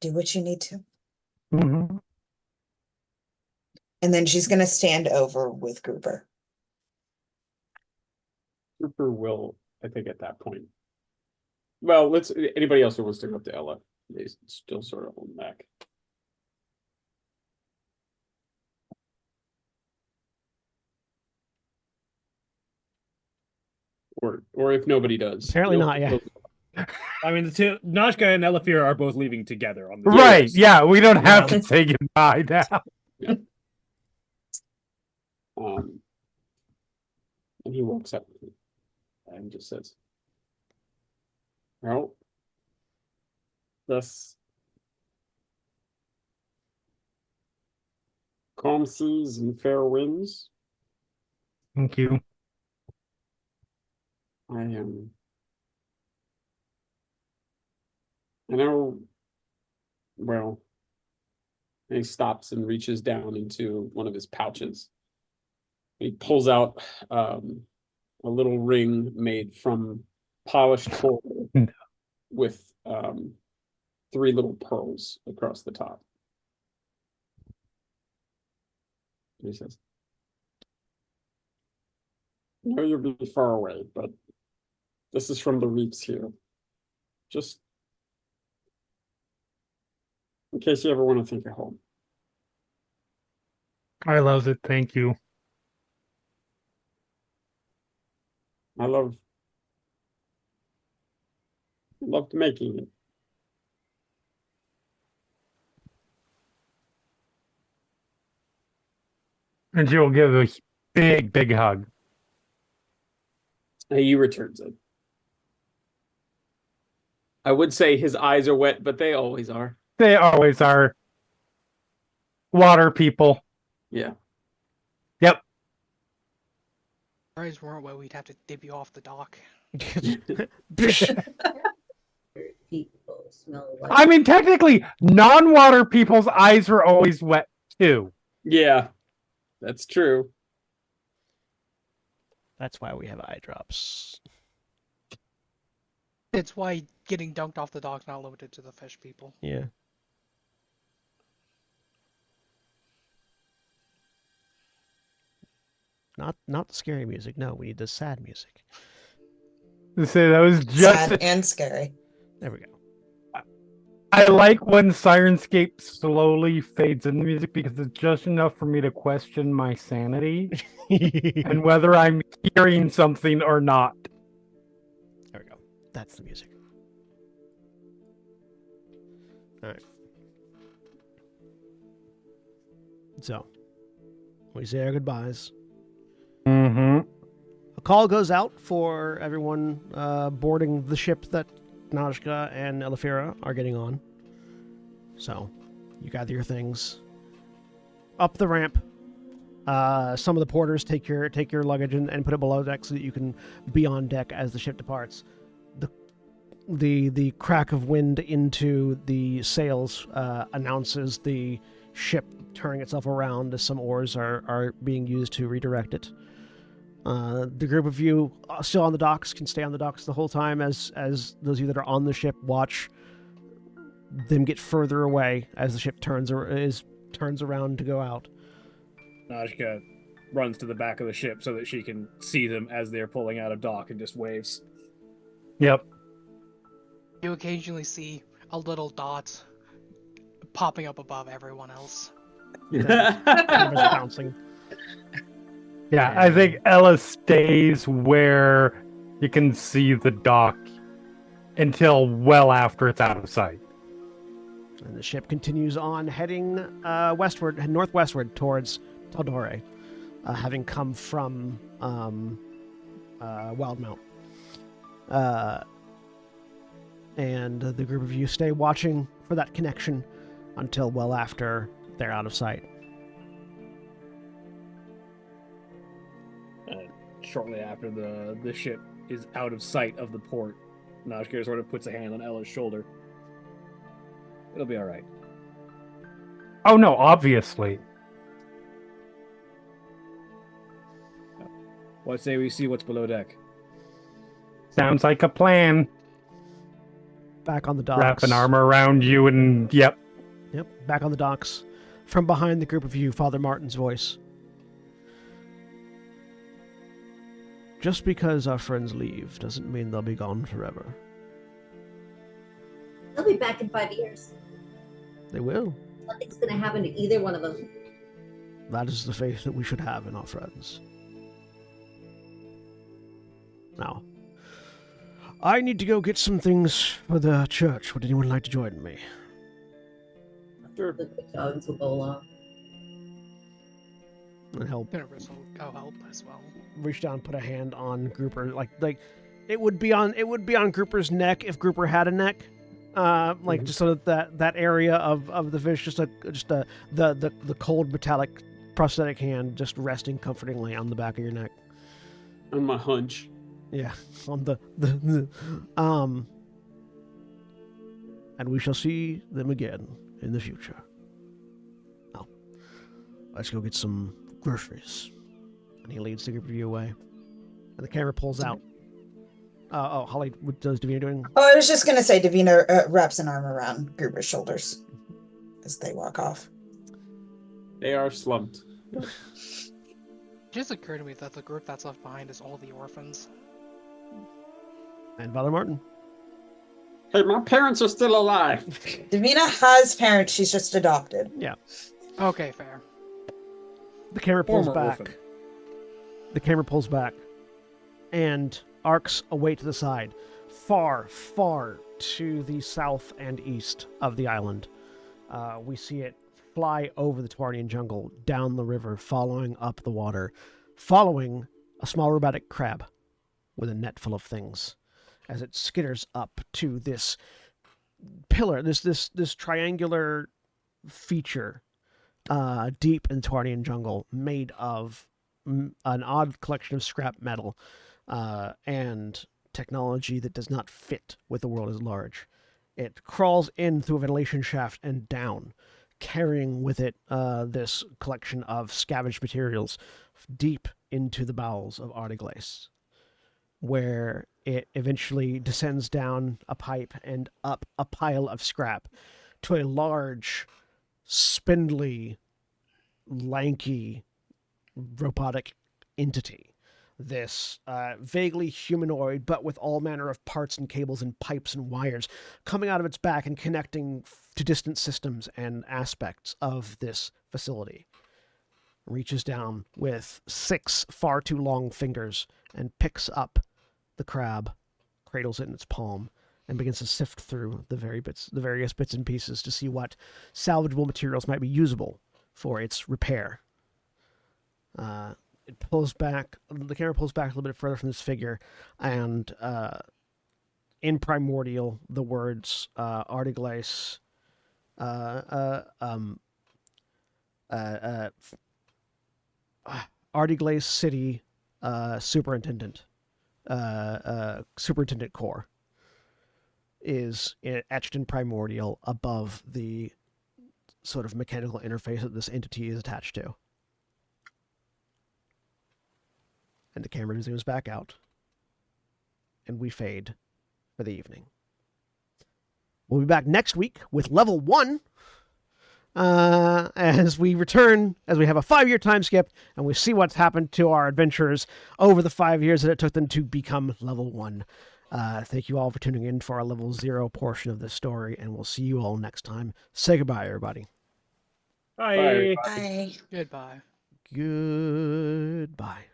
Do what you need to. Mhm. And then she's going to stand over with Grouper. Cooper will, I think, at that point. Well, let's. Anybody else who wants to go up to Ella? They still sort of hold back. Or if nobody does. Apparently not, yeah. I mean, the two, Nashka and Elafir are both leaving together on the Right. Yeah, we don't have Yeah. to say goodbye now. And he walks up and just says, well, thus calm seas and fair winds. Thank you. I am. I know. Well, and he stops and reaches down into one of his pouches. He pulls out a little ring made from polished coral with 3 little pearls across the top. And he says, I know you'll be far away, but this is from the reefs here. Just in case you ever want to think of home. I love it. Thank you. I loved making it. And she'll give a big, big hug. And he returns it. I would say his eyes are wet, but they always are. They always are. Water people. Yeah. Yep. Our eyes weren't wet, we'd have to dip you off the dock. People smell like. I mean, technically, non-water people's eyes are always wet too. Yeah, that's true. That's why we have eye drops. It's why getting dunked off the dock's not limited to the fish people. Yeah. Not the scary music. No, we need the sad music. So that was just. Sad and scary. There we go. I like when Sirenscape slowly fades in the music because it's just enough for me to question my sanity and whether I'm hearing something or not. There we go. That's the music. All right. So, we say our goodbyes. Mm-hmm. A call goes out for everyone boarding the ship that Najka and Elefira are getting on. So, you gather your things. Up the ramp. Some of the porters take your luggage and put it below deck so that you can be on deck as the ship departs. The crack of wind into the sails announces the ship turning itself around as some oars are being used to redirect it. The group of you still on the docks can stay on the docks the whole time as those of you that are on the ship watch them get further away as the ship turns around to go out. Nashka runs to the back of the ship so that she can see them as they're pulling out of dock and just waves. Yep. You occasionally see a little dot popping up above everyone else. Kind of just bouncing. Yeah, I think Ella stays where you can see the dock until well after it's out of sight. And the ship continues on, heading northwestward towards Taldore, having come from Wildmount. And the group of you stay watching for that connection until well after they're out of sight. Shortly after the ship is out of sight of the port, Nashkir sort of puts a hand on Ella's shoulder. It'll be all right. Oh no, obviously. What say we see what's below deck? Sounds like a plan. Back on the docks. Wrap an arm around you and yep. Yep, back on the docks. From behind the group of you, Father Martin's voice. Just because our friends leave doesn't mean they'll be gone forever. They'll be back in 5 years. They will. Nothing's going to happen to either one of them. That is the faith that we should have in our friends. Now, I need to go get some things for the church. Would anyone like to join me? Sure. The quick dogs will go along. And help. Universe will go help as well. Reach down, put a hand on Grouper. Like it would be on Grouper's neck if Grouper had a neck. Just sort of that area of the fish, the cold metallic prosthetic hand just resting comfortingly on the back of your neck. On my hunch. Yeah, on the and we shall see them again in the future. Now, let's go get some groceries. And he leads the group of you away. And the camera pulls out. Holly, what does Davina doing? Oh, I was just going to say Davina wraps an arm around Gruber's shoulders as they walk off. They are slumped. It just occurred to me that the group that's left behind is all the orphans. And Father Martin. Hey, my parents are still alive. Davina has parents, she's just adopted. Yeah. Okay, fair. The camera pulls Former back. orphan. The camera pulls back. And arcs away to the side. Far, far to the south and east of the island. We see it fly over the Twardian jungle, down the river, following up the water, following a small robotic crab with a net full of things, as it skitters up to this pillar, this triangular feature, deep in the Twardian jungle, made of an odd collection of scrap metal and technology that does not fit with the world as large. It crawls in through a ventilation shaft and down, carrying with it this collection of scavenged materials deep into the bowels of Artiglace, where it eventually descends down a pipe and up a pile of scrap to a large, spindly, lanky, robotic entity. This vaguely humanoid, but with all manner of parts and cables and pipes and wires coming out of its back and connecting to distant systems and aspects of this facility. Reaches down with 6 far too long fingers and picks up the crab, cradles it in its palm, and begins to sift through the various bits and pieces to see what salvageable materials might be usable for its repair. It pulls back, the camera pulls back a little bit further from this figure, and in Primordial, the words Artiglace, Artiglace City Superintendent, Superintendent Core, is etched in Primordial above the sort of mechanical interface that this entity is attached to. And the camera zooms back out, and we fade for the evening. We'll be back next week with level 1, as we return, as we have a 5-year time skip, and we see what's happened to our adventurers over the 5 years that it took them to become level 1. Thank you all for tuning in for our level 0 portion of this story, and we'll see you all next time. Say goodbye, everybody. Bye. Bye. Goodbye. Goodbye.